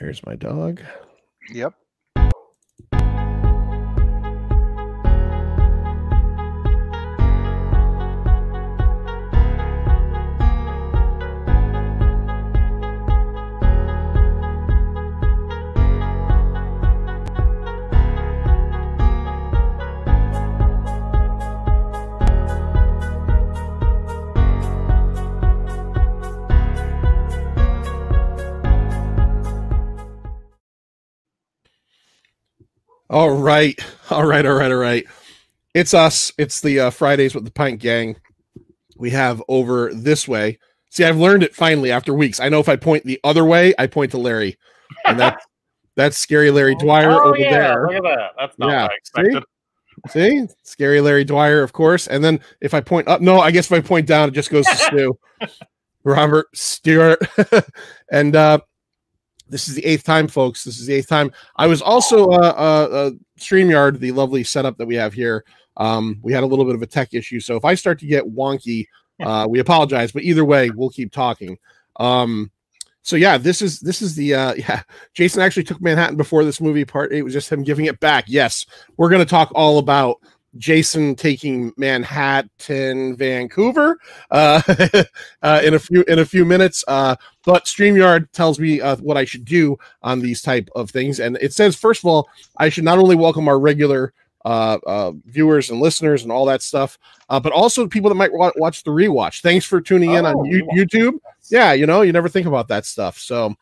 There's my dog. Yep. All right. It's us. It's the Fridays with the Pint Gang. We have over this way. See, I've learned it finally after weeks. I know if I point the other way, I point to Larry. And that's Scary Larry Dwyer over there. Look at that. That's not what I expected. See? Scary Larry Dwyer, of course. And then if I point up, no, I guess if I point down, it just goes to Stu. Robert Stewart. And this is the 8th time, folks. This is the 8th time. I was also StreamYard, the lovely setup that we have here. We had a little bit of a tech issue, so if I start to get wonky, we apologize. But either way, we'll keep talking. So yeah, this is the Jason actually took Manhattan before this movie. Part 8 was just him giving it back. Yes, we're gonna talk all about Jason taking Manhattan, Vancouver in a few minutes. But StreamYard tells me what I should do on these type of things. And it says, first of all, I should not only welcome our regular viewers and listeners and all that stuff, but also people that might watch the rewatch. Thanks for tuning in on YouTube. Yeah, you never think about that stuff. So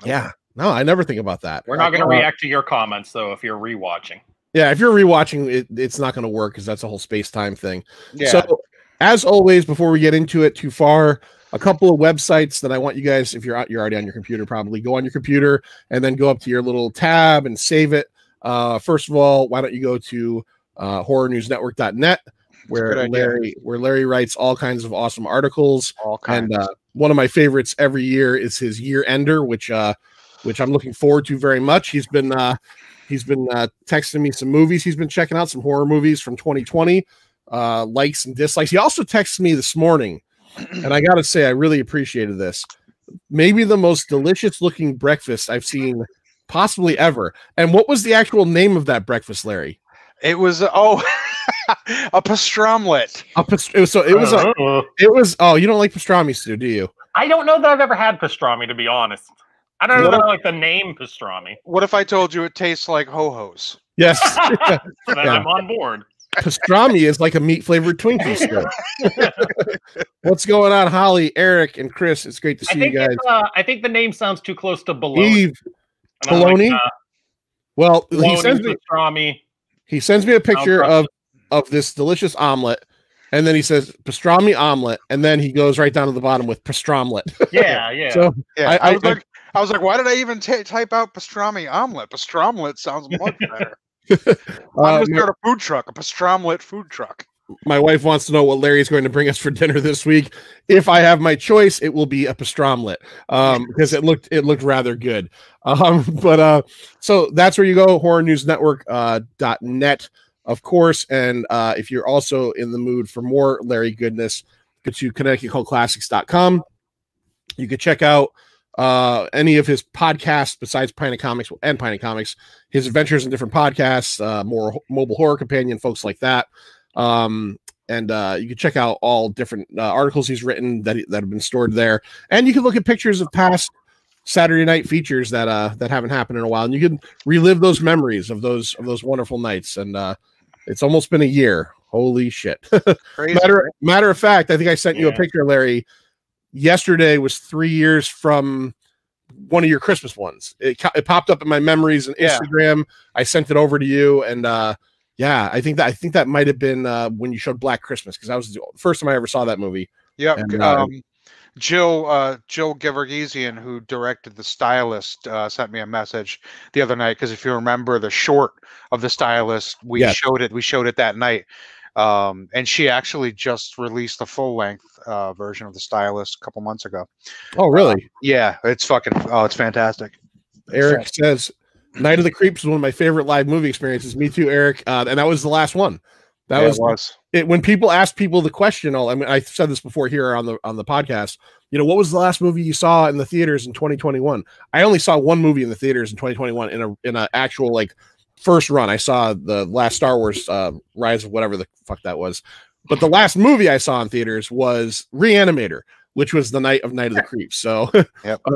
yeah, no, I never think about that. We're not going to react to your comments, though, if you're rewatching. Yeah, if you're rewatching, it's not going to work because that's a whole space-time thing. Yeah. So, as always, before we get into it too far, a couple of websites that I want you guys, if you're already on your computer, probably go on your computer and then go up to your little tab and save it. First of all, why don't you go to horrornewsnetwork.net, where Larry writes all kinds of awesome articles. And one of my favorites every year is his year ender, which I'm looking forward to very much. He's been texting me some movies he's been checking out, some horror movies from 2020, likes and dislikes. He also texted me this morning, and I gotta say I really appreciated this. Maybe the most delicious looking breakfast I've seen possibly ever. And what was the actual name of that breakfast, Larry? It was a pastromlet. It was you don't like pastrami, Stu, do you? I don't know that I've ever had pastrami, to be honest. I don't know that I like the name pastrami. What if I told you it tastes like ho-hos? Yes. Then I'm on board. Pastrami is like a meat-flavored Twinkie still. What's going on, Holly, Eric, and Chris? It's great to see you guys. I think the name sounds too close to bologna. Bologna? Well, pastrami. He sends me a picture of this delicious omelet, and then he says pastrami omelet, and then he goes right down to the bottom with pastromlet. Yeah. So yeah, I was like, why did I even type out pastrami omelet? Pastromlet sounds much better. I'm just got a food truck, a pastromlet food truck. My wife wants to know what Larry's going to bring us for dinner this week. If I have my choice, it will be a pastromlet because it looked rather good. So that's where you go, horrornewsnetwork.net, of course. And if you're also in the mood for more Larry goodness, go to ConnecticutCultClassics.com. You can check out any of his podcasts besides Pint of Comics and Pint of Comics, his adventures in different podcasts, more mobile horror companion, folks like that. And you can check out all different articles he's written that have been stored there, and you can look at pictures of past Saturday night features that haven't happened in a while, and you can relive those memories of those wonderful nights. And it's almost been a year. Holy shit! Matter of fact, I think I sent you a picture, Larry. Yesterday was 3 years from one of your Christmas ones. It popped up in my memories and Instagram. I sent it over to you, and yeah, I think that might have been when you showed Black Christmas, because that was the first time I ever saw that movie. Yeah, Jill Gevorgisian, who directed The Stylist, sent me a message the other night, because if you remember the short of The Stylist, we showed it that night. And she actually just released the full-length version of The Stylist a couple months ago. Oh, really? Yeah, it's fantastic. Eric says, Night of the Creeps is one of my favorite live movie experiences. Me too, Eric. And that was the last one. That was it. When people ask people the question, I mean, I said this before here on the podcast. You know, what was the last movie you saw in the theaters in 2021? I only saw one movie in the theaters in 2021 in a actual like first run. I saw the last Star Wars Rise of whatever the fuck that was. But the last movie I saw in theaters was Reanimator, which was the night of Night of the Creeps. So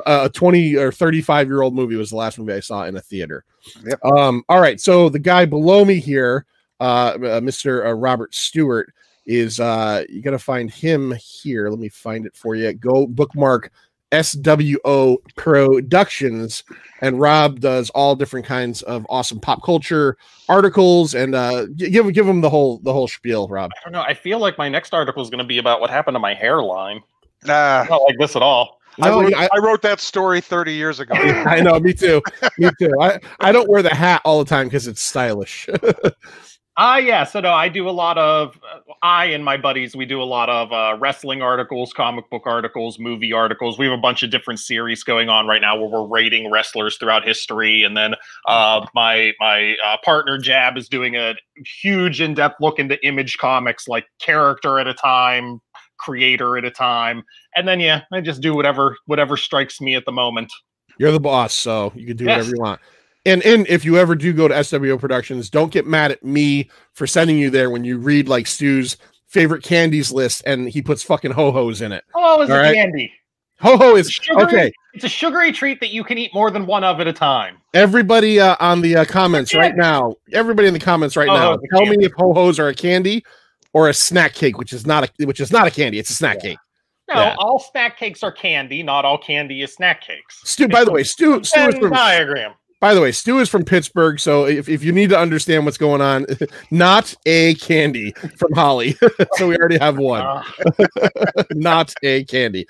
a 20 or 35-year-old movie was the last movie I saw in a theater. Yep. All right. So the guy below me here, Mr. Robert Stewart, is you got to find him here. Let me find it for you. Go bookmark SWO Productions, and Rob does all different kinds of awesome pop culture articles, and give him the whole spiel, Rob. I don't know. I feel like my next article is going to be about what happened to my hairline. Not like this at all. No, I wrote that story 30 years ago. I know, me too. Me too. I don't wear the hat all the time because it's stylish. Yeah. So no, I do a lot of, I and my buddies, we do a lot of wrestling articles, comic book articles, movie articles. We have a bunch of different series going on right now where we're rating wrestlers throughout history. And then my partner Jab is doing a huge in-depth look into Image Comics, like character at a time, creator at a time. And then, yeah, I just do whatever strikes me at the moment. You're the boss, so you can do whatever you want. And if you ever do go to SWO Productions, don't get mad at me for sending you there when you read like Stu's favorite candies list and he puts fucking ho-hos in it. Ho-ho is a candy. Ho-ho is okay. It's a sugary treat that you can eat more than one of at a time. Everybody on the comments right now, everybody in the comments right now, tell me if ho-hos are a candy or a snack cake, which is not a candy. It's a snack cake. No, all snack cakes are candy. Not all candy is snack cakes. Stu, by the way, Stu is from diagram. By the way, Stu is from Pittsburgh, so if you need to understand what's going on, not a candy from Holly. So we already have one. Not a candy.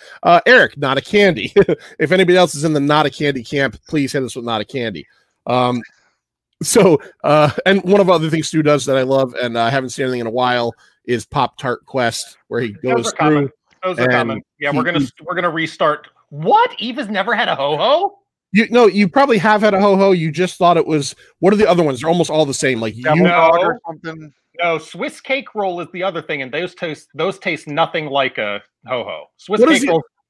Eric, not a candy. If anybody else is in the not a candy camp, please hit us with not a candy. And one of the other things Stu does that I love, and I haven't seen anything in a while, is Pop-Tart Quest, where he goes through. Those are coming. Yeah, we're gonna restart. What? Eve has never had a ho-ho? You probably have had a ho-ho. You just thought it was. What are the other ones? They're almost all the same. Like or something. No, Swiss cake roll is the other thing, and those taste nothing like a ho-ho.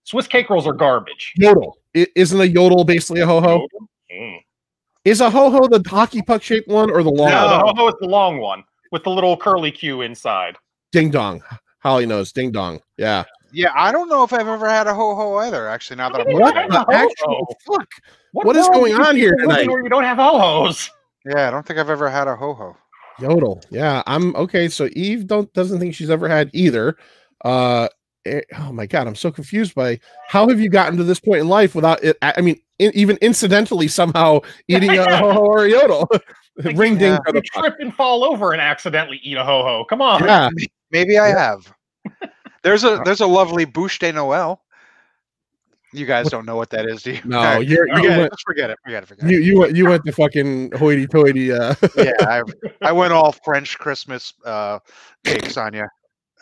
Swiss cake rolls are garbage. Yodel. Isn't a yodel basically a ho-ho? Is a ho-ho the hockey puck shaped one or the long? No, the ho-ho is the long one with the little curly Q inside. Ding dong. Holly knows. Ding dong. Yeah. Yeah, I don't know if I've ever had a ho-ho either, actually, now that I'm what the actual fuck? What is going on here tonight? You don't have ho-hos. Yeah, I don't think I've ever had a ho-ho. Yodel. Yeah, I'm okay. So Eve doesn't think she's ever had either. Oh my god, I'm so confused by how have you gotten to this point in life without it? I mean, even incidentally somehow eating a ho-ho or a yodel. Ring ding. You trip and fall over and accidentally eat a ho-ho. Come on. Yeah, maybe I have. There's a lovely bouche de Noël. You guys don't know what that is, do you? No, forget it. You went to fucking hoity-toity. Yeah, I went all French Christmas cakes on you.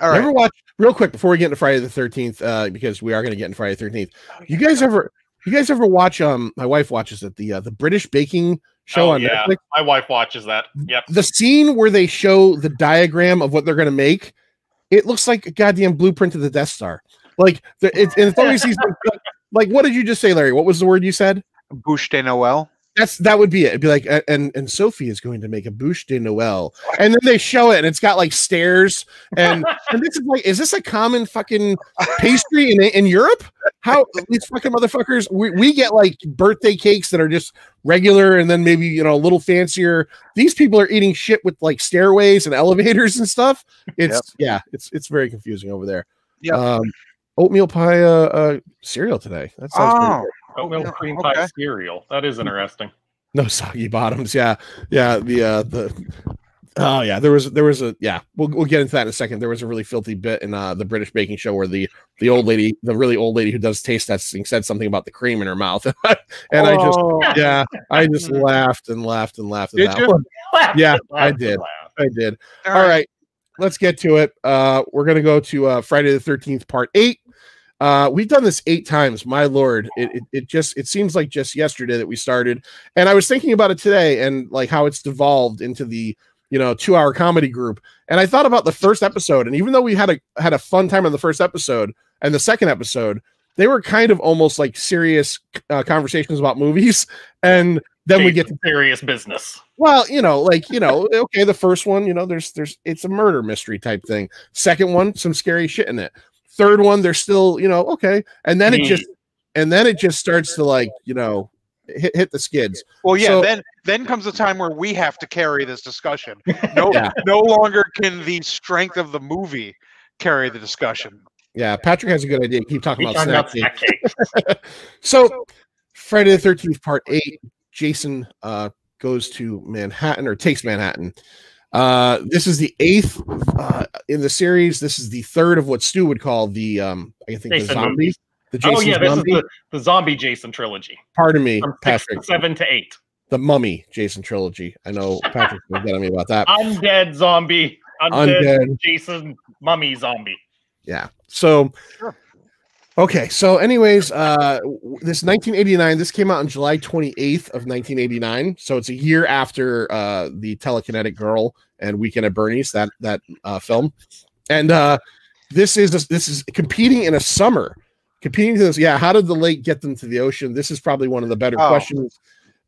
All right. Ever watch real quick before we get into Friday the 13th? Because we are going to get into Friday the 13th. You guys ever watch? My wife watches it. The British baking show on Netflix. My wife watches that. Yep. The scene where they show the diagram of what they're going to make. It looks like a goddamn blueprint of the Death Star. Like it's always these like what did you just say, Larry? What was the word you said? Bouche de Noël. That would be it. It'd be like and Sophie is going to make a bouche de Noël. And then they show it and it's got like stairs and this is like, is this a common fucking pastry in Europe? How these fucking motherfuckers we get like birthday cakes that are just regular and then maybe a little fancier. These people are eating shit with like stairways and elevators and stuff. It's it's very confusing over there. Yeah. Oatmeal pie cereal today. That sounds pretty good. Oatmeal cream pie cereal. That is interesting. No soggy bottoms. Yeah. There was a we'll get into that in a second. There was a really filthy bit in the British baking show where the really old lady who does taste testing said something about the cream in her mouth. And I just laughed and laughed and laughed at that one. Yeah, I did. All right. Let's get to it. We're gonna go to Friday the 13th, part 8. We've done this 8 times. My Lord, it seems like just yesterday that we started, and I was thinking about it today and like how it's devolved into the 2-hour comedy group. And I thought about the first episode, and even though we had a fun time on the first episode and the second episode, they were kind of almost like serious conversations about movies. And then we get to serious business. Well, okay, the first one, there's it's a murder mystery type thing. Second one, some scary shit in it. Third one, there's still, okay. And then it just starts to like, hit the skids. Well, yeah, so, then comes the time where we have to carry this discussion. No longer can the strength of the movie carry the discussion. Yeah, Patrick has a good idea. Keep talking about snack cake. So, Friday the 13th, Part 8, Jason goes to Manhattan, or takes Manhattan. This is the 8th in the series. This is the 3rd of what Stu would call the the zombie. The Jason this is the zombie Jason trilogy. Pardon me, from Patrick. 7 to 8. The Mummy Jason trilogy. I know Patrick will get on me about that. Undead zombie. Undead Jason Mummy zombie. Yeah. So, okay. So, anyways, this 1989. This came out on July 28th of 1989. So it's a year after the Telekinetic Girl and Weekend at Bernie's, that film. And this is competing in a summer. Competing to this, how did the lake get them to the ocean? This is probably one of the better questions.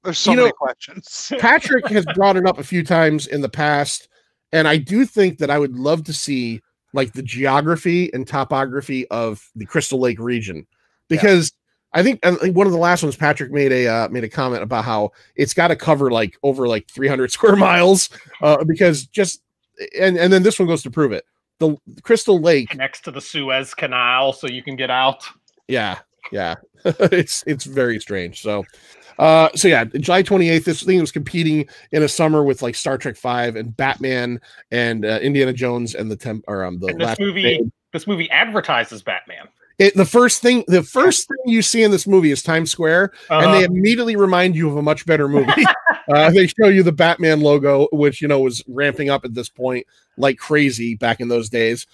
There's so many questions. Patrick has brought it up a few times in the past, and I do think that I would love to see like the geography and topography of the Crystal Lake region, because I think one of the last ones Patrick made a comment about how it's got to cover like over like 300 square miles, because and then this one goes to prove it. The Crystal Lake connects to the Suez Canal, so you can get out. Yeah. It's very strange. So July 28th, this thing was competing in a summer with like Star Trek V and Batman and Indiana Jones and this movie advertises Batman. The first thing you see in this movie is Times Square, and they immediately remind you of a much better movie. They show you the Batman logo, which was ramping up at this point like crazy back in those days.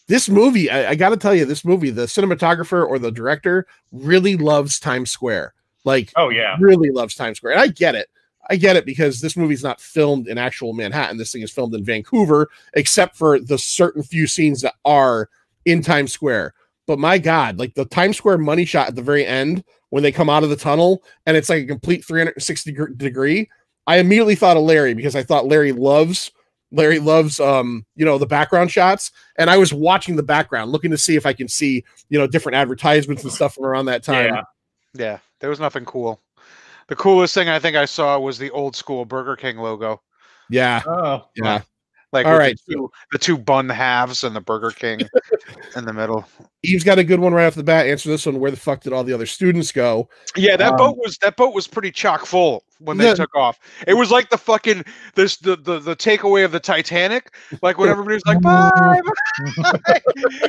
This movie, I got to tell you, the cinematographer or the director really loves Times Square. Like, really loves Times Square. And I get it because this movie's not filmed in actual Manhattan. This thing is filmed in Vancouver, except for the certain few scenes that are in Times Square. But my God, like the Times Square money shot at the very end when they come out of the tunnel and it's like a complete 360 degree. I immediately thought of Larry because I thought Larry loves the background shots, and I was watching the background looking to see if I can see different advertisements and stuff from around that time. Yeah, there was nothing cool. The coolest thing I think I saw was the old school Burger King logo. Like all right, the two bun halves and the Burger King in the middle. Eve's got a good one right off the bat. Answer this one: where the fuck did all the other students go? Yeah, that boat was pretty chock full when they took off. It was like the fucking the takeaway of the Titanic, like when everybody's like bye, bye.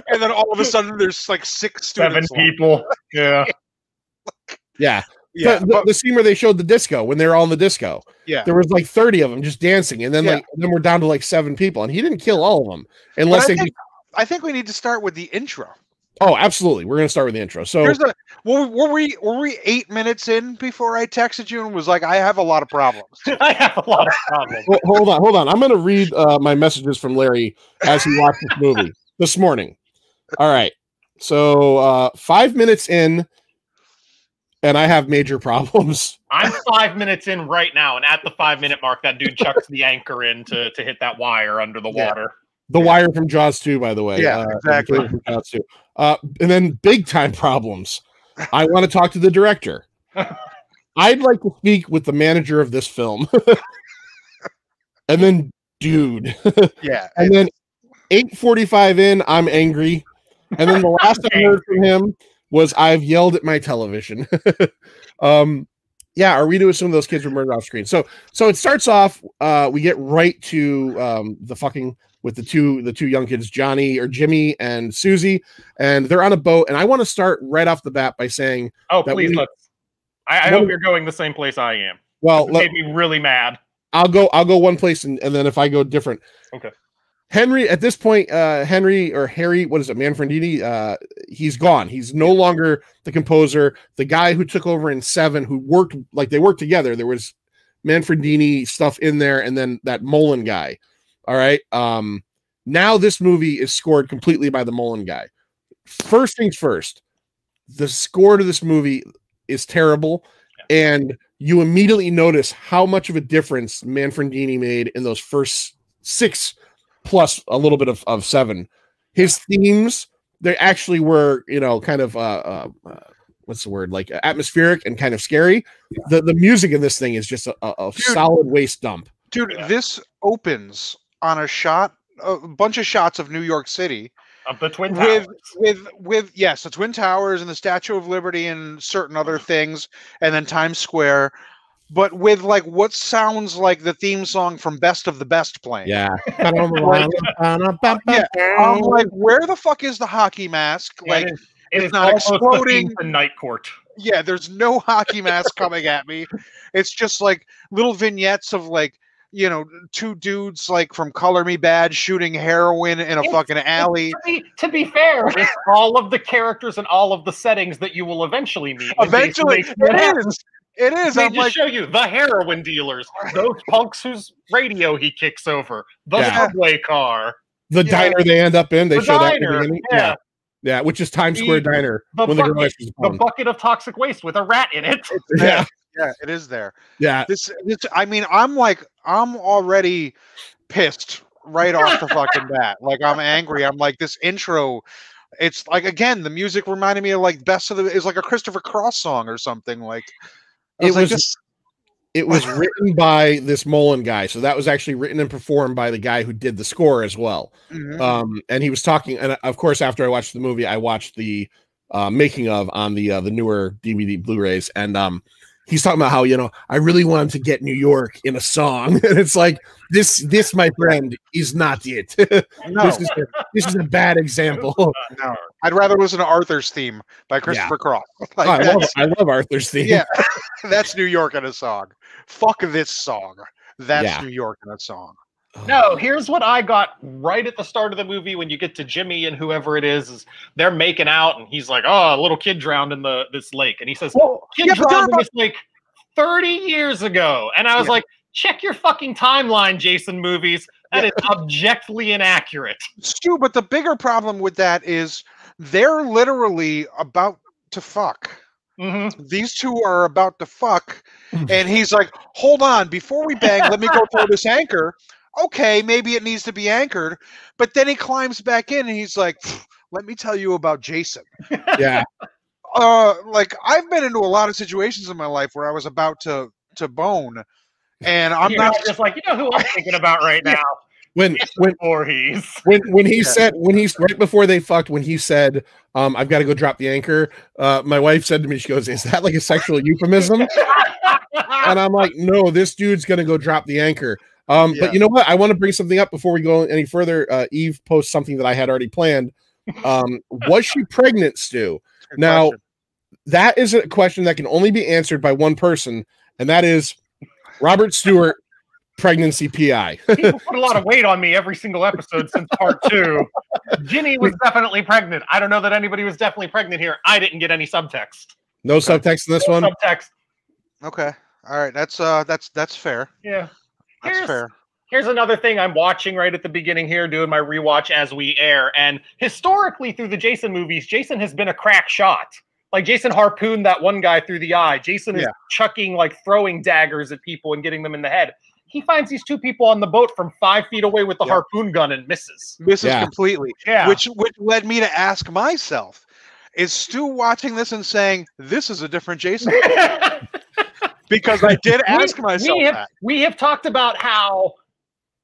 And then all of a sudden there's like 6 students. 7 people. Yeah. The scene where they showed the disco when they were all in the disco. Yeah, there was like 30 of them just dancing, and then then we're down to like 7 people, and he didn't kill all of them unless I think we need to start with the intro. Oh, absolutely. We're going to start with the intro. So were we 8 minutes in before I texted you and was like, I have a lot of problems. I have a lot of problems. Well, hold on. I'm going to read my messages from Larry as he watched this movie this morning. All right. So 5 minutes in, and I have major problems. I'm 5 minutes in right now, and at the 5-minute mark, that dude chucks the anchor in to hit that wire under the water. The wire from Jaws 2, by the way. Yeah, exactly. Jaws 2. And then big time problems. I want to talk to the director. I'd like to speak with the manager of this film. And then, dude. Yeah. And then 8:45 in, I'm angry. And then the last I heard from him was, I've yelled at my television. Are we to assume those kids were murdered off screen? So it starts off, we get right to the fucking with the two young kids, Jimmy and Susie, and they're on a boat. And I want to start right off the bat by saying, "Oh, please, I hope you're going the same place I am." Well, it made me really mad. I'll go one place, and then if I go different, okay. Henry, at this point, Harry, what is it, Manfredini? He's gone. He's no longer the composer. The guy who took over in 7, who worked, like they worked together. There was Manfredini stuff in there, and then that Mullen guy. All right. Now this movie is scored completely by the Mullen guy. First things first, the score to this movie is terrible, and you immediately notice how much of a difference Manfredini made in those first 6 plus a little bit of 7. His themes, they actually were, kind of what's the word, like atmospheric and kind of scary. The music in this thing is just a solid waste dump. Dude, this opens on a bunch of shots of New York City. Of the Twin Towers. With yes, the Twin Towers and the Statue of Liberty and certain other things, and then Times Square, but with like what sounds like the theme song from Best of the Best playing. Yeah. I'm like, where the fuck is the hockey mask? Like, it's not exploding. The Night Court. Yeah, there's no hockey mask coming at me. It's just like little vignettes of like, 2 dudes like from Color Me Bad shooting heroin in a fucking alley. To be fair, it's all of the characters and all of the settings that you will eventually meet. Eventually, it is. They just show you the heroin dealers, those punks whose radio he kicks over, the subway car, the diner they end up in. They show that in the beginning. Yeah. Yeah, which is Times Square Diner. The bucket of toxic waste with a rat in it. Yeah. Yeah, it is there. Yeah. I mean, I'm already pissed right off the fucking bat. Like, I'm angry. I'm like, this intro, it's like, again, the music reminded me of like is like a Christopher Cross song or something. Like, it was written by this Mullen guy. So that was actually written and performed by the guy who did the score as well. Mm-hmm. And he was talking, and of course, after I watched the movie, I watched the making of on the newer DVD Blu-rays, and he's talking about how, I really wanted to get New York in a song. And it's like, this, my friend, is not it. No. This is a bad example. No. I'd rather listen to Arthur's Theme by Christopher Cross. Like, I love Arthur's Theme. Yeah, that's New York in a song. Fuck this song. That's New York in a song. No, here's what I got right at the start of the movie when you get to Jimmy and whoever it is they're making out, and he's like, "Oh, a little kid drowned in this lake," and he says, "Kid drowned in this lake 30 years ago," and I was like, "Check your fucking timeline, Jason movies. That is objectively inaccurate." Stu, but the bigger problem with that is they're literally about to fuck. Mm-hmm. These two are about to fuck, and he's like, "Hold on, before we bang, let me go throw this anchor." Okay, maybe it needs to be anchored, but then he climbs back in and he's like, "Let me tell you about Jason." Yeah. Like, I've been into a lot of situations in my life where I was about to bone, and I'm not just like, who I'm thinking about right now. When he's right before they fucked, when he said, "I've got to go drop the anchor," my wife said to me, she goes, "Is that like a sexual euphemism?" And I'm like, "No, this dude's gonna go drop the anchor." But you know what? I want to bring something up before we go any further. Eve posts something that I had already planned. Was she pregnant, Stu? Now, that is a question that can only be answered by one person, and that is Robert Stewart, pregnancy PI. People put a lot of weight on me every single episode since part 2. Ginny was definitely pregnant. I don't know that anybody was definitely pregnant here. I didn't get any subtext. No subtext in this one? Subtext. Okay. All right. That's fair. Yeah. That's fair. Here's another thing I'm watching right at the beginning here, doing my rewatch as we air. And historically, through the Jason movies, Jason has been a crack shot. Like, Jason harpooned that one guy through the eye. Jason is chucking, throwing daggers at people and getting them in the head. He finds these 2 people on the boat from 5 feet away with the harpoon gun and misses. Completely. Yeah. Which led me to ask myself, is Stu watching this and saying, "This is a different Jason"? Because I did ask myself that. We have talked about how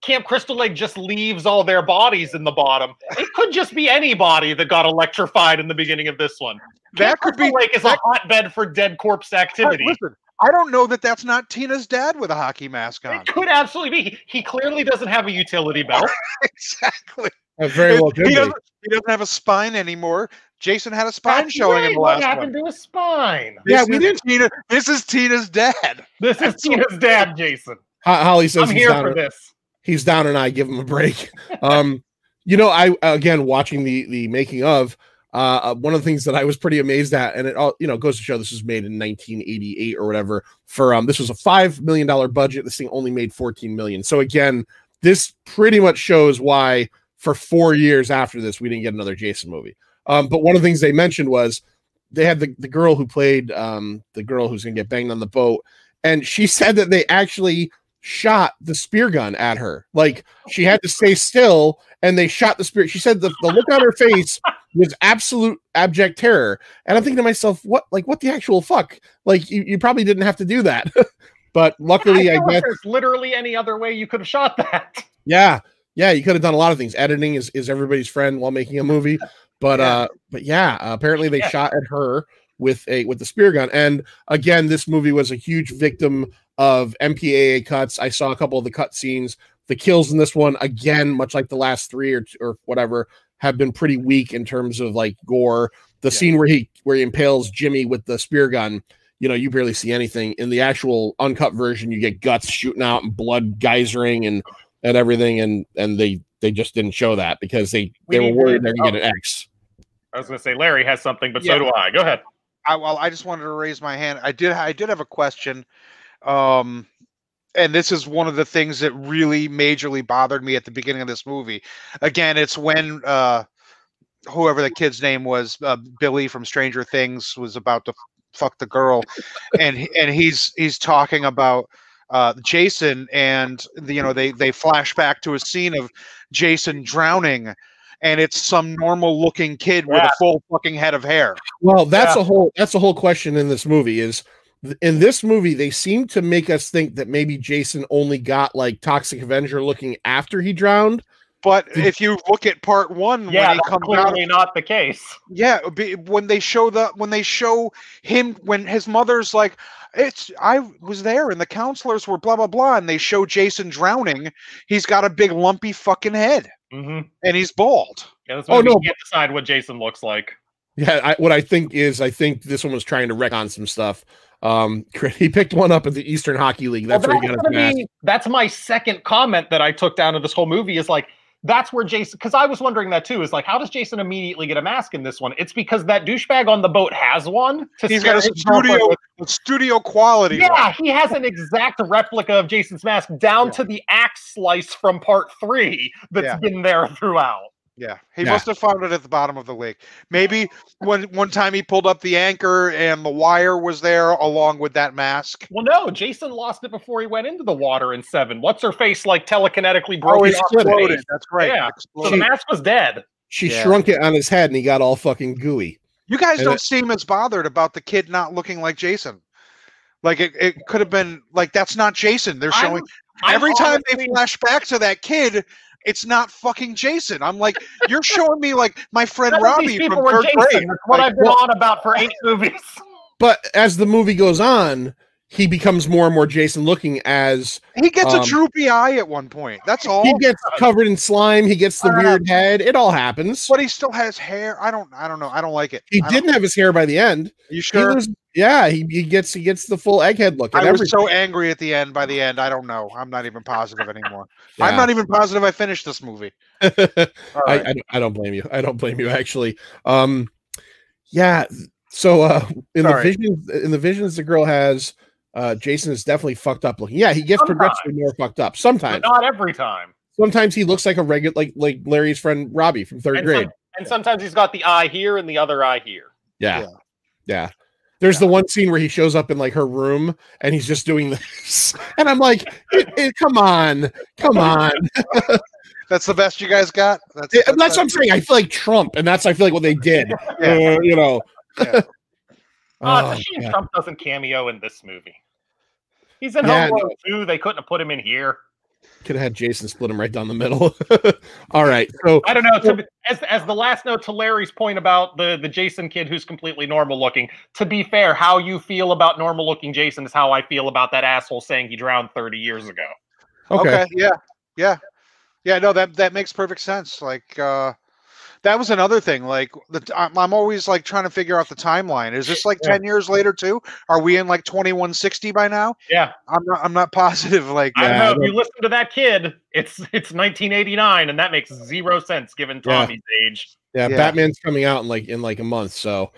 Camp Crystal Lake just leaves all their bodies in the bottom. It could just be anybody that got electrified in the beginning of this one. That could be Lake is a hotbed for dead corpse activity. Listen, I don't know that that's not Tina's dad with a hockey mask on. It could absolutely be. He clearly doesn't have a utility belt. Exactly. Very well. He doesn't have a spine anymore. Jason had a spine showing in the last one. What happened to his spine? This is Tina's dad. This is Tina's dad, Jason. Holly says I'm here for this. He's down and I give him a break. I again watching the making of, One of the things that I was pretty amazed at, and it all goes to show this was made in 1988 or whatever. For this was a $5 million budget. This thing only made 14 million. So again, this pretty much shows why for 4 years after this we didn't get another Jason movie. But one of the things they mentioned was they had the girl who played the girl who's gonna get banged on the boat, and she said that they actually shot the spear gun at her. Like, she had to stay still, and they shot the spear. She said the look on her face was absolute abject terror. And I'm thinking to myself, what the actual fuck? Like, you probably didn't have to do that. But luckily, I guess there's literally any other way you could have shot that. Yeah, you could have done a lot of things. Editing is everybody's friend while making a movie. But apparently they shot at her with the spear gun. And again, this movie was a huge victim of MPAA cuts. I saw a couple of the cut scenes. The kills in this one, again, much like the last three or whatever, have been pretty weak in terms of like gore. The scene where he impales Jimmy with the spear gun, you barely see anything. In the actual uncut version, you get guts shooting out and blood geysering and everything, and they just didn't show that because they were worried they're gonna get an X. I was gonna say Larry has something, but so do I. Go ahead. I just wanted to raise my hand. I did have a question. And this is one of the things that really majorly bothered me at the beginning of this movie. Again, it's when whoever the kid's name was, Billy from Stranger Things, was about to fuck the girl, and he's talking about Jason, and they flash back to a scene of Jason drowning, and it's some normal looking kid with a full fucking head of hair. Well, that's a whole question in this movie. Is in this movie they seem to make us think that maybe Jason only got like Toxic Avenger looking after he drowned. But if you look at part one, when he comes clearly not the case. Yeah, when they show him, when his mother's like, I was there and the counselors were blah blah blah, and they show Jason drowning, he's got a big lumpy fucking head, and he's bald. Yeah, that's you can't decide what Jason looks like. Yeah, what I think this one was trying to wreck on some stuff. He picked one up at the Eastern Hockey League. That's where he got his mask. That's my second comment that I took down to this whole movie is like, that's where Jason, because I was wondering that too, is like, how does Jason immediately get a mask in this one? It's because that douchebag on the boat has one. He's got a studio quality. Yeah, he has an exact replica of Jason's mask down to the axe slice from part 3 that's been there throughout. Yeah, he must have found it at the bottom of the lake. Maybe one time he pulled up the anchor and the wire was there along with that mask. Well, no, Jason lost it before he went into the water in 7. What's her face like telekinetically broke? He exploded. That's right. Yeah, so the mask was dead. She shrunk it on his head and he got all fucking gooey. You guys don't seem as bothered about the kid not looking like Jason. Like it could have been like, that's not Jason. They're showing every time they flash back to that kid, it's not fucking Jason. I'm like, you're showing me like my friend Robbie from 3rd grade. That's what I've been on about for 8 movies. But as the movie goes on, he becomes more and more Jason looking as he gets a droopy eye at one point. That's all. He gets covered in slime. He gets the weird head. It all happens. But he still has hair. I don't know. I don't like it. He didn't have his hair by the end. You sure? He gets the full egghead look. I was so angry at the end. By the end, I don't know. I'm not even positive anymore. I'm not even positive I finished this movie. I don't blame you. I don't blame you actually. So in the visions the girl has, Jason is definitely fucked up looking. Yeah, he gets progressively more fucked up. Sometimes, but not every time. Sometimes he looks like a regular, like Larry's friend Robbie from 3rd grade. And sometimes he's got the eye here and the other eye here. Yeah. There's the one scene where he shows up in like her room and he's just doing this, and I'm like, come on. That's the best you guys got. That's what I'm saying. I feel like Trump, and I feel like what they did. It's a shame Trump doesn't cameo in this movie. He's in Home Alone 2. They couldn't have put him in here. Could have had Jason split him right down the middle. All right. So I don't know. As the last note to Larry's point about the Jason kid who's completely normal looking, to be fair, how you feel about normal looking Jason is how I feel about that asshole saying he drowned 30 years ago. Okay. Yeah. No, that makes perfect sense. Like, that was another thing. Like, I'm always like trying to figure out the timeline. Is this like 10 years later too? Are we in like 2160 by now? Yeah, I'm not positive. Like, I don't know. If you listen to that kid, it's 1989, and that makes 0 sense given Tommy's age. Yeah, Batman's coming out in like a month. So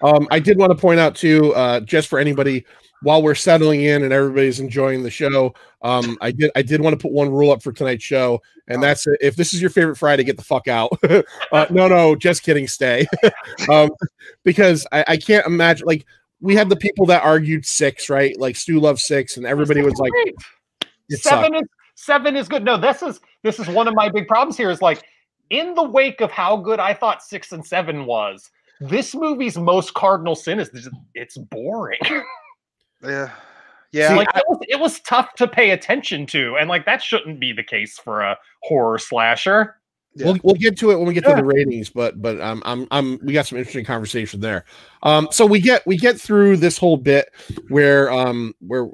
I did want to point out too, just for anybody while we're settling in and everybody's enjoying the show, I did want to put one rule up for tonight's show, and that's if this is your favorite Friday, get the fuck out. No, just kidding, stay. Because I can't imagine, like, we had the people that argued 6, right? Like Stu loves 6, and everybody was like, seven is good. No, this is one of my big problems here. Is like, in the wake of how good I thought 6 and 7 was, this movie's most cardinal sin is it's boring. Yeah. See, like, it was tough to pay attention to, and like that shouldn't be the case for a horror slasher. Yeah. We'll get to it when we get to the ratings, but we got some interesting conversation there. So we get through this whole bit where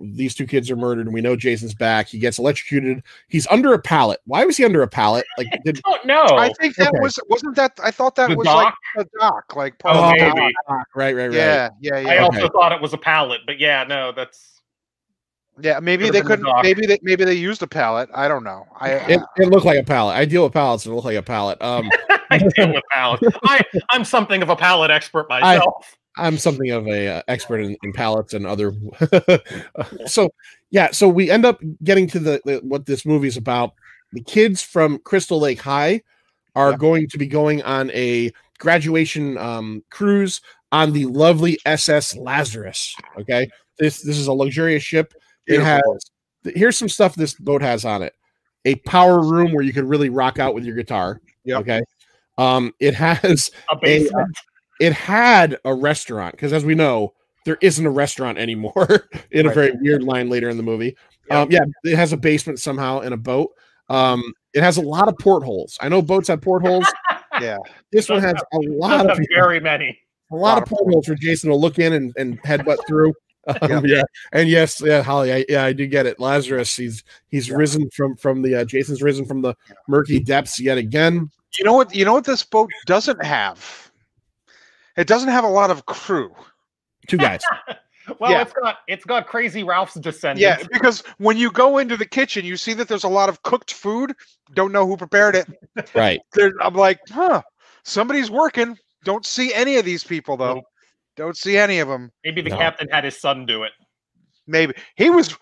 these 2 kids are murdered, and we know Jason's back. He gets electrocuted. He's under a pallet. Why was he under a pallet? Like, I don't know. I think that wasn't that. I thought that was dock? like a dock, like part of the maybe. Dock. Right. Yeah. I also thought it was a pallet, but yeah, no, that's. Yeah, maybe they couldn't. Maybe they used a pallet. I don't know. It looked like a pallet. I deal with pallets, and it looked like a pallet. I deal with pallets. I'm something of a pallet expert myself. I'm something of a expert in pallets and other. So we end up getting to the what this movie is about. The kids from Crystal Lake High are going to be going on a graduation cruise on the lovely SS Lazarus. Okay, this is a luxurious ship. It has, here's some stuff this boat has on it: a power room where you could really rock out with your guitar. Yeah. Okay. It has a basement. It had a restaurant, because as we know, there isn't a restaurant anymore in a very weird line later in the movie. It has a basement somehow in a boat. It has a lot of portholes. I know boats have portholes. This one has a lot of very many. A lot of portholes for Jason to look in and headbutt through. And yes, Holly, I do get it. Lazarus, he's risen from the Jason's risen from the murky depths yet again. You know what this boat doesn't have? It doesn't have a lot of crew. 2 guys. Well, it's got Crazy Ralph's descendants. Yeah, because when you go into the kitchen, you see that there's a lot of cooked food. Don't know who prepared it. Right. I'm like, somebody's working. Don't see any of these people though. Don't see any of them. Maybe the captain had his son do it. Maybe he was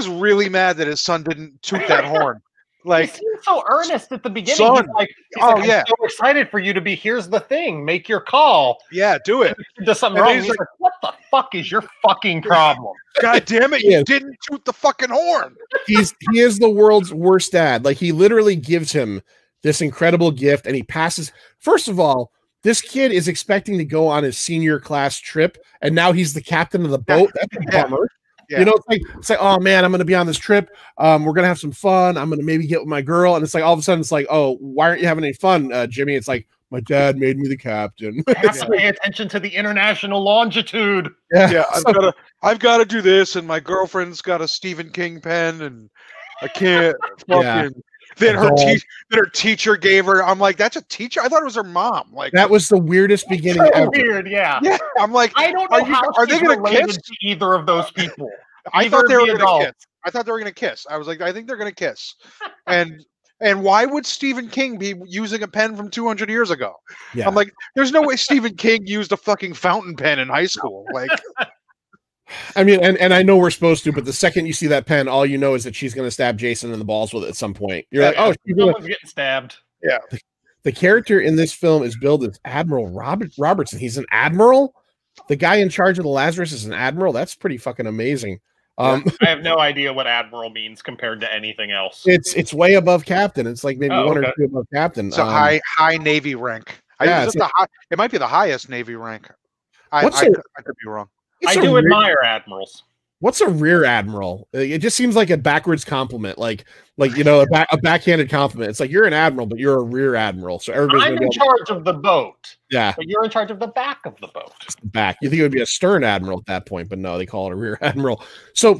really mad that his son didn't toot that horn. Like, he seemed so earnest at the beginning. Son, he's like, I'm so excited for you to be. Here's the thing. Make your call. Yeah, do it. Does something wrong? He's like, what the fuck is your fucking problem? God damn it! You didn't toot the fucking horn. He is the world's worst dad. Like, he literally gives him this incredible gift, and he passes. First of all, this kid is expecting to go on his senior class trip, and now he's the captain of the boat. That's a bummer. Yeah. You know, it's like, oh man, I'm going to be on this trip. We're going to have some fun. I'm going to maybe get with my girl. And it's like, all of a sudden it's like, oh, why aren't you having any fun, Jimmy? It's like, my dad made me the captain. I have to pay attention to the international longitude. Yeah. I've got to do this. And my girlfriend's got a Stephen King pen, and I can't fucking. Then her teacher gave her. I'm like, that's a teacher? I thought it was her mom. Like, that was the weirdest beginning ever. Weird, yeah. I'm like, I don't know are they going to kiss to either of those people? I thought they were going to kiss. I thought they were going to kiss. I was like, I think they're going to kiss. And why would Stephen King be using a pen from 200 years ago? Yeah. I'm like, there's no way Stephen King used a fucking fountain pen in high school. Like. I mean, and I know we're supposed to, but the second you see that pen, all you know is that she's going to stab Jason in the balls with it at some point. You're like, oh, someone's getting stabbed. Yeah. The character in this film is billed as Admiral Robertson. He's an admiral. The guy in charge of the Lazarus is an admiral. That's pretty fucking amazing. I have no idea what admiral means compared to anything else. It's way above captain. It's like maybe 1 or 2 above captain. It's a high Navy rank. It might be the highest Navy rank. I could be wrong. I do admire admirals. What's a rear admiral? It just seems like a backwards compliment, like you know, a backhanded compliment. It's like, you're an admiral, but you're a rear admiral. So everybody's I'm in charge of the boat. Yeah, but you're in charge of the back of the boat. The back. You think it would be a stern admiral at that point, but no, they call it a rear admiral. So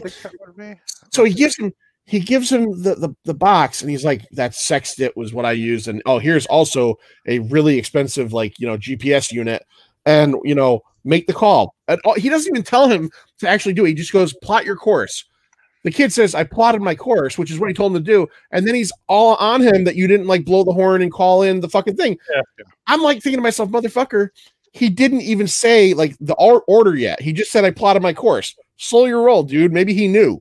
he gives him the box, and he's like, that sextant was what I used, and here's also a really expensive, like, you know, GPS unit, and you know, make the call. And he doesn't even tell him to actually do it. He just goes, plot your course. The kid says, I plotted my course, which is what he told him to do. And then he's all on him that you didn't like blow the horn and call in the fucking thing. Yeah. I'm like thinking to myself, motherfucker, he didn't even say like the order yet. He just said, I plotted my course. Slow your roll, dude. Maybe he knew.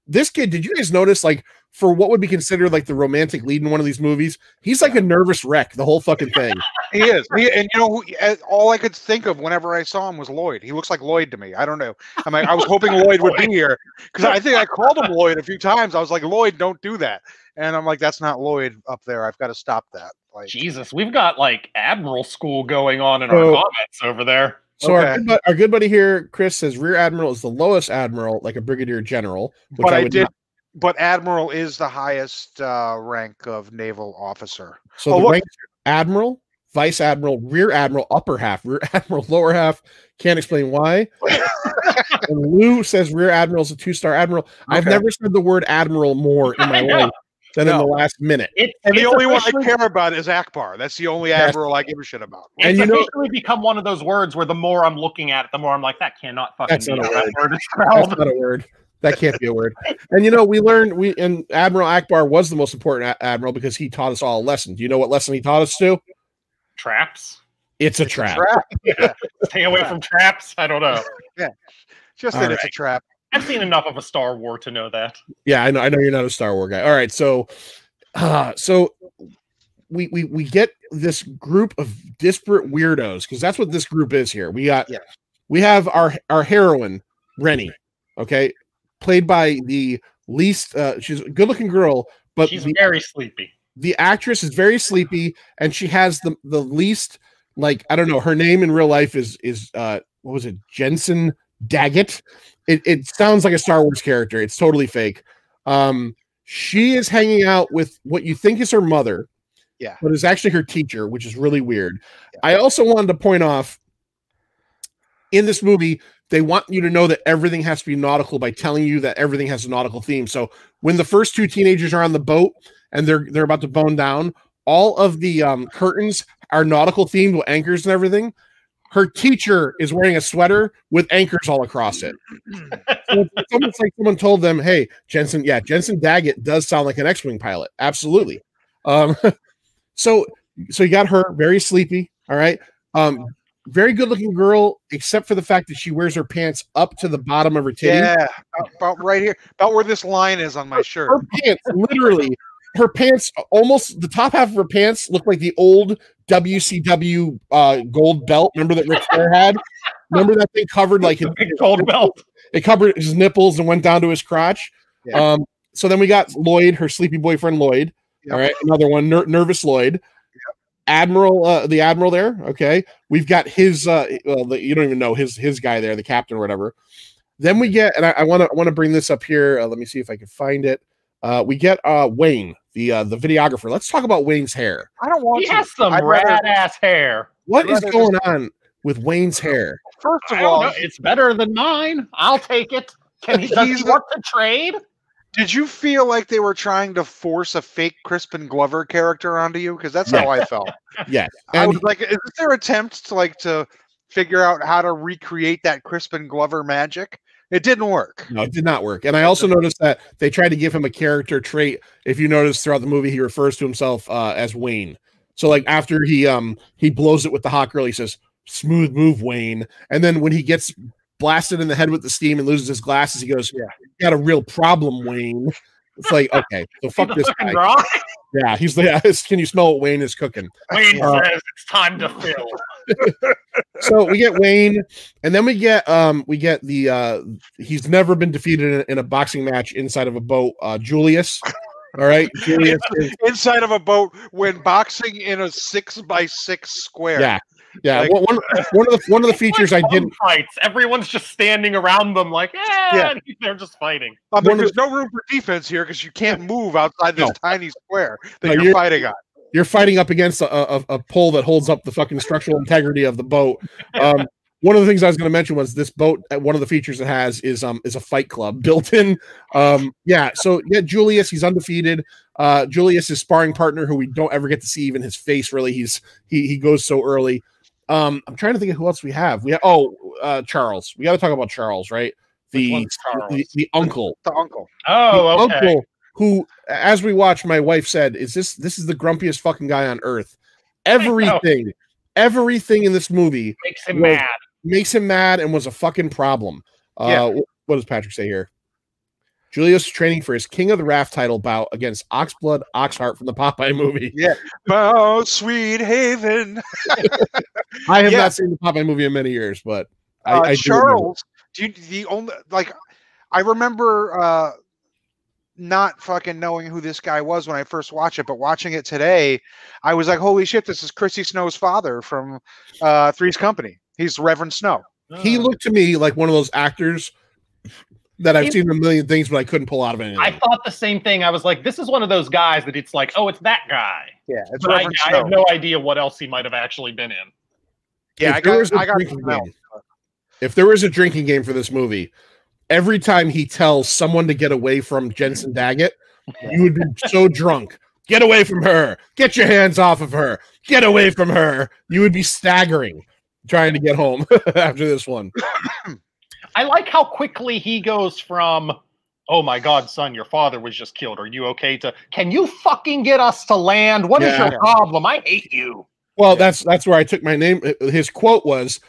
This kid, did you guys notice, like, for what would be considered like the romantic lead in one of these movies, he's like a nervous wreck the whole fucking thing. He is. And you know, all I could think of whenever I saw him was Lloyd. He looks like Lloyd to me. I don't know. I'm like, I was hoping Lloyd would be here because I think I called him Lloyd a few times. I was like, Lloyd, don't do that. And I'm like, that's not Lloyd up there. I've got to stop that. Like, Jesus, we've got like Admiral school going on in our comments over there. So our good buddy here, Chris, says Rear Admiral is the lowest admiral, like a brigadier general. But but Admiral is the highest rank of naval officer. So the rank Admiral, Vice Admiral, Rear Admiral, upper half, Rear Admiral, lower half. Can't explain why. And Lou says Rear Admiral is a 2-star admiral. Okay. I've never said the word admiral more in my life than in the last minute. And the only one I care about is Akbar. That's the only admiral I give a shit about. And it's officially become one of those words where the more I'm looking at it, the more I'm like, that cannot fucking be that word. That's not a word. That can't be a word. And you know, and Admiral Akbar was the most important admiral because he taught us all a lesson. Do you know what lesson he taught us to? Traps. It's a trap. Yeah. Stay away from traps. I don't know. Yeah. Just that it's a trap. I've seen enough of a Star Wars to know that. Yeah, I know you're not a Star Wars guy. All right, so we get this group of disparate weirdos because that's what this group is here. We have our heroine, Rennie, okay, played by the least she's a good-looking girl, but she's very sleepy. The actress is very sleepy, and she has the least, like, I don't know, her name in real life is what was it, Jensen Daggett? It sounds like a Star Wars character. It's totally fake. She is hanging out with what you think is her mother, but it's actually her teacher, which is really weird. Yeah. I also wanted to point off, in this movie, they want you to know that everything has to be nautical by telling you that everything has a nautical theme. So when the first two teenagers are on the boat and they're about to bone down, all of the curtains are nautical themed with anchors and everything. Her teacher is wearing a sweater with anchors all across it. So it's almost like someone told them, hey, Jensen Daggett does sound like an X-Wing pilot. Absolutely. So you got her, very sleepy. All right. Very good looking girl, except for the fact that she wears her pants up to the bottom of her titty. Yeah, about right here, about where this line is on my shirt. Her pants, literally, her pants, almost the top half of her pants look like the old WCW gold belt. Remember that Ric Flair had? Remember that thing covered like his gold belt? It covered his nipples and went down to his crotch. Yeah. So then we got Lloyd, her sleepy boyfriend Lloyd. Yep. All right, another one, nervous Lloyd. Yep. Admiral, the admiral there. Okay, we've got his. You don't even know his guy there, the captain or whatever. Then we get, and I want to bring this up here. Let me see if I can find it. We get Wayne, the videographer. Let's talk about Wayne's hair. I don't want. He has some rad ass hair. What is going on with Wayne's hair? First of all, it's better than mine. I'll take it. Does he want to trade? Did you feel like they were trying to force a fake Crispin Glover character onto you? Because that's how I felt. Yeah, I was like, is this their attempt to figure out how to recreate that Crispin Glover magic? It didn't work. No, it did not work. And I also noticed that they tried to give him a character trait. If you notice throughout the movie, he refers to himself as Wayne. So like after he blows it with the hot girl, he says, "Smooth move, Wayne." And then when he gets blasted in the head with the steam and loses his glasses, he goes, "Yeah, you got a real problem, Wayne." It's like, okay, so fuck this guy. Wrong. Yeah, he's like, can you smell what Wayne is cooking? Wayne says it's time to fill. So we get Wayne, and then we get the he's never been defeated in a boxing match inside of a boat. Julius. All right, Julius is inside of a boat when boxing in a 6x6 square. Yeah. Yeah, like, one of the features I didn't fights. Everyone's just standing around them, like, and they're just fighting. There's no room for defense here because you can't move outside this tiny square that you're fighting on. You're fighting up against a pole that holds up the fucking structural integrity of the boat. One of the things I was going to mention was this boat. One of the features it has is a fight club built in. So Julius, he's undefeated. Julius is sparring partner who we don't ever get to see even his face. Really, he goes so early. I'm trying to think of who else we have. Charles. We got to talk about Charles, right? the uncle. The uncle. Oh, okay. Uncle, who, as we watched, my wife said, this is the grumpiest fucking guy on earth. Everything in this movie makes him mad and was a fucking problem. What does Patrick say here? Julius training for his King of the Raft title bout against Oxblood Oxheart from the Popeye movie. Yeah. Oh, sweet haven. I have not seen the Popeye movie in many years, but I Charles, I remember not fucking knowing who this guy was when I first watched it, but watching it today, I was like, holy shit, this is Chrissy Snow's father from Three's Company. He's Reverend Snow. He looked to me like one of those actors that I've seen in a million things, but I couldn't pull out of anything. I thought the same thing. I was like, this is one of those guys that it's like, oh, it's that guy. Yeah, it's but I have no idea what else he might have actually been in. Yeah, if there was a drinking game for this movie, every time he tells someone to get away from Jensen Daggett, you would be so drunk. Get away from her. Get your hands off of her. Get away from her. You would be staggering trying to get home after this one. I like how quickly he goes from, oh my God, son, your father was just killed. Are you okay? To, can you fucking get us to land? What is your problem? I hate you. Well, that's where I took my name. His quote was,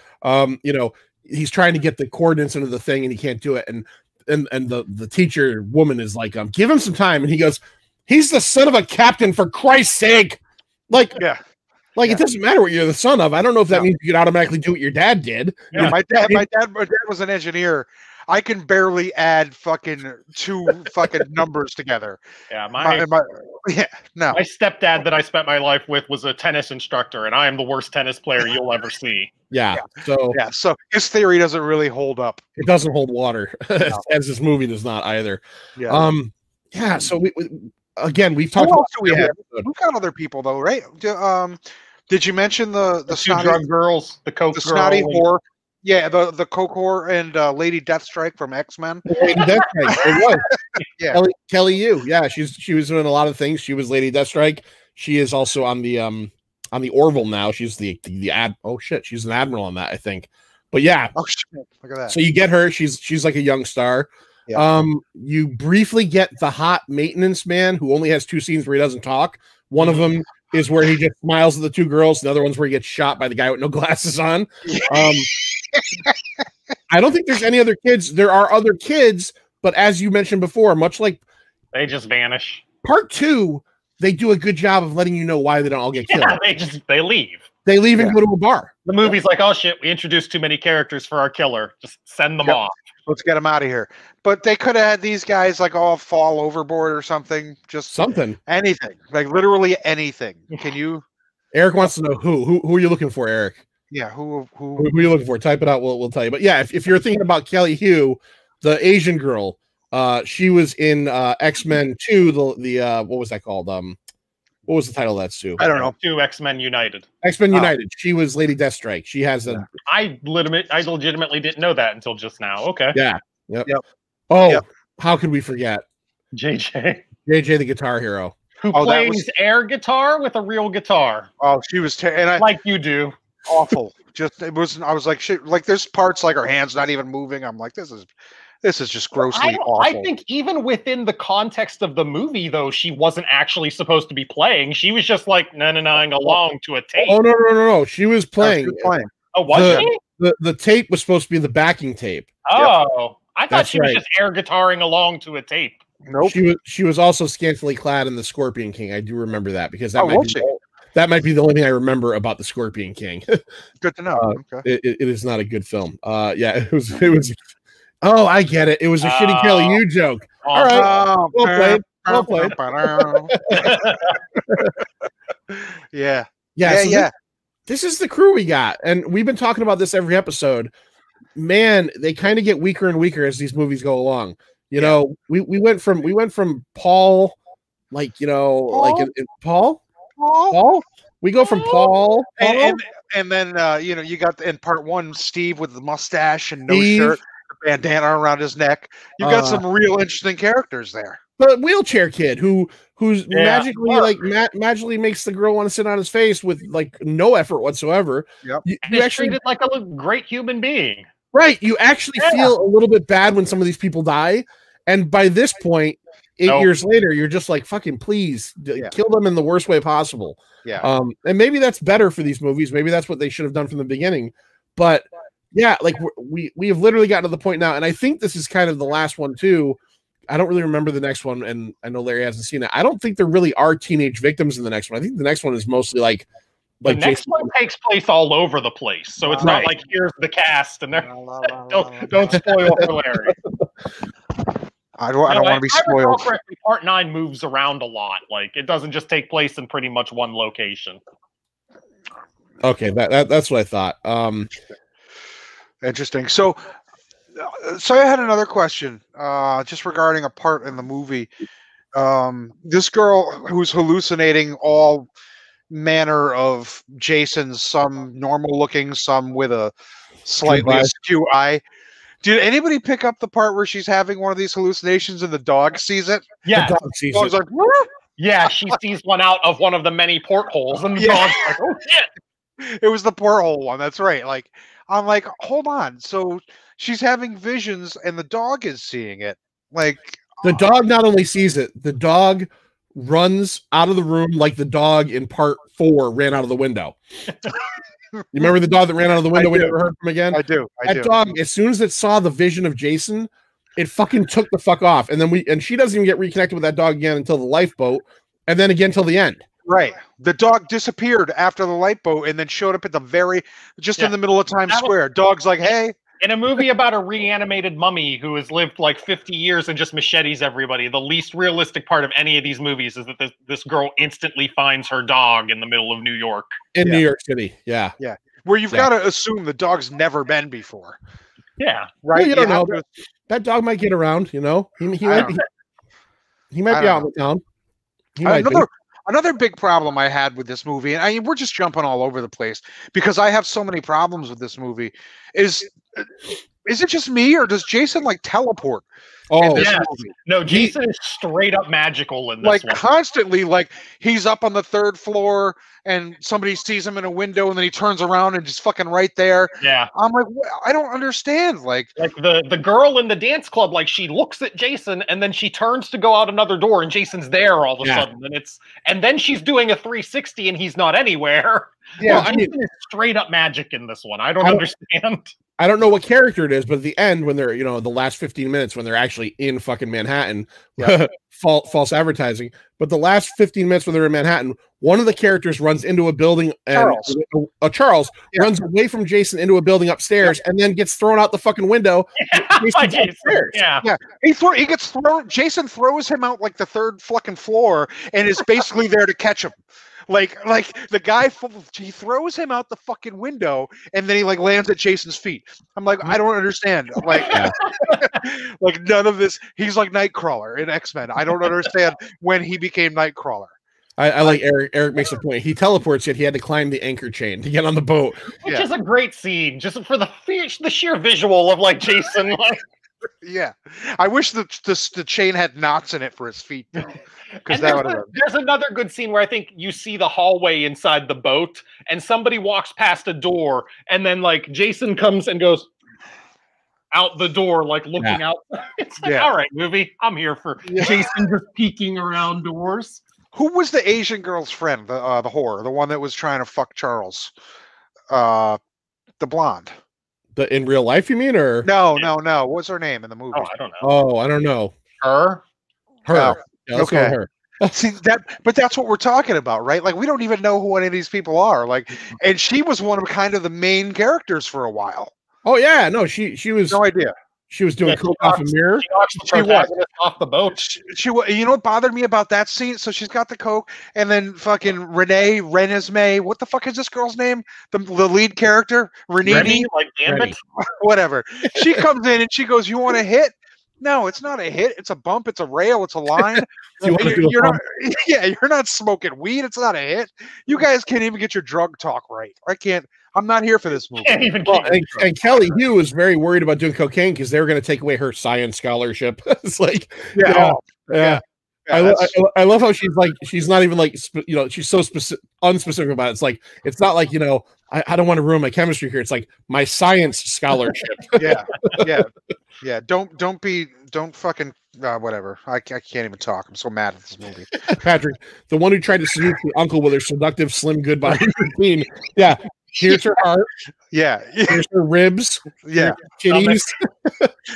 he's trying to get the coordinates into the thing and he can't do it. And the teacher woman is like, give him some time. And he goes, he's the son of a captain, for Christ's sake. It doesn't matter what you're the son of. I don't know if that means you could automatically do what your dad did. Yeah, my dad was an engineer. I can barely add fucking two fucking numbers together. Yeah, my stepdad that I spent my life with was a tennis instructor, and I am the worst tennis player you'll ever see. So his theory doesn't really hold up. It doesn't hold water, as this movie does not either. Yeah. So we've talked about. We've got other people though, right? Did you mention the two drug girls, the coke, the snotty whore? Yeah, the coke whore and Lady Deathstrike from X-Men. Lady Deathstrike, it was. Kelly Yu. Yeah, she was doing a lot of things. She was Lady Deathstrike. She is also on the Orville now. She's she's an admiral on that, I think. But yeah. Oh shit! Look at that. So you get her. She's like a young star. Yeah. You briefly get the hot maintenance man who only has 2 scenes where he doesn't talk. One of them is where he just smiles at the 2 girls. The other one's where he gets shot by the guy with no glasses on. I don't think there's any other kids. There are other kids, but as you mentioned before, much like they just vanish. Part 2, they do a good job of letting you know why they don't all get killed. They leave. They leave and go to a bar. The movie's like, oh shit, we introduced too many characters for our killer. Just send them off. Let's get them out of here. But they could have had these guys like all fall overboard or something. Just something. Anything. Like literally anything. Can you? Eric wants to know who are you looking for, Eric? Yeah, who are you looking for? Type it out. We'll tell you. But yeah, if you're thinking about Kelly Hu, the Asian girl, she was in X-Men 2. The what was that called? What was the title of that, Sue? I don't know. 2 X-Men United. X-Men United. She was Lady Deathstrike. She has a. I legitimately didn't know that until just now. Okay. Yeah. Yep. Oh, how could we forget? JJ, the Guitar Hero, who plays air guitar with a real guitar. Oh, she was and I like you do. Awful. Just it was. I was like, shit. Like there's parts like her hands not even moving. I'm like, this is just grossly awful. I think even within the context of the movie, though, she wasn't actually supposed to be playing. She was just like na-na-naing along to a tape. Oh, no. She was playing. Oh, was she? The tape was supposed to be the backing tape. Oh, I thought she was just air guitaring along to a tape. Nope. She was also scantily clad in the Scorpion King. I do remember that because that might be the only thing I remember about the Scorpion King. Good to know. Okay. It is not a good film. It was. Oh, I get it. It was a shitty Kelly Yu joke. All right. Well played. Yeah. This is the crew we got. And we've been talking about this every episode. Man, they kind of get weaker and weaker as these movies go along. You know, we went from Paul, Paul. We go from Paul. And then you got in part 1 Steve with the mustache and no shirt. Bandana around his neck. You've got some real interesting characters there. The wheelchair kid who's magically makes the girl want to sit on his face with like no effort whatsoever. Yep. You actually treated like a great human being. Right. You actually feel a little bit bad when some of these people die. And by this point, 8 years later, you're just like, fucking please kill them in the worst way possible. Yeah. And maybe that's better for these movies. Maybe that's what they should have done from the beginning. But yeah, like we have literally gotten to the point now. And I think this is kind of the last one too. I don't really remember the next one. And I know Larry hasn't seen it. I don't think there really are teenage victims in the next one. I think the next one is mostly like the next one takes place all over the place, so it's not like here's the cast and they're don't spoil for Larry. I don't want to be spoiled. Correctly, Part 9 moves around a lot. Like it doesn't just take place in pretty much one location. Okay, that's what I thought. Interesting. So I had another question, just regarding a part in the movie. This girl who's hallucinating all manner of Jasons, some normal looking, some with a slightly askew eye. Did anybody pick up the part where she's having one of these hallucinations and the dog sees it? Yeah, the dog sees it. Like, yeah, she sees one out of one of the many portholes, and the dog's like, "Oh shit!" It was the porthole one. That's right. Like, I'm like, hold on. So she's having visions, and the dog is seeing it. Like, the dog not only sees it, the dog runs out of the room like the dog in part 4 ran out of the window. You remember the dog that ran out of the window? We never heard from again. I do. That dog, as soon as it saw the vision of Jason, it fucking took the fuck off. And then she doesn't even get reconnected with that dog again until the lifeboat, and then again till the end. Right. The dog disappeared after the lifeboat and then showed up at the in the middle of Times Square. Dog's like, hey. In a movie about a reanimated mummy who has lived like 50 years and just machetes everybody, the least realistic part of any of these movies is that this girl instantly finds her dog in the middle of New York. In New York City, yeah. Yeah. Where you've got to assume the dog's never been before. Yeah. Right? Well, you don't know. That dog might get around, you know? He might be out in the town. Another big problem I had with this movie, and we're just jumping all over the place because I have so many problems with this movie, is it just me or does Jason like teleport? Oh, yeah. No, Jason is straight up magical in this one. Constantly, like he's up on the 3rd floor and somebody sees him in a window and then he turns around and just fucking right there. Yeah. I'm like, I don't understand. Like the girl in the dance club, like she looks at Jason and then she turns to go out another door and Jason's there all of a sudden. And then she's doing a 360 and he's not anywhere. Yeah, well, Jason is straight up magic in this one. I don't understand. I don't know what character it is, but at the end, when they're, the last 15 minutes, when they're actually in fucking Manhattan, false advertising. But the last 15 minutes when they're in Manhattan, one of the characters runs into a building. Charles runs away from Jason into a building upstairs and then gets thrown out the fucking window. Yeah. He gets thrown. Jason throws him out like the 3rd fucking floor and is basically there to catch him. Like the guy, he throws him out the fucking window, and then he like lands at Jason's feet. I'm like, I don't understand. Like, like none of this. He's like Nightcrawler in X-Men. I don't understand when he became Nightcrawler. I like Eric. Eric makes a point. He teleports, yet he had to climb the anchor chain to get on the boat, which is a great scene, just for the sheer visual of like Jason. Like, yeah, I wish the chain had knots in it for his feet. And there's another good scene where I think you see the hallway inside the boat and somebody walks past a door and then like Jason comes and goes out the door, like looking out. It's like, all right, movie, I'm here for Jason just peeking around doors. Who was the Asian girl's friend, the whore, the one that was trying to fuck Charles? The blonde. In real life, you mean? Or no. What's her name in the movie? Oh, I don't know. Oh, I don't know. Her. Yeah, okay. Her. See that, but that's what we're talking about, right? Like we don't even know who any of these people are. Like, and she was one of kind of the main characers for a while. Oh yeah, no, she was no idea. She was doing coke off a mirror. She was off the boat. She you know what bothered me about that scene? So she's got the coke, and then fucking Renesmee. What the fuck is this girl's name? The lead character, Renee, like Gambit, whatever. She comes in and she goes, "You want a hit?" No, it's not a hit. It's a bump. It's a rail. It's a line. You're not smoking weed. It's not a hit. You guys can't even get your drug talk right. I'm not here for this movie. And Kelly Hugh was very worried about doing cocaine because they were going to take away her science scholarship. It's like, yeah. I love how she's like, she's not even like, she's so unspecific about it. It's like, it's not like, I don't want to ruin my chemistry here. It's like my science scholarship. Yeah. Don't fucking whatever. I can't even talk. I'm so mad at this movie. Patrick, the one who tried to seduce the uncle with her seductive slim goodbye routine. Yeah. Here's her heart. Yeah. Here's her ribs. Yeah. Titties.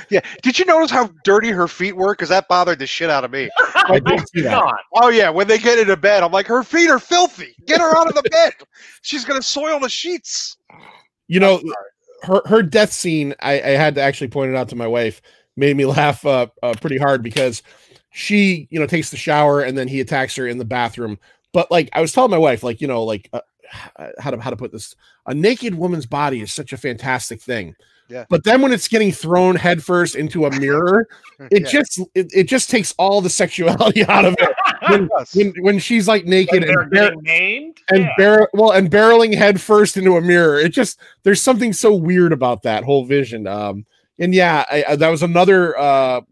Yeah. Did you notice how dirty her feet were? Because that bothered the shit out of me. I did see that. Oh yeah. When they get into bed, I'm like, her feet are filthy. Get her out of the bed. She's gonna soil the sheets. Her death scene, I had to actually point it out to my wife, made me laugh pretty hard because she, takes the shower and then he attacks her in the bathroom. But like I was telling my wife, how to put this, a naked woman's body is such a fantastic thing. Yeah. But then when it's getting thrown headfirst into a mirror, it just takes all the sexuality out of it. When she's like naked and barreling headfirst into a mirror, there's something so weird about that whole vision. And yeah, that was another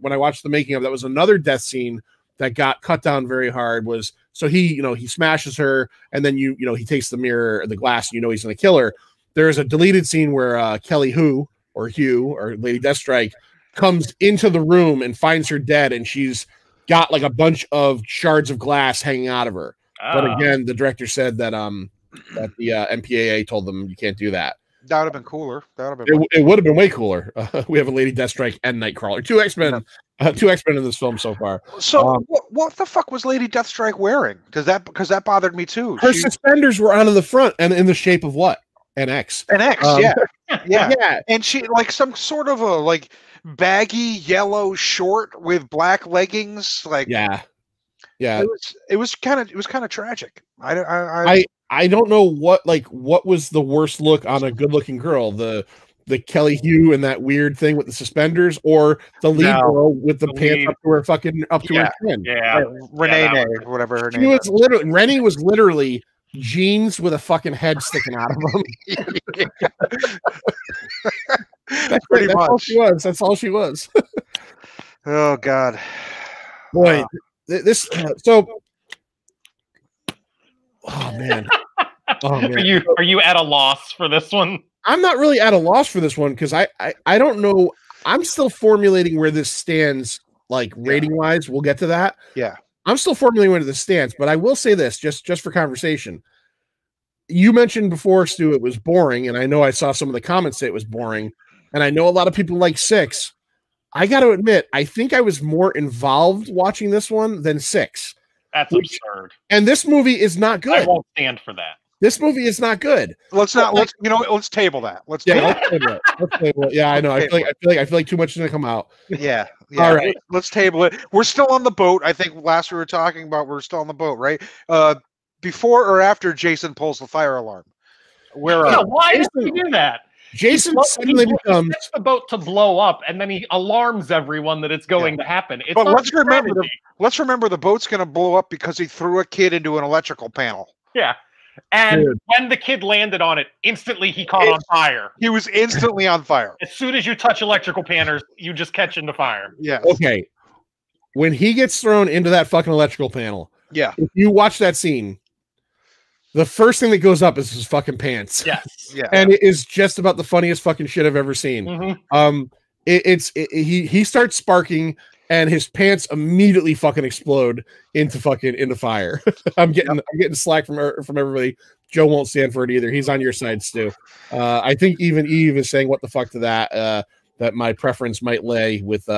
when I watched the making of, that was another death scene that got cut down very hard. Was so he smashes her, and then he takes the mirror, the glass, and he's gonna kill her. There's a deleted scene where Kelly Hu or Hugh or Lady Deathstrike comes into the room and finds her dead, and she's got like a bunch of shards of glass hanging out of her. But again, the director said that that the MPAA told them you can't do that. That would have been cooler. It would have been way cooler. We have a Lady Deathstrike and Nightcrawler, two X-Men in this film so far. So what the fuck was Lady Deathstrike wearing? Because that bothered me too. Her suspenders were on the front and in the shape of what? An X. An X, yeah. And she like some sort of a like baggy yellow short with black leggings. Like yeah. It was kind of tragic. I don't know what was the worst look on a good-looking girl, the Kelly Hu and that weird thing with the suspenders, or the lead girl with the pants up to her chin. Yeah, Renee or whatever her name. Rennie was literally jeans with a fucking head sticking out of them. That's all she was. That's all she was. Oh God, boy, this so. Oh man. Are you at a loss for this one? I'm not really at a loss for this one because I don't know. I'm still formulating where this stands, like rating wise. We'll get to that. Yeah. I'm still formulating where this stands, but I will say this just for conversation. You mentioned before, Stu, it was boring, and I know I saw some of the comments say it was boring, and I know a lot of people like 6. I got to admit, I think I was more involved watching this one than 6. That's absurd. And this movie is not good. I won't stand for that. This movie is not good. Let's table that. Let's table it. Yeah, I know. I feel like too much is gonna come out. Yeah. All right. Let's table it. We're still on the boat. I think last we were talking about we're still on the boat, right? Before or after Jason pulls the fire alarm? Why does he do that? Jason suddenly becomes the boat to blow up, and then he alarms everyone that it's going to happen. But let's remember the boat's going to blow up because he threw a kid into an electrical panel. Yeah, and when the kid landed on it, instantly he caught on fire. He was instantly on fire. As soon as you touch electrical panels, you just catch into fire. Yeah. Okay. When he gets thrown into that fucking electrical panel, if you watch that scene, the first thing that goes up is his fucking pants. Yes. Yeah. And it is just about the funniest fucking shit I've ever seen. Mm-hmm. He starts sparking and his pants immediately fucking explode into fire. I'm getting slack from everybody. Joe won't stand for it either. He's on your side, Stu. I think even Eve is saying what the fuck to that, that my preference might lay with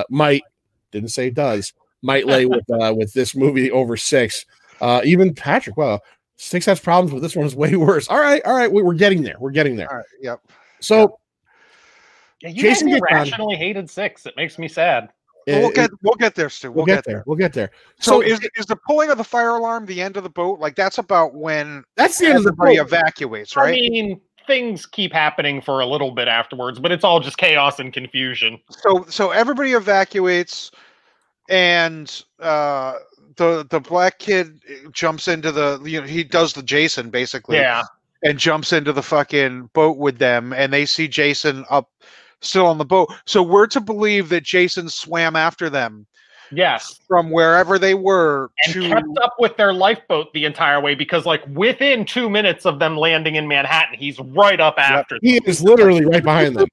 didn't say does, might lay with this movie over 6. Even Patrick, well, 6 has problems, but this one is way worse. All right. We're getting there. All right. Yep. So, you Jason irrationally hated 6. It makes me sad. We'll get there, Stu. We'll get there. We'll get there. So is the pulling of the fire alarm the end of the boat? Like that's about when that's the end of the boat. Evacuates, right? I mean, things keep happening for a little bit afterwards, but it's all just chaos and confusion. So everybody evacuates, and the black kid jumps into he does the Jason basically, and jumps into the fucking boat with them, and they see Jason up still on the boat. So we're to believe that Jason swam after them Yes. From wherever they were and kept up with their lifeboat the entire way, because like within 2 minutes of them landing in Manhattan, he's right up after them. He is literally right behind them.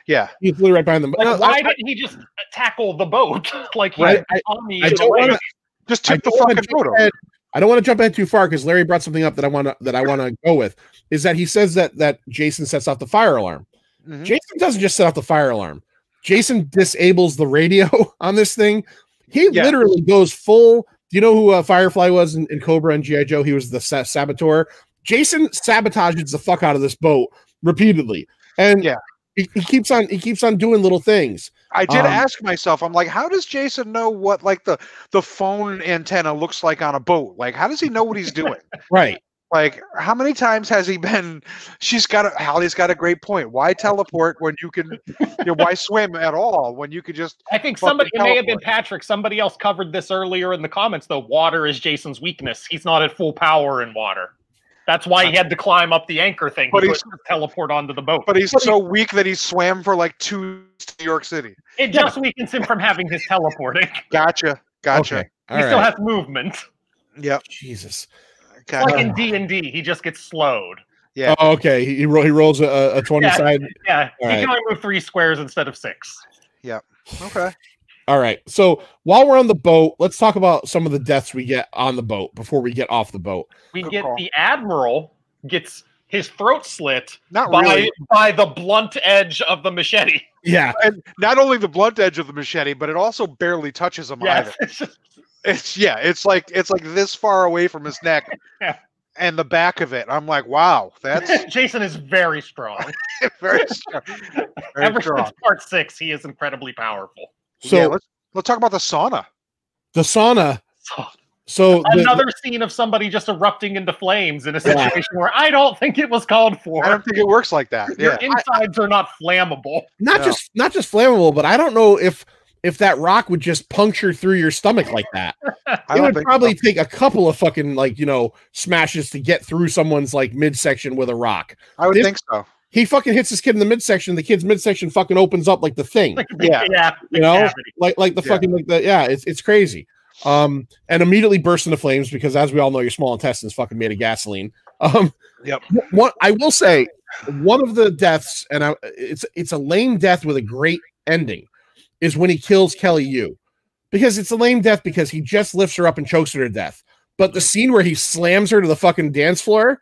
Yeah, he's literally right behind them. Like, why didn't he just tackle the boat? Like, I don't want to just took the fucking boat. I don't want to jump ahead too far because Larry brought something up that I want to go with. Is that he says that Jason sets off the fire alarm. Mm-hmm. Jason doesn't just set off the fire alarm. Jason disables the radio on this thing. He literally goes full. Do you know who Firefly was in Cobra and G.I. Joe? He was the saboteur. Jason sabotages the fuck out of this boat repeatedly, and he keeps on doing little things. I did ask myself, I'm like, how does Jason know what like the phone antenna looks like on a boat? Like, how does he know what he's doing? Right. Like, how many times has he been? Hallie's got a great point. Why teleport when you can? Why swim at all when you could just? I think it may have been Patrick. Somebody else covered this earlier in the comments. Though water is Jason's weakness. He's not at full power in water. That's why he had to climb up the anchor thing. But he couldn't teleport onto the boat. But he's so weak that he swam for like 2 to New York City. It just weakens him from having his teleporting. Gotcha. Okay. He still has movement. Yep. Jesus. It's like in D&D, he just gets slowed. Yeah. Oh, okay. He rolls a 20 side. Yeah. He can only move 3 squares instead of 6. Yep. Okay. All right. So while we're on the boat, let's talk about some of the deaths we get on the boat before we get off the boat. The Admiral gets his throat slit by the blunt edge of the machete. Yeah. And not only the blunt edge of the machete, but it also barely touches him either. It's like this far away from his neck and the back of it. I'm like, wow, that's Jason is very strong. Very strong. Ever since part 6, he is incredibly powerful. So let's talk about the sauna. The sauna. So another scene of somebody just erupting into flames in a situation where I don't think it was called for. I don't think it works like that. Your insides are not flammable. Not just flammable, but I don't know if that rock would just puncture through your stomach like that. It would probably take a couple of fucking smashes to get through someone's like midsection with a rock. I would think so. He fucking hits his kid in the midsection. The kid's midsection fucking opens up like the thing. Like the fucking it's crazy. And immediately bursts into flames because, as we all know, your small intestine's fucking made of gasoline. Yep. I will say one of the deaths, and it's a lame death with a great ending, is when he kills Kelly Yu, because it's a lame death because he just lifts her up and chokes her to death. But the scene where he slams her to the fucking dance floor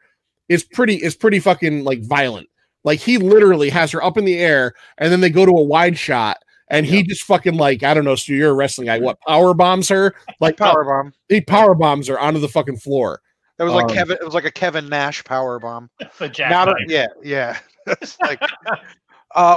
is pretty fucking like violent. Like, he literally has her up in the air, and then they go to a wide shot, and he just fucking, like, I don't know, Stu, you're a wrestling guy. What, power bombs her? Like, power bomb. He power bombs her onto the fucking floor. It was like Kevin. It was like a Kevin Nash power bomb. Yeah. It's like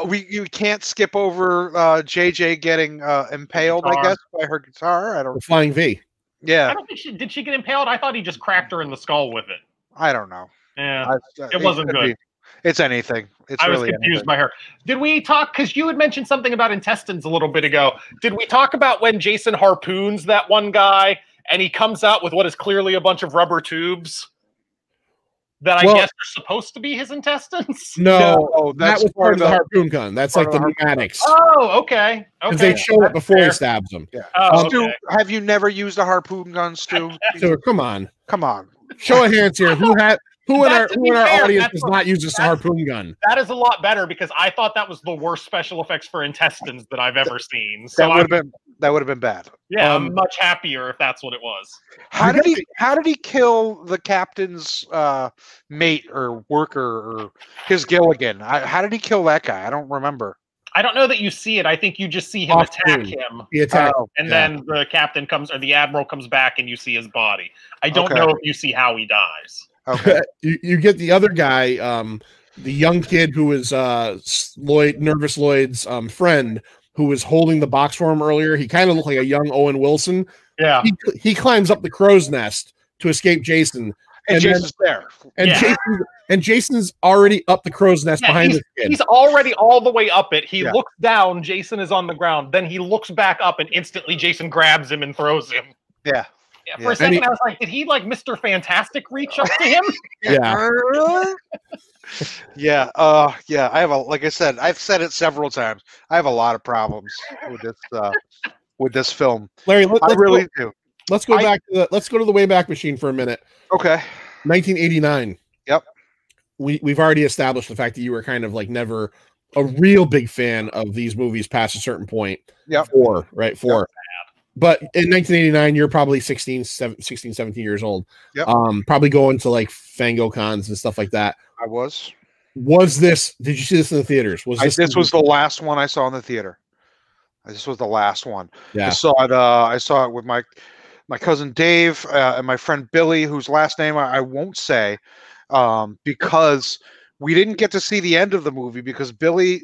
you can't skip over JJ getting impaled. I guess by her guitar. I don't. The Flying V. Yeah. I don't think did she get impaled? I thought he just cracked her in the skull with it. I don't know. Yeah, it wasn't good. It's anything. I was confused by her. Did we talk, because you had mentioned something about intestines a little bit ago. Did we talk about when Jason harpoons that one guy and he comes out with what is clearly a bunch of rubber tubes that I guess are supposed to be his intestines? No, that was part of the harpoon gun. That's like the pneumatics. Oh, okay. Because they show it before he stabs him. Yeah. Stu, have you never used a harpoon gun, Stu? So, come on. Show of hands here. Who in our audience does not use a harpoon gun? That is a lot better, because I thought that was the worst special effects for intestines that I've ever seen. So that would have been bad. Yeah, I'm much happier if that's what it was. How did he kill the captain's mate or worker or his Gilligan? How did he kill that guy? I don't remember. I don't know that you see it. I think you just see him attack him. He attacked, then the captain comes, or the admiral comes back, and you see his body. I don't know if you see how he dies. Okay. You get the other guy, the young kid who is Nervous Lloyd's friend, who was holding the box for him earlier. He kind of looked like a young Owen Wilson. Yeah. He climbs up the crow's nest to escape Jason. And Jason's there. And Jason's already up the crow's nest behind the kid. He's already all the way up it. He looks down. Jason is on the ground. Then he looks back up, and instantly Jason grabs him and throws him. Yeah. Yeah, for a second, I was like, did he like Mr. Fantastic reach up to him? Yeah. I have like I said, I've said it several times. I have a lot of problems with this with this film. Larry, I really do. Let's go back to the Wayback Machine for a minute. Okay. 1989. Yep. We've already established the fact that you were kind of like never a real big fan of these movies past a certain point. Yep. Four. But in 1989, you're probably 16, 17 years old. Yep. Probably going to like Fango cons and stuff like that. I was. Did you see this in the theaters? This was the last one I saw in the theater. This was the last one. Yeah. I saw it with my cousin Dave and my friend Billy, whose last name I won't say, because we didn't get to see the end of the movie because Billy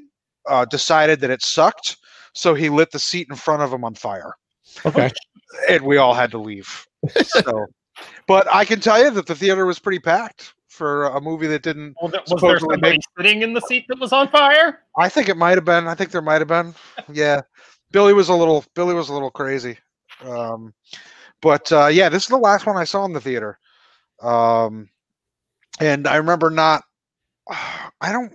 decided that it sucked, so he lit the seat in front of him on fire. Okay. And we all had to leave. So, but I can tell you that the theater was pretty packed for a movie that didn't. Was there somebody sitting in the seat that was on fire? I think it might have been. I think there might have been. Yeah, Billy was a little crazy. But yeah, this is the last one I saw in the theater. And I remember not. I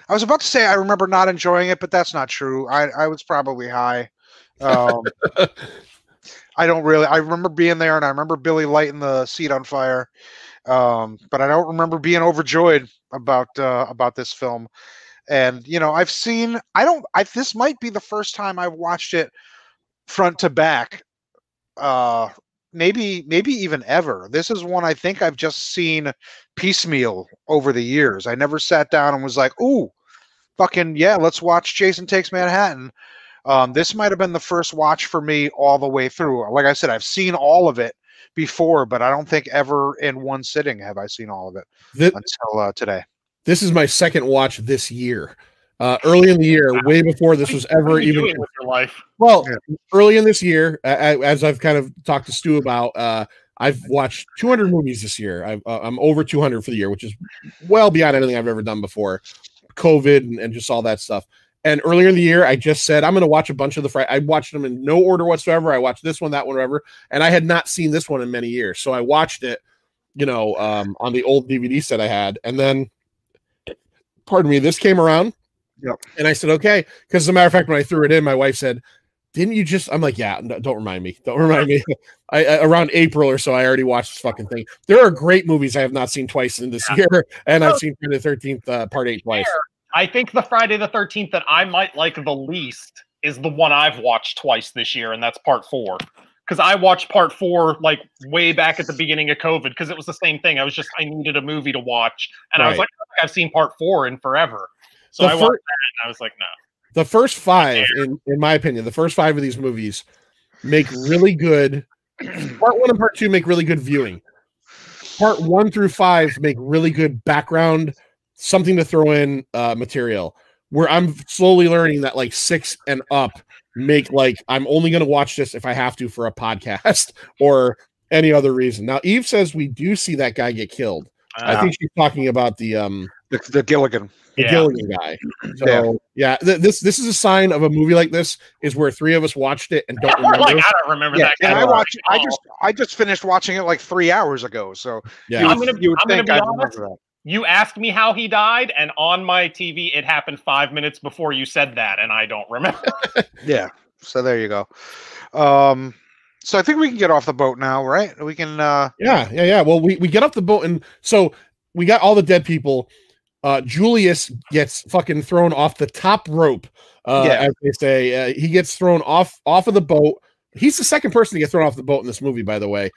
was about to say I remember not enjoying it, but that's not true. I was probably high. I don't really. I remember being there, and I remember Billy lighting the seat on fire. But I don't remember being overjoyed about this film. And I've seen. This might be the first time I've watched it front to back. Maybe even ever. This is one I think I've just seen piecemeal over the years. I never sat down and was like, "Ooh, fucking yeah, let's watch Jason Takes Manhattan." This might have been the first watch for me all the way through. Like I said, I've seen all of it before, but I don't think ever in one sitting have I seen all of it until today. This is my second watch this year. Early in the year, way before this was ever even with your life. Well, early in this year, as I've kind of talked to Stu about, I've watched 200 movies this year. I'm over 200 for the year, which is well beyond anything I've ever done before. COVID and just all that stuff. And earlier in the year, I just said, I'm going to watch a bunch of I watched them in no order whatsoever. I watched this one, that one, whatever. And I had not seen this one in many years. So I watched it, on the old DVD set I had. And then, pardon me, this came around. Yep. And I said, okay. Because as a matter of fact, when I threw it in, my wife said, didn't you just, I'm like, yeah, don't remind me. Don't remind me. Around April or so, I already watched this fucking thing. There are great movies I have not seen twice in this year. And I've seen Friday the 13th part 8 twice. I think the Friday the 13th that I might like the least is the one I've watched twice this year, and that's part 4. Because I watched part 4 like way back at the beginning of COVID because it was the same thing. I needed a movie to watch, and I was like, I've seen part 4 in forever. So I watched that, and I was like, no. The first 5, in my opinion, the first 5 of these movies make really good. Part 1 and part 2 make really good viewing. Part 1 through 5 make really good background, something to throw in material. Where I'm slowly learning that like 6 and up make like I'm only going to watch this if I have to for a podcast or any other reason. Now Eve says we do see that guy get killed. I think she's talking about the Gilligan. Gilligan guy. So yeah, this is a sign of a movie like this is where 3 of us watched it and don't remember. Like, I don't remember that. And I just finished watching it like 3 hours ago. So yeah, I'm gonna be honest. You asked me how he died, and on my TV, it happened 5 minutes before you said that, and I don't remember. Yeah. So there you go. So I think we can get off the boat now, right? We can. Yeah. Well, we get off the boat, and so we got all the dead people. Julius gets fucking thrown off the top rope. As they say, he gets thrown off of the boat. He's the second person to get thrown off the boat in this movie, by the way.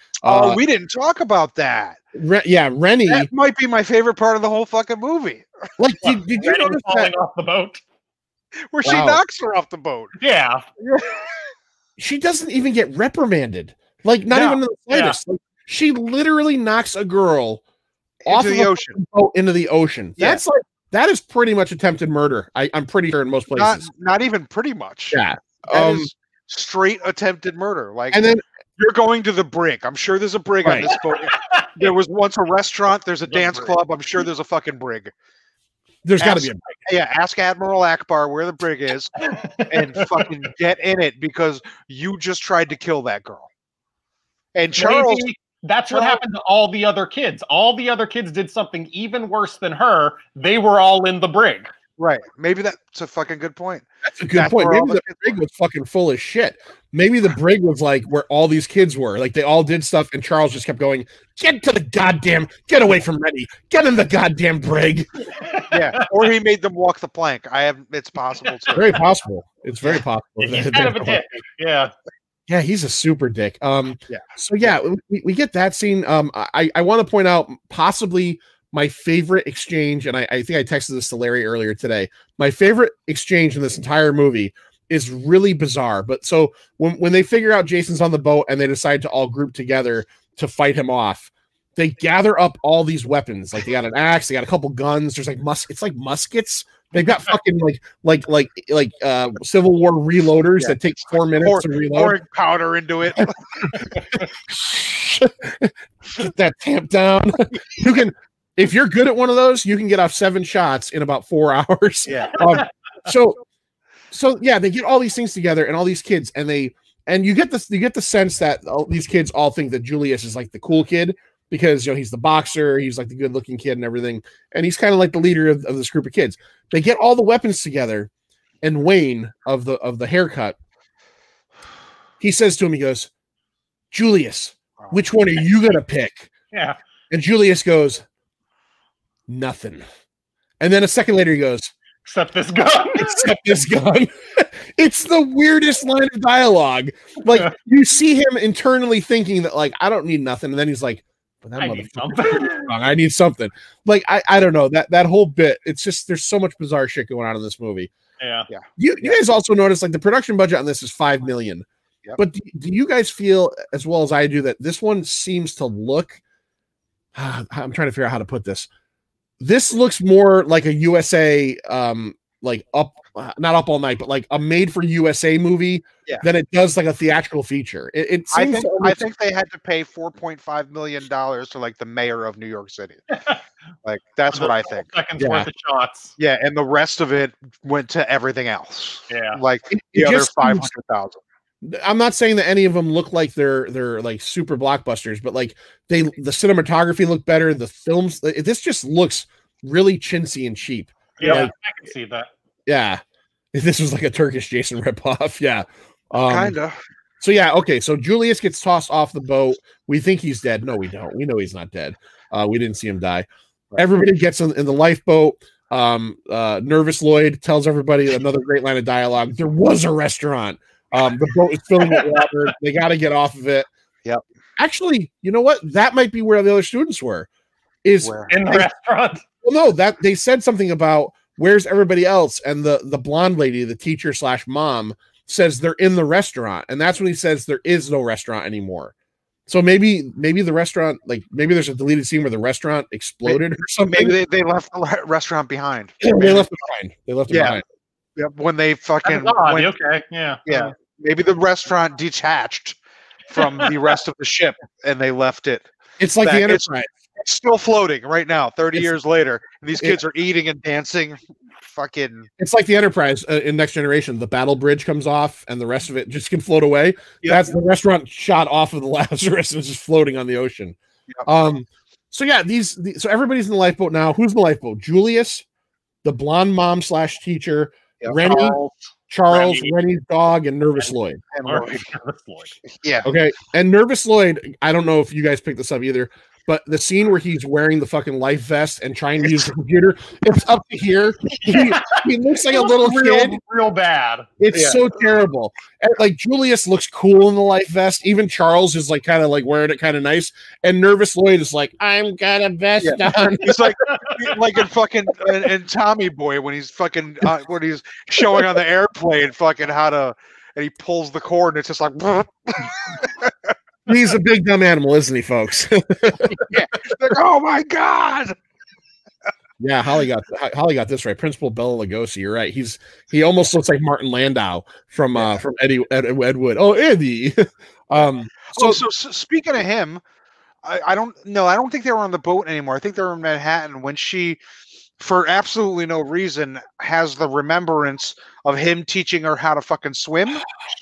We didn't talk about that. Rennie. That might be my favorite part of the whole fucking movie. Like, did you notice falling off the boat? Where she knocks her off the boat. Yeah. She doesn't even get reprimanded. Like, not even in the slightest. Like, she literally knocks a girl off of the ocean. Boat into the ocean. Yeah. That's like, that is pretty much attempted murder. I'm pretty sure in most places. Not even pretty much. Yeah. That is straight attempted murder. Like, and then you're going to the brig. I'm sure there's a brig on this boat. There was once a restaurant. There's a dance club. I'm sure there's a fucking brig. There's got to be a brig. Yeah, ask Admiral Akbar where the brig is and fucking get in it because you just tried to kill that girl. And Charles... Maybe that's what happened to all the other kids. All the other kids did something even worse than her. They were all in the brig. Right. Maybe that's a fucking good point. That's a good point. Maybe the brig was fucking full of shit. maybe the brig was like where all these kids were. Like they all did stuff, and Charles just kept going, get away from Rennie. Get in the goddamn brig. Yeah. Or he made them walk the plank. It's possible too. Very possible. It's very possible. He's kind of a dick. Yeah. Yeah, he's a super dick. Yeah. So yeah, we get that scene. I want to point out possibly my favorite exchange, and I think I texted this to Larry earlier today. My favorite exchange in this entire movie is really bizarre. But so when they figure out Jason's on the boat and they decide to all group together to fight him off, they gather up all these weapons. Like they got an axe, they got a couple guns. There's like it's like muskets. They've got fucking like Civil War reloaders that take 4 minutes to reload. Pouring powder into it. Get that tamp down. You can, if you're good at one of those, you can get off 7 shots in about 4 hours. Yeah. So yeah, they get all these things together and all these kids, and you get the sense that all these kids all think that Julius is like the cool kid because he's the boxer, he's like the good looking kid and everything, and he's kind of like the leader of this group of kids. They get all the weapons together, and Wayne of the haircut, he says to him, he goes, Julius, which one are you gonna pick? Yeah. And Julius goes, nothing. And then a second later he goes, except this gun. Except this gun. It's the weirdest line of dialogue. Like you see him internally thinking that like I don't need nothing, and then he's like, but that I need something. Like I don't know that whole bit. It's just there's so much bizarre shit going on in this movie. Yeah. You guys also notice like the production budget on this is $5 million. Yep. But do you guys feel as well as I do that this one seems to look? I'm trying to figure out how to put this. This looks more like a USA, like not Up All Night, but like a made for USA movie than it does like a theatrical feature. It seems I think they had to pay $4.5 million to like the mayor of New York City. Like that's what I think. Seconds worth of shots. Yeah, and the rest of it went to everything else. Yeah, like the other 500,000. I'm not saying that any of them look like they're like super blockbusters, but like the cinematography look better. The films, this just looks really chintzy and cheap. Yeah, like, I can see that. Yeah, if this was like a Turkish Jason ripoff, yeah, kind of. So yeah, okay. So Julius gets tossed off the boat. We think he's dead. No, we don't. We know he's not dead. We didn't see him die. Right. Everybody gets in the lifeboat. Nervous Lloyd tells everybody another great line of dialogue. There was a restaurant. The boat is filling with water. They got to get off of it. Yep. Actually, you know what? That might be where the other students were. Is in the restaurant? Well, no. That they said something about where's everybody else, and the blonde lady, the teacher / mom, says they're in the restaurant, and that's when he says there is no restaurant anymore. So maybe the restaurant, like maybe there's a deleted scene where the restaurant exploded or something. Maybe they left the restaurant behind. They left it behind. They left it behind. Yeah, when they fucking okay, yeah. Maybe the restaurant detached from the rest of the ship and they left it. It's like the Enterprise. It's still floating right now, 30 years later. And these kids are eating and dancing. Fucking. It's like the Enterprise in Next Generation. The battle bridge comes off and the rest of it just can float away. Yep. That's the restaurant shot off of the Lazarus and it's just floating on the ocean. Yep. So yeah, so everybody's in the lifeboat now. Who's in the lifeboat? Julius, the blonde mom / teacher, Rennie, Charles, Rennie's dog, and Nervous Lloyd. Yeah. Okay. And Nervous Lloyd, I don't know if you guys picked this up either, but the scene where he's wearing the fucking life vest and trying to use the computer, it's up to here. He looks like a little kid. Real bad. It's so terrible. And like Julius looks cool in the life vest. Even Charles is like kind of like wearing it kind of nice. And Nervous Lloyd is like, I'm got a vest on. He's like in fucking and Tommy Boy when he's fucking when he's showing on the airplane fucking and he pulls the cord and it's just like he's a big dumb animal, isn't he, folks? Yeah. Like, oh my god. Yeah, Holly got this right. Principal Bela Lugosi, you're right. He almost looks like Martin Landau from Ed Wood. Oh, Eddie. So speaking of him, I don't think they were on the boat anymore. I think they're in Manhattan when she, for absolutely no reason, has the remembrance of him teaching her how to fucking swim.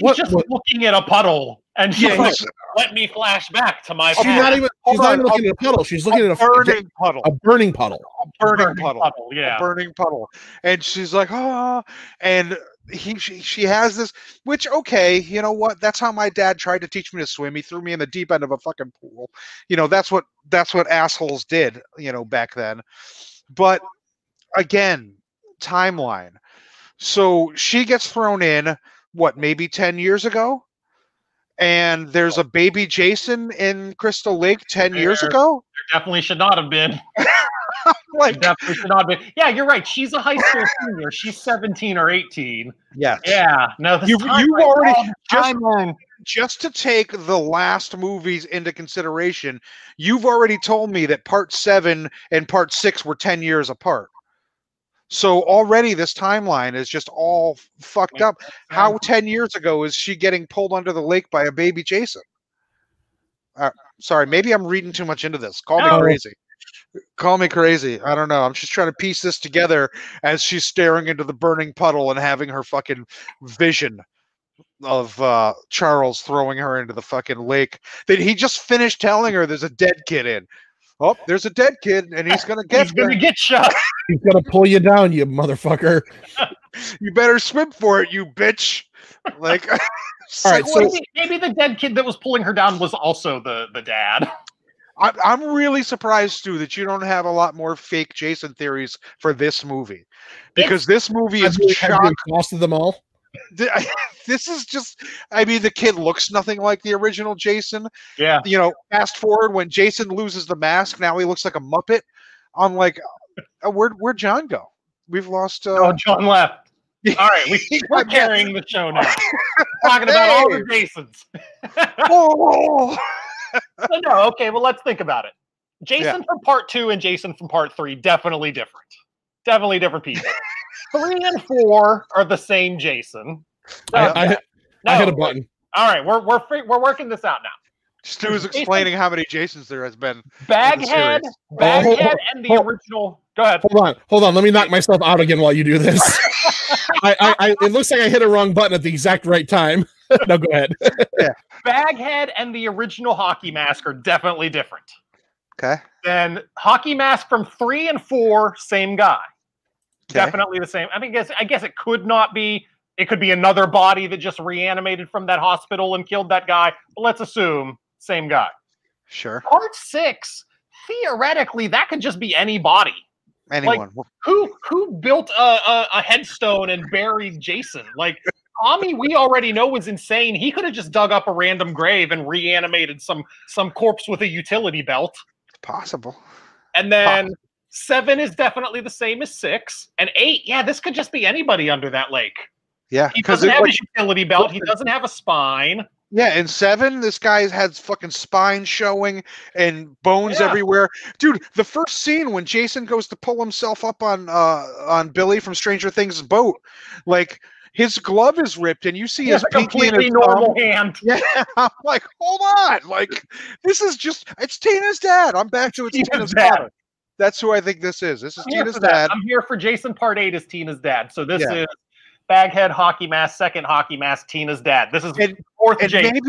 She's just looking at a puddle. And she's like, let me flash back to my past. She's not even looking at a puddle. She's looking at a burning puddle. A burning puddle. Yeah. A burning puddle. And she's like, oh, and she has this, which, okay, you know what? That's how my dad tried to teach me to swim. He threw me in the deep end of a fucking pool. You know, that's what assholes did, you know, back then. But again, timeline. So she gets thrown in, what, maybe 10 years ago? And there's a baby Jason in Crystal Lake 10 years ago? There definitely should not have been. Definitely should not have been. Yeah, you're right. She's a high school senior. She's 17 or 18. Yeah. Yeah. No, you already just to take the last movies into consideration, you've already told me that part 7 and part 6 were 10 years apart. So already this timeline is just all fucked up. How 10 years ago is she getting pulled under the lake by a baby Jason? Sorry, maybe I'm reading too much into this. Call me crazy. Call me crazy. I don't know. I'm just trying to piece this together as she's staring into the burning puddle and having her fucking vision of Charles throwing her into the fucking lake that he just finished telling her there's a dead kid in. Oh, there's a dead kid, and he's gonna get shot. He's gonna pull you down, you motherfucker. You better swim for it, you bitch. Like, all right. So maybe the dead kid that was pulling her down was also the dad. I'm really surprised, Stu, that you don't have a lot more fake Jason theories for this movie, because this movie is costed them all. This is just, I mean, the kid looks nothing like the original Jason. Yeah. You know, fast forward when Jason loses the mask, now he looks like a Muppet. I'm like, where'd John go? We've lost. John left. All right, we're carrying the show now. Talking about all the Jasons. No, okay, well, let's think about it. Jason from part 2 and Jason from part 3, definitely different. Definitely different people. 3 and 4 are the same Jason. I hit a button. All right, we're working this out now. Stu is explaining how many Jasons there has been. Baghead, and the original. Go ahead. Hold on. Let me knock myself out again while you do this. It looks like I hit a wrong button at the exact right time. No, go ahead. Yeah. Baghead and the original Hockey Mask are definitely different. Okay. Then Hockey Mask from 3 and 4, same guy. Okay. Definitely the same. I mean, I guess it could not be. It could be another body that just reanimated from that hospital and killed that guy. But let's assume same guy. Sure. Part 6, theoretically, that could just be any body. Anyone. Like, who built a headstone and buried Jason? Like, Tommy, we already know was insane. He could have just dug up a random grave and reanimated some corpse with a utility belt. It's possible. And then 7 is definitely the same as 6. And 8, yeah, this could just be anybody under that lake. Yeah. He doesn't have a utility belt. He doesn't have a spine. Yeah, in 7, this guy has fucking spine showing and bones everywhere. Dude, the first scene when Jason goes to pull himself up on Billy from Stranger Things' boat, like, his glove is ripped and you see his pinky and his normal hand. Yeah, I'm like, hold on. Like, this is just, it's Tina's dad. I'm back to Tina's father. That's who I think this is. This is Tina's dad. I'm here for Jason part 8 as Tina's dad. So this is Baghead, Hockey Mask, second Hockey Mask, Tina's dad. This is fourth Jason.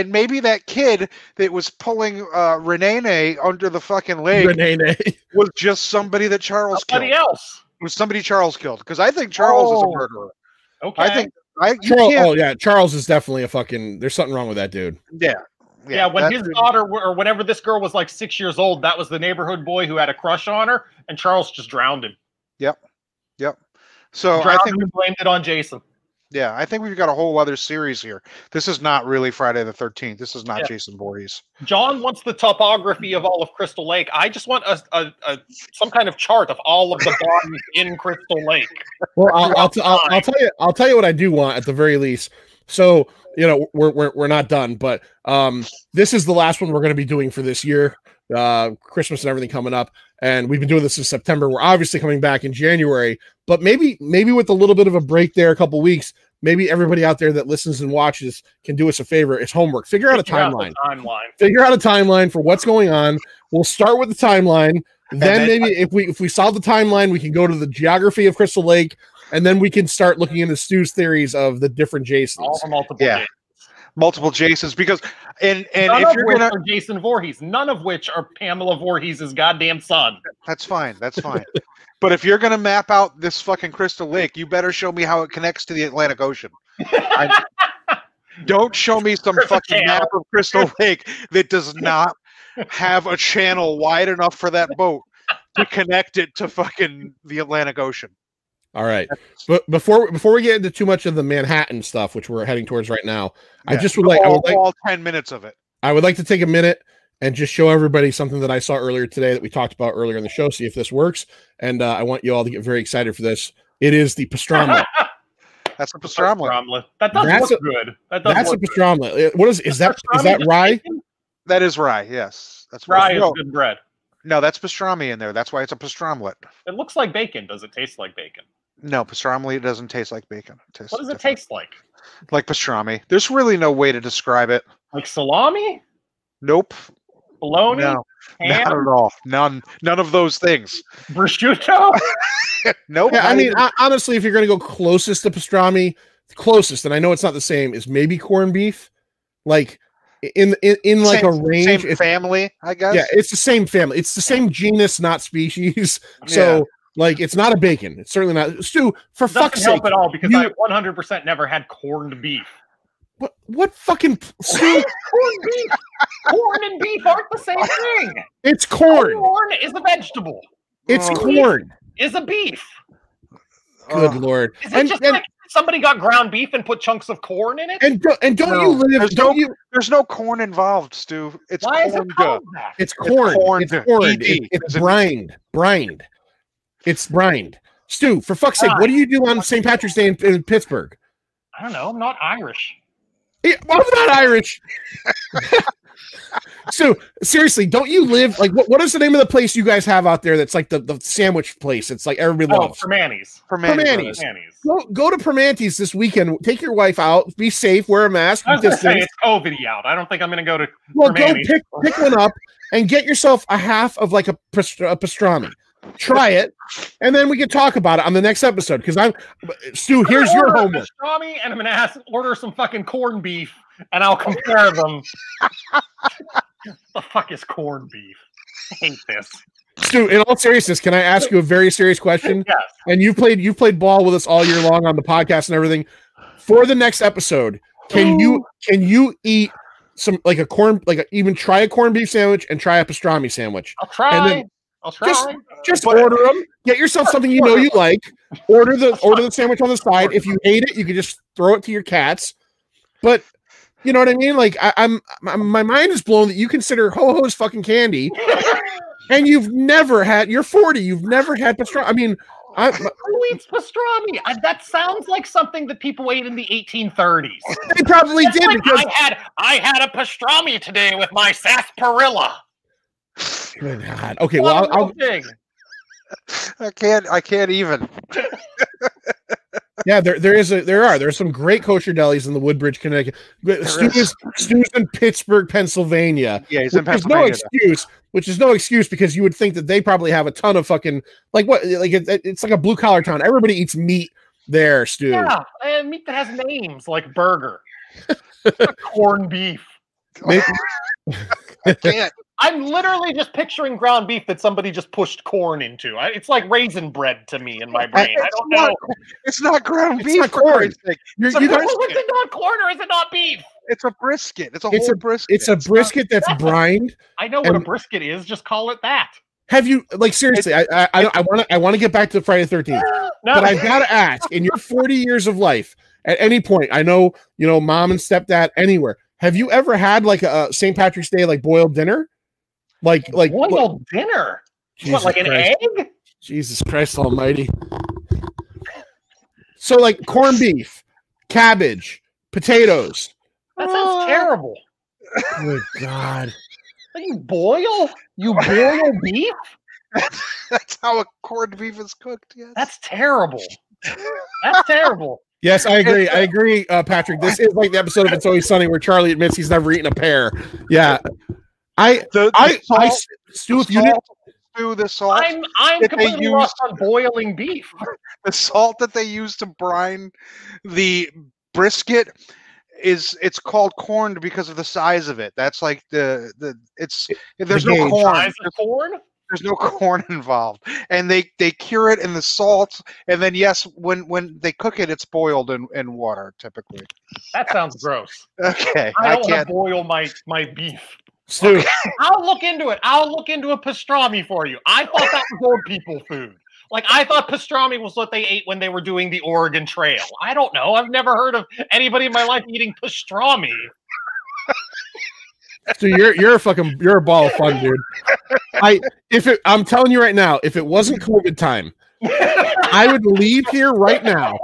Maybe that kid that was pulling Renee under the fucking lake was just somebody that Charles killed. Somebody else. It was somebody Charles killed. Because I think Charles is a murderer. Okay. I think Charles is definitely a fucking. There's something wrong with that dude. Yeah. When his daughter, or whenever this girl was like 6 years old, that was the neighborhood boy who had a crush on her, and Charles just drowned him. Yep. So I think we blamed it on Jason. Yeah, I think we've got a whole other series here. This is not really Friday the 13th. This is not Jason Voorhees. John wants the topography of all of Crystal Lake. I just want some kind of chart of all of the bodies in Crystal Lake. Well, I'll tell you what I do want at the very least. So, you know, we're not done, but this is the last one we're going to be doing for this year. Christmas and everything coming up, and we've been doing this in September. We're obviously coming back in January, but maybe with a little bit of a break there, a couple weeks, maybe everybody out there that listens and watches can do us a favor. It's homework. Figure out a timeline. Figure out a timeline for what's going on. We'll start with the timeline. Then maybe if we solve the timeline, we can go to the geography of Crystal Lake, and then we can start looking into Stu's theories of the different Jasons. All the multiple Jasons. multiple Jasons, because and None if of you're which gonna, are Jason Voorhees, none of which are Pamela Voorhees' goddamn son. that's fine. But if you're gonna map out this fucking Crystal Lake, you better show me how it connects to the Atlantic Ocean. Don't show me some fucking map of Crystal Lake that does not have a channel wide enough for that boat to connect it to fucking the Atlantic Ocean. All right, but before we get into too much of the Manhattan stuff, which we're heading towards right now, Yeah. I would like all 10 minutes of it. I would like to take a minute and just show everybody something that I saw earlier today that we talked about earlier in the show. See if this works, and I want you all to get very excited for this. It is the pastrama. That's a pastrama. That does look good. That's a pastrama. What is that? Is that rye? Bacon? That is rye. Yes, that's Rye is no, good bread. no, that's pastrami in there. That's why it's a pastromlet. It looks like bacon. Does it taste like bacon? No, pastrami doesn't taste like bacon. It tastes What does it different. taste like? Like pastrami. There's really no way to describe it. Like salami? Nope. Bologna? No, Ham? not at all. None of those things. Prosciutto? Nope. Yeah, I mean, honestly, if you're going to go closest to pastrami, closest, and I know it's not the same, is maybe corned beef. Like in like a range, same family, I guess. Yeah, it's the same family. It's the same genus, not species. So, like, it's not a bacon. It's certainly not. Stu, for fuck's sake, help at all because I 100% never had corned beef. What fucking Stu? Corned beef. Corn and beef aren't the same thing. It's corn. Corn is a vegetable. It's corn. Is a beef. Good Lord. Is it just like somebody got ground beef and put chunks of corn in it? And don't you live? There's no corn involved, Stu. It's Why is it called that? It's corn. It's It's corn. It's brined. Brined. It's brined. Stu, for fuck's sake, what do you do on St. Patrick's Day in Pittsburgh? I don't know. I'm not Irish. Yeah, I'm not Irish. So seriously, don't you live like what is the name of the place you guys have out there that's like the sandwich place? It's like everybody loves. Permanis. Permanis. Go to Permanis this weekend. Take your wife out. Be safe. Wear a mask. I was gonna say it's COVID out. I don't think I'm gonna go to. Well, go pick one up and get yourself a half of like a pastrami. Try it, and then we can talk about it on the next episode. Because Stu. Here's your homework. Pastrami, and I'm gonna order some fucking corned beef, and I'll compare them. The fuck is corned beef? I hate this. Stu, in all seriousness, can I ask you a very serious question? Yes. And you've played ball with us all year long on the podcast and everything. For the next episode, can you eat some like a corn even try a corned beef sandwich and try a pastrami sandwich? I'll try. Just order them. Get yourself something you know you like. Order the sandwich on the side. If you hate it, you can just throw it to your cats. But you know what I mean? Like my mind is blown that you consider ho-hos fucking candy, and you're 40. You've never had pastrami. I mean, who eats pastrami? That sounds like something that people ate in the 1830s. They probably did like because I had a pastrami today with my sarsaparilla. Good God. Okay, well, I can't even. Yeah, there are some great kosher delis in the Woodbridge, Connecticut. Stu's in Pittsburgh, Pennsylvania. Yeah, he's in Pennsylvania. Which is no excuse because you would think that they probably have a ton of fucking it's like a blue collar town. Everybody eats meat there, Stu. Yeah, and meat that has names like burger, corned beef. I can't. I'm literally just picturing ground beef that somebody just pushed corn into. It's like raisin bread to me in my brain. I don't know. It's not ground beef. Not corn. Is it not corn or is it not beef? It's a brisket. It's a whole brisket. It's a brisket that's brined. I know what a brisket is. Just call it that. Have you seriously? I want to get back to Friday the 13th, but I've got to ask. In your 40 years of life, at any point, I know mom and stepdad anywhere. Have you ever had like a St. Patrick's Day boiled dinner? Like boiled dinner? What, like an egg? Jesus Christ Almighty! So like corned beef, cabbage, potatoes. That sounds terrible. Good God! You boil beef? That's how a corned beef is cooked. Yes. That's terrible. That's terrible. Yes, I agree, Patrick. This is like the episode of It's Always Sunny where Charlie admits he's never eaten a pear. Yeah. Stu, the salt. I'm completely lost on boiling beef. The salt that they use to brine the brisket it's called corned because of the size of it. That's like there's The no gauge. corn. Size of corn? There's no corn involved, and they cure it in the salt, and then yes, when they cook it, it's boiled in water typically. That sounds gross. Okay, I don't want can't. to boil my beef. Stu, I'll look into it. I'll look into a pastrami for you. I thought that was old people food. Like, I thought pastrami was what they ate when they were doing the Oregon Trail. I don't know. I've never heard of anybody in my life eating pastrami. Stu, you're a ball of fun, dude. I'm telling you right now, if it wasn't COVID time, I would leave here right now.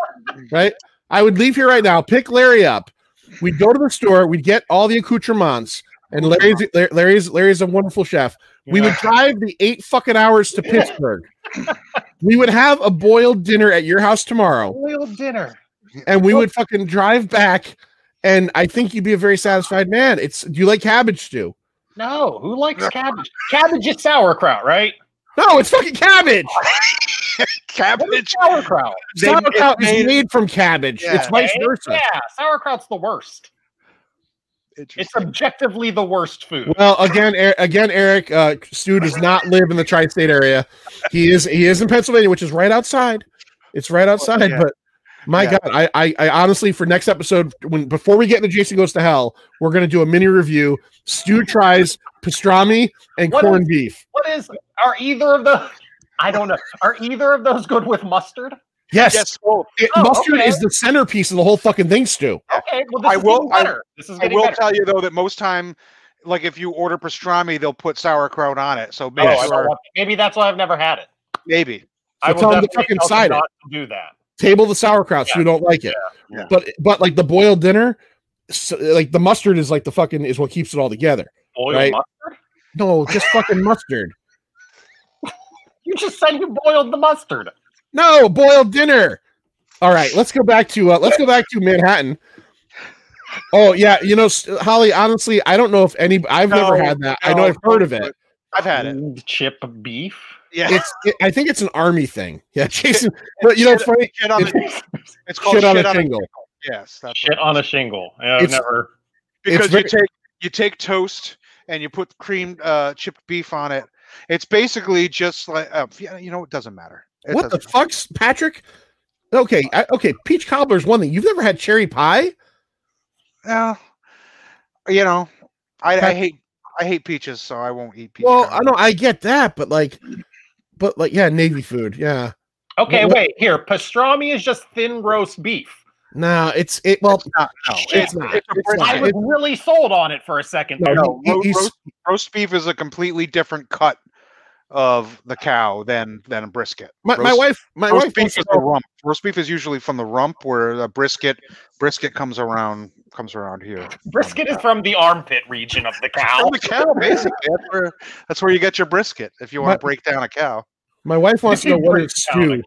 Right? I would leave here right now, pick Larry up. We'd go to the store, we'd get all the accoutrements, and Larry's a wonderful chef. We would drive the 8 fucking hours to Pittsburgh. We would have a boiled dinner at your house tomorrow. Boiled dinner. And we would fucking drive back, and I think you'd be a very satisfied man. Do you like cabbage stew? No, who likes cabbage? Cabbage is sauerkraut, right? No, it's fucking cabbage. Cabbage. Sauerkraut. Sauerkraut is made from cabbage. Yeah. It's vice versa. Yeah, sauerkraut's the worst. It's objectively the worst food. Well, again, Eric, Stu does not live in the tri-state area. He is in Pennsylvania, which is right outside. It's right outside. Yeah. But my God, I honestly, for next episode, before we get into Jason Goes to Hell, we're going to do a mini review. Stu tries pastrami and corned beef. Are either of the? I don't know. Are either of those good with mustard? Yes. Mustard okay. is the centerpiece of the whole fucking thing, Stu. Okay, well, this is getting better. I will tell you though that most time, like if you order pastrami, they'll put sauerkraut on it. So maybe that's why I've never had it. Maybe. So I will tell them to definitely fucking side it. do that. Table the sauerkraut, so you don't like it. Yeah. But like the boiled dinner, like the mustard is like the fucking is what keeps it all together. Boiled mustard? No, just fucking mustard. You just said you boiled the mustard. No, boiled dinner. All right, let's go back to Manhattan. Oh yeah, Holly. Honestly, I don't know if I've never had that. I know I've heard of it. I've had it. Chip beef. Yeah, I think it's an army thing. Yeah, Jason. But it's funny. It's called shit on a shingle. Yes, that's shit on a shingle. Yeah, I've never. Because you take toast and you put creamed chipped beef on it. It's basically just like it doesn't matter. What the fuck's Patrick? Okay, peach cobbler is one thing. You've never had cherry pie? Yeah, I hate peaches, so I won't eat peach. Well, I know I get that, but yeah, Navy food, yeah. Okay, wait here. Pastrami is just thin roast beef. No, it's not. No, it's not. I was really sold on it for a second. No, roast beef is a completely different cut of the cow than a brisket. My wife beef is the rump. Roast beef is usually from the rump, where the brisket comes around here. Brisket is from the armpit region of the cow. From the cow, basically. That's where you get your brisket if you want to break down a cow. My wife wants to know what is Stu.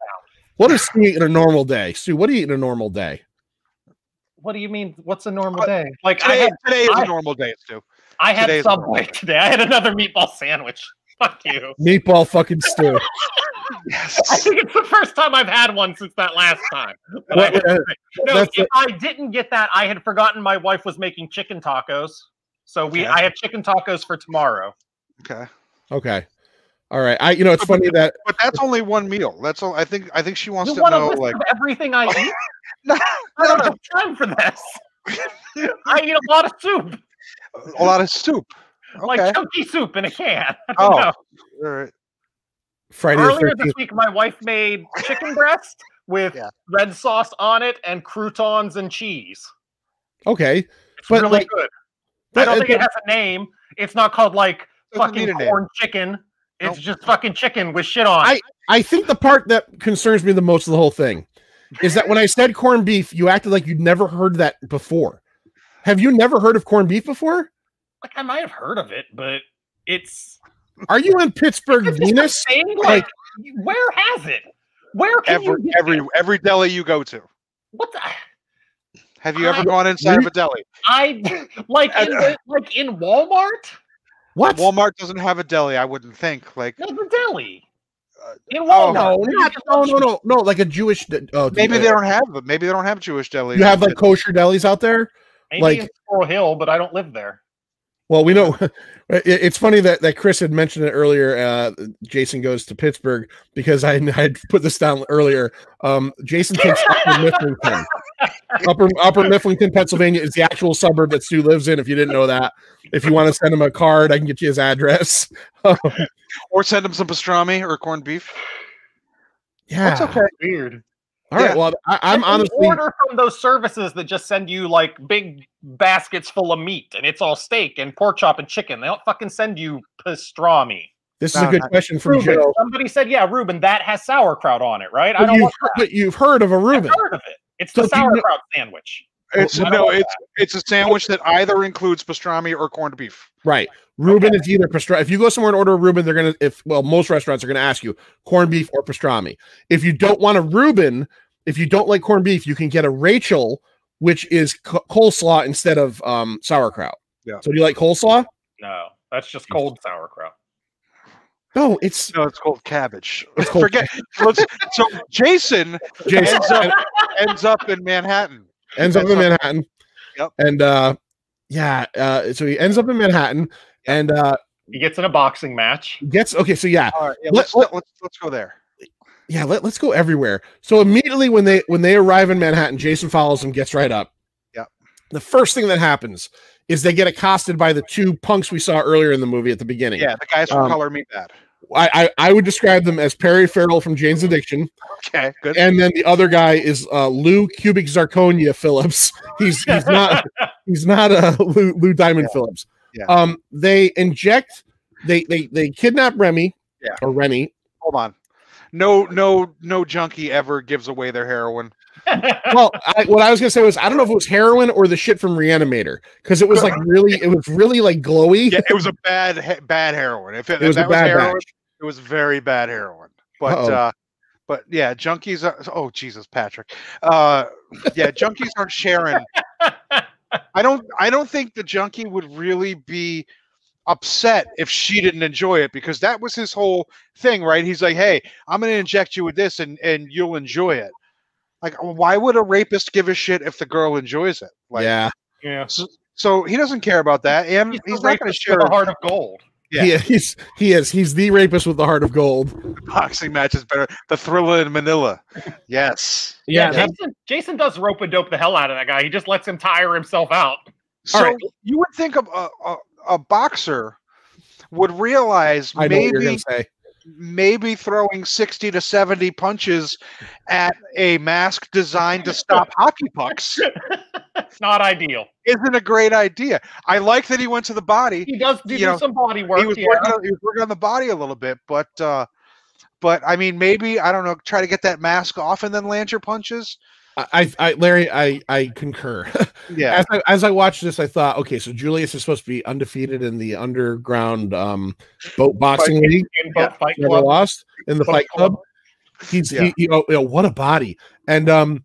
What is Stu eat in a normal day? Stu, what do you eat in a normal day? What do you mean? What's a normal day? Like today is a normal day, Stu. I had Subway today. I had another meatball sandwich. Fuck you. Meatball fucking stew. Yes. I think it's the first time I've had one since that last time. If I didn't get that, I had forgotten my wife was making chicken tacos. So I have chicken tacos for tomorrow. Okay. All right. It's funny that, but that's only one meal. That's all. I think she wants to know like everything I eat. I don't have time for this. I eat a lot of soup. A lot of soup. Okay. Like chunky soup in a can. All right. Friday Earlier this week, my wife made chicken breast with red sauce on it and croutons and cheese. Okay. It's really good. I don't think it has a name. It's not called fucking corn chicken. It's just fucking chicken with shit on it. I think the part that concerns me the most of the whole thing is that when I said corned beef, you acted like you'd never heard that before. Have you never heard of corned beef before? I might have heard of it, but it's... Are you in Pittsburgh, Venus? Where has it? Where can every deli you go to? What the... Have you ever gone inside of a deli? In Walmart? What? Walmart doesn't have a deli, I wouldn't think. No, the deli. In Walmart. No, like a Jewish. Maybe they don't have them. Maybe they don't have Jewish delis. You have kosher delis out there. Maybe like in Squirrel Hill, but I don't live there. Well, we know it's funny that Chris had mentioned it earlier. Jason goes to Pittsburgh because I had put this down earlier. Jason takes Upper Mifflinton. Upper Mifflinton, Pennsylvania is the actual suburb that Stu lives in. If you didn't know that, if you want to send him a card, I can get you his address. Or send him some pastrami or corned beef. Yeah, that's okay. Weird. All right. Well, I'm honestly order from those services that just send you like big baskets full of meat and it's all steak and pork chop and chicken. They don't fucking send you pastrami. This is a good question from Reuben. Joe. Somebody said, "Yeah, Reuben, that has sauerkraut on it, right?" But you've heard of a Reuben. I've heard of it. It's the sauerkraut sandwich. It's a sandwich that either includes pastrami or corned beef. Right. Reuben is either pastrami. If you go somewhere and order a Reuben, they're gonna. Most restaurants are gonna ask you corned beef or pastrami. If you don't want a Reuben, if you don't like corned beef, you can get a Rachel, which is coleslaw instead of sauerkraut. Yeah. So do you like coleslaw? No, that's just cold sauerkraut. No, it's called cabbage. It's called So Jason ends up in Manhattan. Ends up in Manhattan. Yep. And so he ends up in Manhattan, and he gets in a boxing match. So yeah. All right, let's go there. Yeah, let's go everywhere. So immediately when they arrive in Manhattan, Jason follows them, gets right up. Yeah. The first thing that happens is they get accosted by the two punks we saw earlier in the movie at the beginning. Yeah, the guys from Color Me Bad. I would describe them as Perry Farrell from Jane's Addiction. Okay, good. And then the other guy is Lou Cubic Zirconia Phillips. He's not Lou Diamond Phillips. Yeah. They kidnap Remy. Yeah. Or Rennie. Hold on. No junkie ever gives away their heroin. Well, what I was gonna say was I don't know if it was heroin or the shit from Reanimator because it was really like glowy. Yeah, it was a bad heroin. If that was heroin, it was very bad heroin. But yeah, junkies are. Oh Jesus, Patrick. Junkies aren't sharing. I don't think the junkie would really be upset if she didn't enjoy it because that was his whole thing, right? He's like, hey, I'm going to inject you with this and you'll enjoy it. Like, why would a rapist give a shit if the girl enjoys it? Like, yeah. So he doesn't care about that, and he's not going to share a heart of gold. Yeah, he is. He's the rapist with the heart of gold. Boxing match is better. The Thriller in Manila. Yes. Yeah. Jason does rope and dope the hell out of that guy. He just lets him tire himself out. So you would think of a boxer would realize maybe throwing 60 to 70 punches at a mask designed to stop hockey pucks. It's not ideal. Isn't a great idea. I like that he went to the body. He does do some body work. He was working on the body a little bit, but I mean, maybe, I don't know, try to get that mask off and then land your punches. Larry, I concur. Yeah. As I watched this, I thought, okay, so Julius is supposed to be undefeated in the underground boat boxing league. Fight Never club. lost in the fight club. What a body. And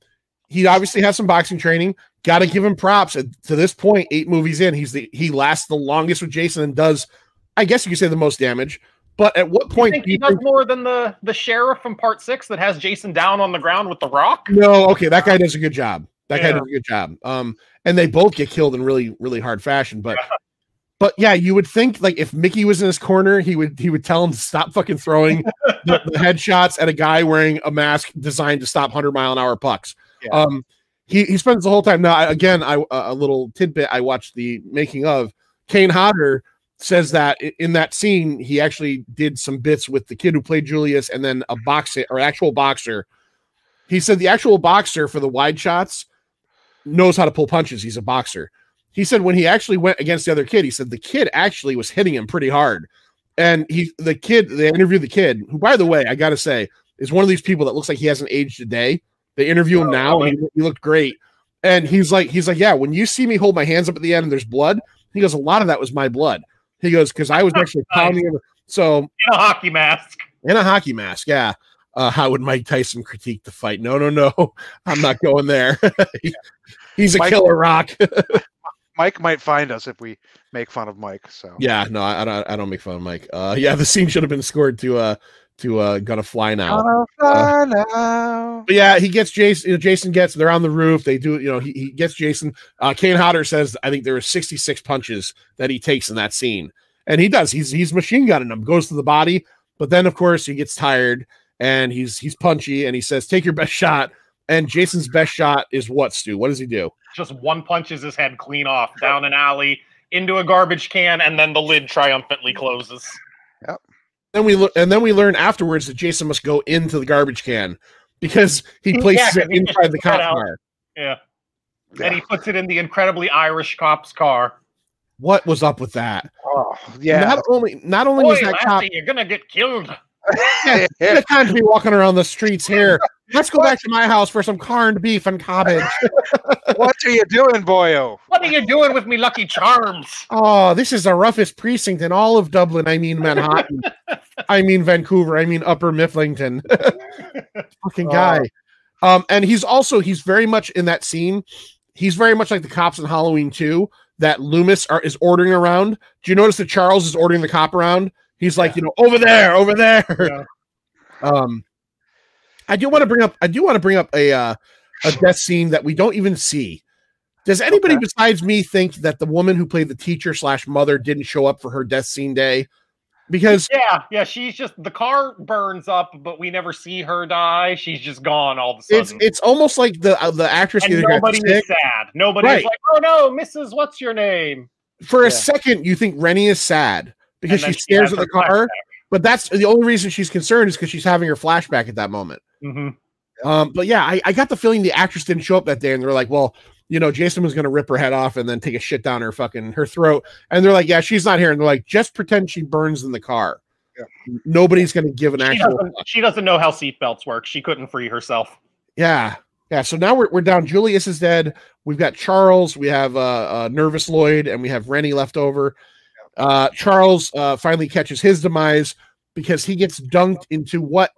he obviously has some boxing training. Got to give him props. And to this point, 8 movies in, he lasts the longest with Jason and does, I guess you could say, the most damage. But at what point do you think he does more than the sheriff from Part 6 that has Jason down on the ground with the rock? No, okay, that guy does a good job. And they both get killed in really, really hard fashion. But yeah, you would think like if Mickey was in his corner, he would tell him to stop fucking throwing the headshots at a guy wearing a mask designed to stop 100-mile-an-hour pucks. Yeah. He spends the whole time. Now, a little tidbit I watched the making of. Kane Hodder says that in that scene he actually did some bits with the kid who played Julius and then actual boxer. He said the actual boxer for the wide shots knows how to pull punches. He's a boxer. He said when he actually went against the other kid, he said the kid actually was hitting him pretty hard. And they interviewed the kid, who, by the way, I got to say, is one of these people that looks like he hasn't aged a day. They interview him now, and he looked great. And he's like, yeah, when you see me hold my hands up at the end and there's blood, he goes, a lot of that was my blood. He goes, because I was actually pounding him. So in a hockey mask. Yeah. How would Mike Tyson critique the fight? No. I'm not going there. He's a killer rock. Mike might find us if we make fun of Mike. So yeah, no, I don't make fun of Mike. Yeah, the scene should have been scored to Gonna Fly Now. But yeah, he gets Jason. Jason gets. They're on the roof. They do. He gets Jason. Kane Hodder says I think there were 66 punches that he takes in that scene, and he does. He's machine gunning him. Goes to the body, but then of course he gets tired and he's punchy, and he says, "Take your best shot." And Jason's best shot is what, Stu? What does he do? Just one punches his head clean off down an alley into a garbage can, and then the lid triumphantly closes. Yep. Then we learn afterwards that Jason must go into the garbage can because he places it inside the cop car. Yeah. And he puts it in the incredibly Irish cop's car. What was up with that? Oh, yeah. Not only was that cop, you're gonna get killed. It's time to be walking around the streets here. Let's go back to my house for some corned beef and cabbage. What are you doing, boyo? What are you doing with me Lucky Charms? Oh, this is the roughest precinct in all of Dublin. I mean Manhattan. I mean Vancouver. I mean Upper Mifflington. Fucking guy. And he's very much in that scene. He's very much like the cops in Halloween 2 that Loomis is ordering around. Do you notice that Charles is ordering the cop around? He's like, over there. Yeah. I do want to bring up a death scene that we don't even see. Does anybody besides me think that the woman who played the teacher / mother didn't show up for her death scene day? Because she's just, the car burns up, but we never see her die. She's just gone all of a sudden. It's almost like the actress. And nobody is sad. Nobody's like, oh no, Mrs. What's your name? For a second, you think Rennie is sad because she stares at the car. But that's the only reason she's concerned is because she's having her flashback at that moment. Mm-hmm. But yeah, I got the feeling the actress didn't show up that day, and they're like, well, Jason was going to rip her head off and then take a shit down her throat. And they're like, yeah, she's not here. And they're like, just pretend she burns in the car. Yeah. Nobody's going to give an actual. She doesn't know how seatbelts work. She couldn't free herself. Yeah. Yeah. So now we're down. Julius is dead. We've got Charles. We have Nervous Lloyd, and we have Rennie left over. Charles finally catches his demise because he gets dunked into what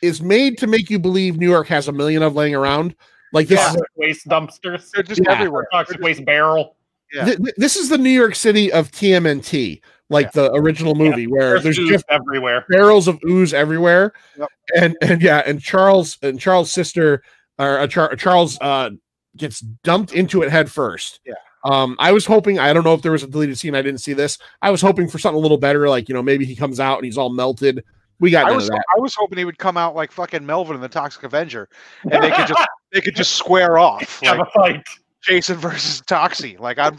is made to make you believe New York has a million of laying around. Like this is waste dumpsters. They're just everywhere. Toxic waste barrel. Yeah. This is the New York City of TMNT, like the original movie, where there's just everywhere, barrels of ooze everywhere. Yep. And Charles' sister, Charles gets dumped into it head first. Yeah. I was hoping, I don't know if there was a deleted scene. I didn't see this. I was hoping for something a little better, like, maybe he comes out and he's all melted. We got none of that. I was hoping he would come out like fucking Melvin in the Toxic Avenger, and they could just square off. Have a fight. Jason versus Toxie. Like I'm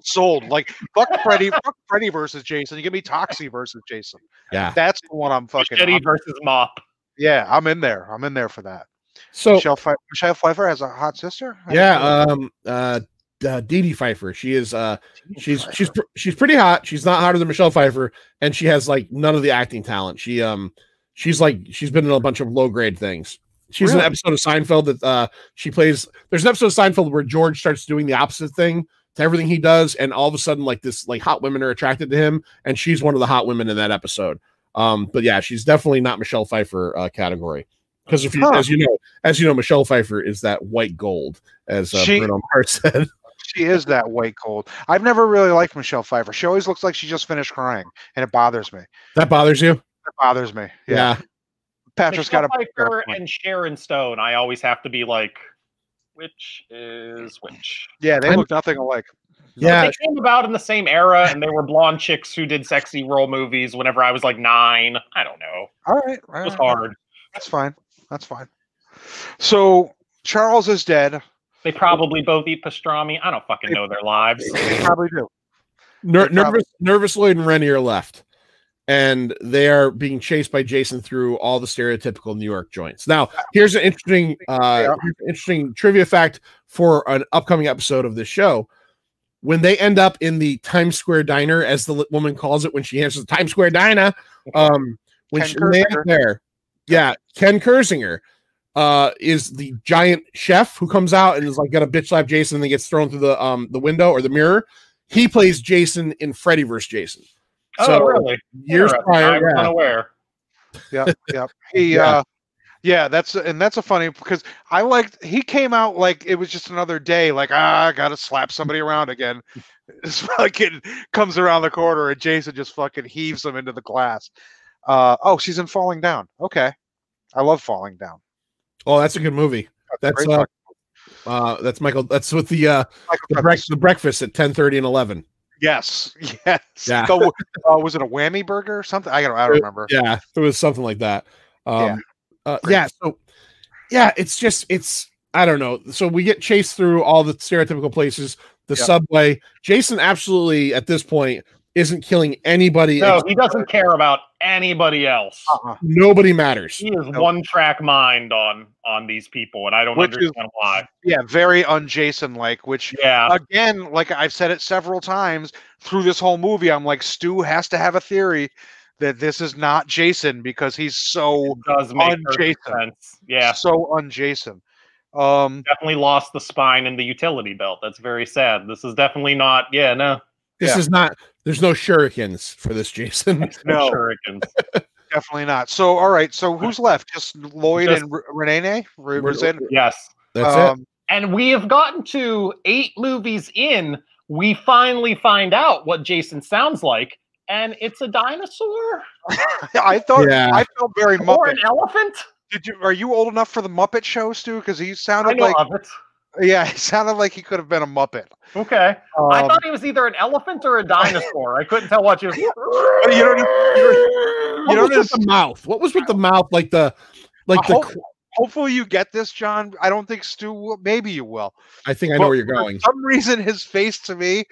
sold. Like fuck Freddy versus Jason. You give me Toxie versus Jason. Yeah. That's the one I'm fucking. Freddy versus Mop. Yeah, I'm in there. I'm in there for that. So Michelle Pfeiffer has a hot sister? Dee Dee Pfeiffer. She is she's pretty hot. She's not hotter than Michelle Pfeiffer, and she has like none of the acting talent. She's been in a bunch of low grade things. She's in an episode of Seinfeld that she plays. There's an episode of Seinfeld where George starts doing the opposite thing to everything he does, and all of a sudden like this like hot women are attracted to him, and she's one of the hot women in that episode. But yeah, she's definitely not Michelle Pfeiffer category. Because as you know, Michelle Pfeiffer is that white gold, as Bruno Mars said. She is that white gold. I've never really liked Michelle Pfeiffer. She always looks like she just finished crying, and it bothers me. That bothers you? It bothers me. Yeah. Patrick's got a Pfeiffer and Sharon Stone. I always have to be like, which is which? Yeah, they look nothing alike. Yeah, they came about in the same era, and they were blonde chicks who did sexy role movies. Whenever I was like 9, I don't know. All right, it was hard. That's fine. So Charles is dead. They probably both eat pastrami. I don't fucking know their lives. They probably do. Nervous Lloyd and Rennie are left, and they are being chased by Jason through all the stereotypical New York joints. Now, here's an interesting trivia fact for an upcoming episode of this show. When they end up in the Times Square Diner, as the woman calls it when she answers the Times Square Diner, when they end there, Ken Kersinger is the giant chef who comes out and is like gonna bitch slap Jason and then gets thrown through the window or the mirror. He plays Jason in Freddy vs. Jason. Oh, really? Years prior, I'm unaware. Yeah. He Yeah, that's a funny because I liked he came out like it was just another day, like I gotta slap somebody around again. This fucking comes around the corner and Jason just fucking heaves him into the glass. Oh, she's in Falling Down. Okay, I love Falling Down. Oh, that's a good movie. That's Michael. That's with the breakfast at 10:30 and 11. Yes, yes. Yeah. Was it a whammy burger or something? I don't remember. Yeah, it was something like that. Yeah. So it's I don't know. So we get chased through all the stereotypical places, the subway. Jason absolutely at this point isn't killing anybody. No, he doesn't care about anybody else. Nobody matters. He is one-track mind on these people, and I don't understand why. Yeah, very un-Jason like, which again, like I've said it several times through this whole movie, I'm like, Stu has to have a theory that this is not Jason because he's so un-Jason. Yeah. So un-Jason. Definitely lost the spine and the utility belt. That's very sad. This is definitely not, This is not, there's no shurikens for this Jason. No shurikens. Definitely not. So, all right. So who's left? Just Lloyd and Renee? Yes. That's it. And we have gotten to 8 movies in. We finally find out what Jason sounds like. And it's a dinosaur? I felt very Muppet. Or an elephant? Are you old enough for the Muppet Show, Stu? Because he sounded Yeah, he sounded like he could have been a Muppet. Okay. I thought he was either an elephant or a dinosaur. I couldn't tell what you What was with the mouth? What was with the mouth? Hopefully you get this, John. I don't think Stu will. Maybe you will. I think I know where you're going. For some reason, his face to me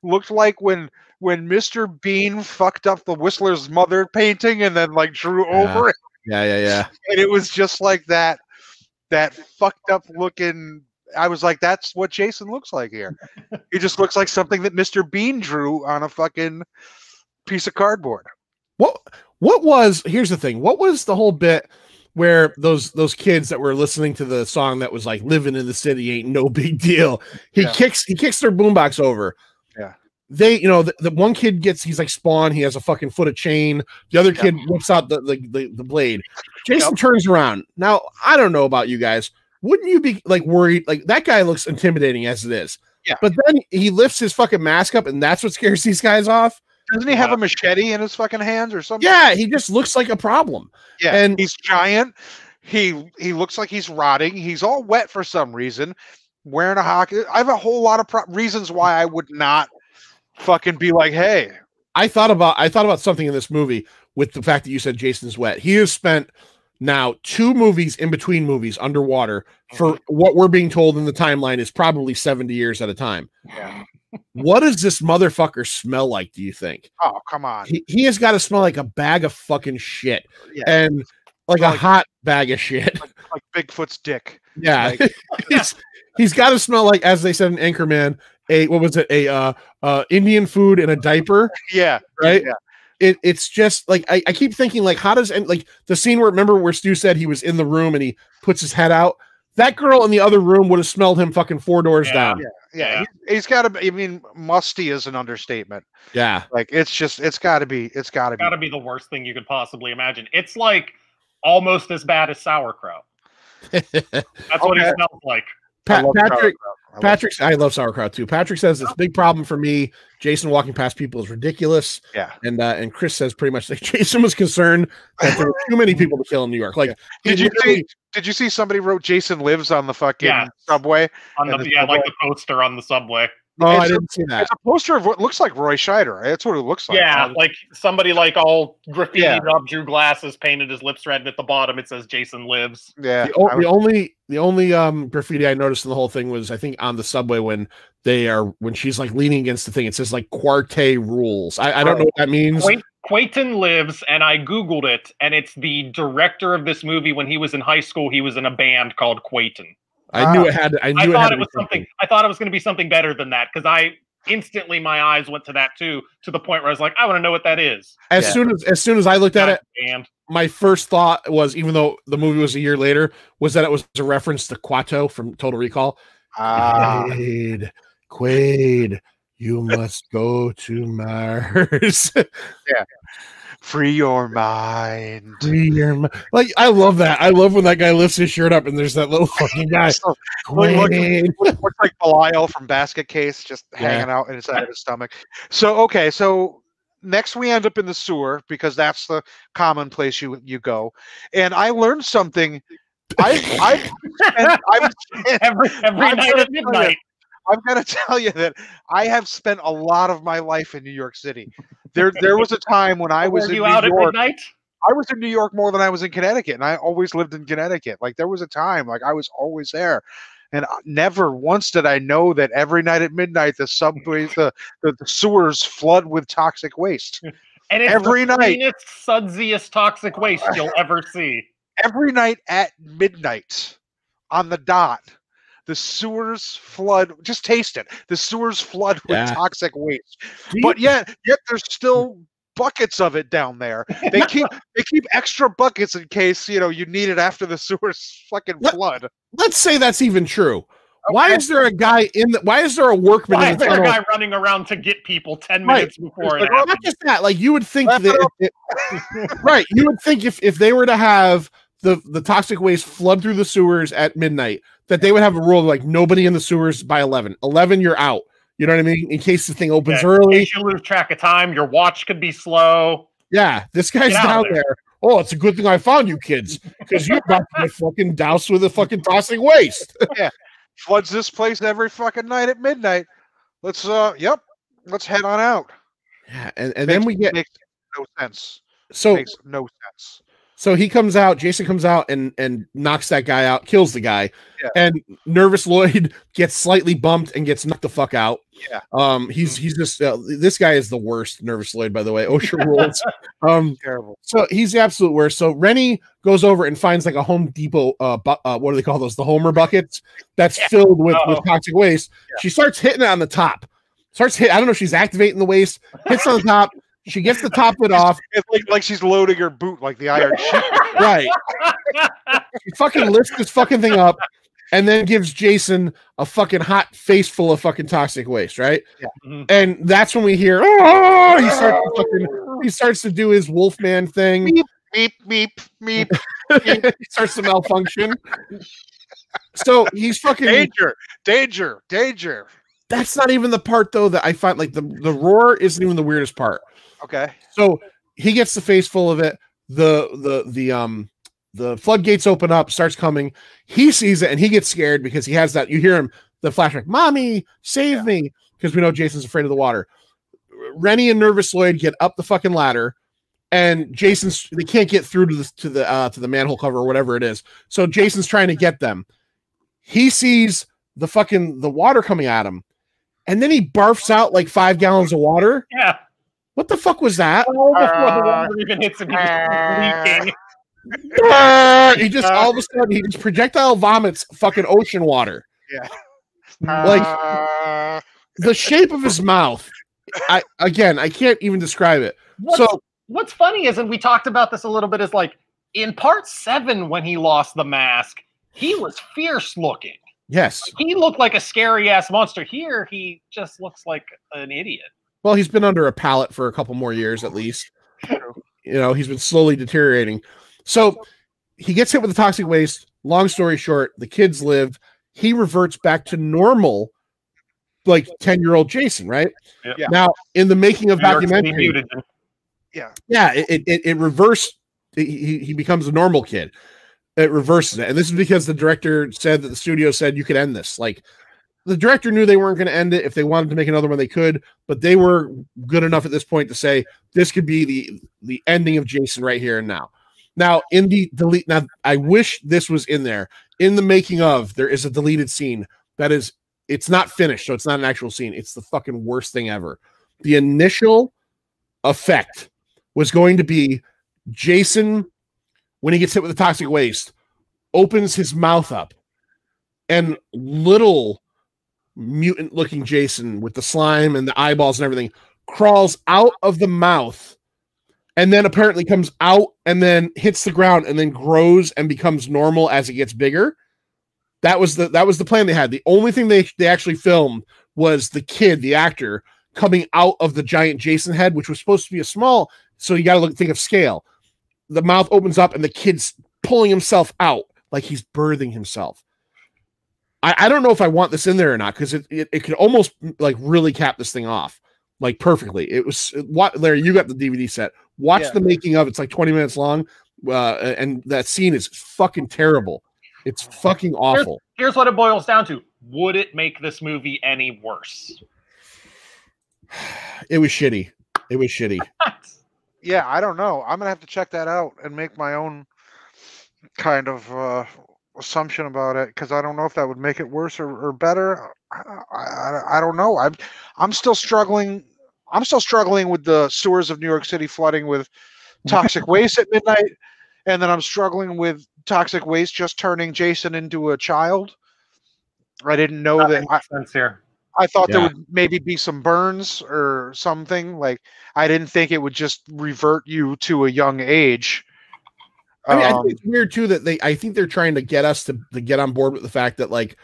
looked like when Mr. Bean fucked up the Whistler's mother painting and then like drew over it. Yeah. And it was just like that fucked up looking. I was like, that's what Jason looks like here. He just looks like something that Mr. Bean drew on a fucking piece of cardboard. Here's the thing. What was the whole bit where those kids that were listening to the song that was like living in the city ain't no big deal? He kicks their boombox over. Yeah. They, the one kid he's like Spawn. He has a fucking foot of chain. The other kid whips out the blade. Jason turns around. Now, I don't know about you guys. Wouldn't you be like worried? Like that guy looks intimidating as it is. Yeah. But then he lifts his fucking mask up and that's what scares these guys off. Doesn't he have a machete in his fucking hands or something? Yeah, he just looks like a problem. Yeah, and he's giant. He looks like he's rotting. He's all wet for some reason. Wearing a hockey. I have a whole lot of reasons why I would not fucking be like, hey. I thought about something in this movie with the fact that you said Jason's wet. He has spent now 2 movies in between movies underwater for what we're being told in the timeline is probably 70 years at a time. Yeah. What does this motherfucker smell like, do you think? Oh, come on. He has got to smell like a bag of fucking shit. Yeah. And like a hot bag of shit. Like Bigfoot's dick. Yeah. Like, he's got to smell like, as they said in Anchorman, Indian food in a diaper. Yeah. Right? Yeah. It's just like I keep thinking like how does like the scene where Stu said he was in the room and he puts his head out, that girl in the other room would have smelled him fucking 4 doors down. Yeah. He's got to be. I mean, musty is an understatement. Yeah, like it's got to be the worst thing you could possibly imagine. It's like almost as bad as sauerkraut. That's what he smells like. Patrick, I love sauerkraut too. Patrick says it's a big problem for me. Jason walking past people is ridiculous. Yeah, and Chris says pretty much like Jason was concerned that there were too many people to kill in New York. Like, did you see somebody wrote Jason lives on the fucking subway? On the like the poster on the subway. Oh, I didn't see that. It's a poster of what looks like Roy Scheider. That's what it looks like. Yeah, like somebody like all graffitied up, drew glasses, painted his lips red, and at the bottom it says Jason lives. Yeah. The only graffiti I noticed in the whole thing was I think on the subway when she's like leaning against the thing, it says like Quarte rules. I don't know what that means. Quayton lives, and I Googled it, and it's the director of this movie. When he was in high school, he was in a band called Quayton. I knew it had. I thought it was something. I thought it was going to be something better than that because my eyes went to that too, to the point where I was like, I want to know what that is. As soon as I looked at it, my first thought was, even though the movie was a year later, was that it was a reference to Quato from Total Recall. Quaid, you must go to Mars. Yeah. Free your mind. Like, I love that. I love when that guy lifts his shirt up and there's that little fucking guy. So, looks like Belial from Basket Case, just hanging out inside of his stomach. So, okay, so next we end up in the sewer because that's the common place you go. And I learned something. I've every night at midnight. I'm going to tell you that I have spent a lot of my life in New York City. There was a time when I was in New York. At midnight? I was in New York more than I was in Connecticut, and I always lived in Connecticut. Like, there was a time, like, I was always there. And never once did I know that every night at midnight the subways, the sewers flood with toxic waste. And it's every the cleanest, sudsiest toxic waste you'll ever see. Every night at midnight, on the dot, the sewers flood. Just taste it. The sewers flood with toxic waste. But yet there's still buckets of it down there. They keep extra buckets in case you need it after the sewers fucking flood. Let's say that's even true. Okay. Why is there a guy why is there a workman? Why is there a guy running around to get people 10 minutes before? Like, not just that. Like, you would think that right. You would think if they were to have the toxic waste flood through the sewers at midnight, that they would have a rule of, like, nobody in the sewers by 11. 11, you're out. You know what I mean? In case the thing opens early. In case you lose track of time, your watch could be slow. Yeah, this guy's down there. Oh, it's a good thing I found you kids, because you're about to get fucking doused with a fucking toxic waste. Yeah, floods this place every fucking night at midnight. Let's head on out. Yeah, and then we get makes no sense. So makes no sense. So Jason comes out and knocks that guy out, kills the guy, and Nervous Lloyd gets slightly bumped and gets knocked the fuck out. Yeah. He's just this guy is the worst, Nervous Lloyd, by the way. OSHA rules. Terrible. So he's the absolute worst. So Rennie goes over and finds like a Home Depot what do they call those? The Homer buckets that's filled with toxic waste. Yeah. She starts hitting it on the top. I don't know if she's activating the waste, hits on the top. She gets the top lid off. It's like she's loading her boot like the Iron Sheik. Right. She fucking lifts this fucking thing up and then gives Jason a fucking hot face full of fucking toxic waste, right? Yeah. Mm-hmm. And that's when we hear, oh, he starts to do his Wolfman thing. Meep, meep, meep, meep. He starts to malfunction. So he's fucking danger. That's not even the part, though, that I find, like, the roar isn't even the weirdest part. Okay. So he gets the face full of it. The floodgates open up, starts coming. He sees it and he gets scared because he has that. You hear him, the flashback, "Mommy, save me," because we know Jason's afraid of the water. Rennie and Nervous Lloyd get up the fucking ladder, and they can't get through to the manhole cover or whatever it is. So Jason's trying to get them. He sees the water coming at him, and then he barfs out like 5 gallons of water. Yeah. What the fuck was that? Before the water even hits him, he's leaking. He just all of a sudden he just projectile vomits fucking ocean water. Yeah. Like the shape of his mouth. I can't even describe it. What's funny is, and we talked about this a little bit, is like in part 7 when he lost the mask, he was fierce looking. Yes. He looked like a scary ass monster. Here he just looks like an idiot. Well, he's been under a pallet for a couple more years at least. He's been slowly deteriorating. So he gets hit with the toxic waste. Long story short, the kids live. He reverts back to normal, like 10-year-old Jason, right? Yeah. Now, in the making of documentary, it reversed. He becomes a normal kid. It reverses it, and this is because the director said that the studio said you could end this. Like, the director knew they weren't going to end it. If they wanted to make another one, they could, but they were good enough at this point to say this could be the ending of Jason right here and now. Now, in the delete, now I wish this was in there. In the making of, there is a deleted scene that is, it's not finished, so it's not an actual scene. It's the fucking worst thing ever. The initial effect was going to be Jason, when he gets hit with the toxic waste, opens his mouth up, and little mutant-looking Jason with the slime and the eyeballs and everything crawls out of the mouth, and then apparently comes out and then hits the ground and then grows and becomes normal as it gets bigger. That was the plan they had. The only thing they actually filmed was the kid, the actor, coming out of the giant Jason head, which was supposed to be a small So you got to think of scale. The mouth opens up and the kid's pulling himself out like he's birthing himself. I don't know if I want this in there or not, because it could almost like really cap this thing off like perfectly. It was what, Larry, you got the DVD set. Watch the making of. It's like 20 minutes long, and that scene is fucking terrible. It's fucking awful. Here's what it boils down to: would it make this movie any worse? It was shitty. It was shitty. Yeah, I don't know. I'm gonna have to check that out and make my own kind of assumption about it, because I don't know if that would make it worse or better. I don't know. I'm still struggling. I'm still struggling with the sewers of New York City flooding with toxic waste at midnight, and then I'm struggling with toxic waste just turning Jason into a child. I didn't know that. I thought there would maybe be some burns or something. Like, I didn't think it would just revert you to a young age. I mean, I think it's weird too that I think they're trying to get us to get on board with the fact that like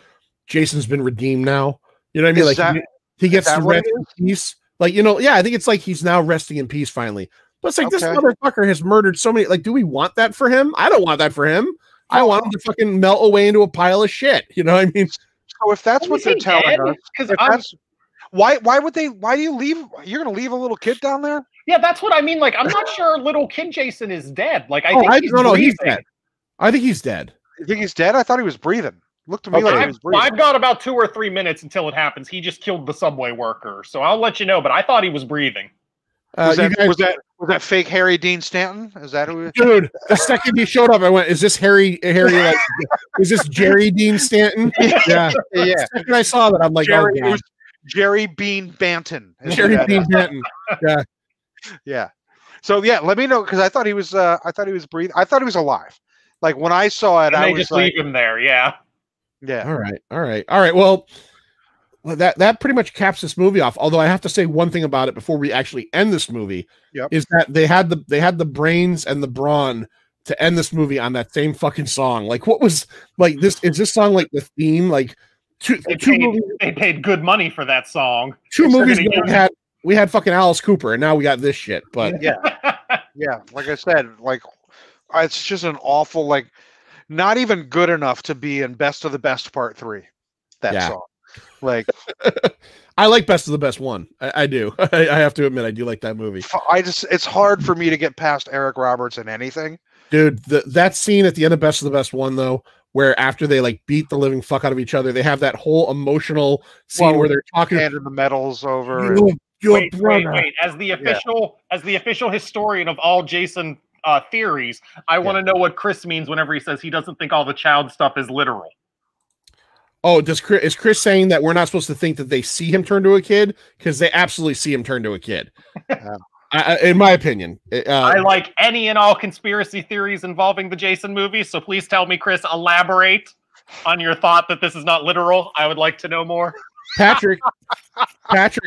Jason's been redeemed now. You know what I mean? Like he gets to rest in peace. Like, you know, I think it's like he's now resting in peace finally. But it's like this motherfucker has murdered so many. Like, do we want that for him? I don't want that for him. I want him to fucking melt away into a pile of shit. You know what I mean? So if that's what they're telling us, why do you leave? You're going to leave a little kid down there? Yeah, that's what I mean. Like, I'm not sure little kid Jason is dead. Like, he's dead. I think he's dead. You think he's dead? I thought he was breathing. Looked to me like he was breathing. I've got about 2 or 3 minutes until it happens. He just killed the subway worker, so I'll let you know. But I thought he was breathing. Was that fake Harry Dean Stanton? Is that who? Dude, the second he showed up, I went, "Is this Harry? Like, is this Jerry Dean Stanton?" Yeah. The second I saw that, I'm like, "Oh God." Jerry Bean Banton. Jerry Bean Banton. Yeah. Yeah. So yeah, let me know, because I thought he was breathing. I thought he was alive. Like when I saw it, I was just leave him there. Yeah. Yeah. All right. Well, that pretty much caps this movie off. Although I have to say one thing about it before we actually end this movie is that they had the brains and the brawn to end this movie on that same fucking song. Like, what was like this? Is this song like the theme? Like, they paid good money for that song. 2 movies ago we had fucking Alice Cooper, and now we got this shit. But yeah. Like I said, like it's just an awful, like, not even good enough to be in Best of the Best Part 3. That song, like, I like Best of the Best 1. I do. I have to admit, I do like that movie. It's hard for me to get past Eric Roberts in anything, dude. That scene at the end of Best of the Best 1, though, where after they like beat the living fuck out of each other, they have that whole emotional scene where they're talking, handing the medals over. Wait. As the official historian of all Jason theories, I want to know what Chris means whenever he says he doesn't think all the child stuff is literal. Oh, is Chris saying that we're not supposed to think that they see him turn to a kid? Because they absolutely see him turn to a kid. In my opinion. I like any and all conspiracy theories involving the Jason movies, so please tell me, Chris, elaborate on your thought that this is not literal. I would like to know more. Patrick,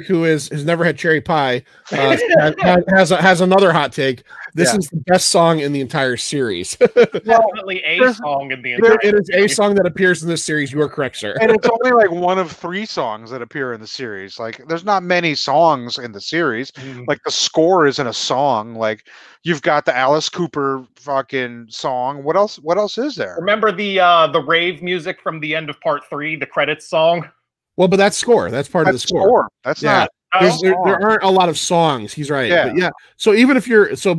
who has never had cherry pie, has another hot take. This is the best song in the entire series. Definitely a song in the entire series. It is a song that appears in this series. You are correct, sir. And it's only like one of 3 songs that appear in the series. Like, there's not many songs in the series. Like, the score isn't a song. Like, you've got the Alice Cooper fucking song. What else is there? Remember the rave music from the end of Part 3, the credits song? Well, but that's score. That's part of the score. That's not. There aren't a lot of songs. He's right. Yeah. But so even if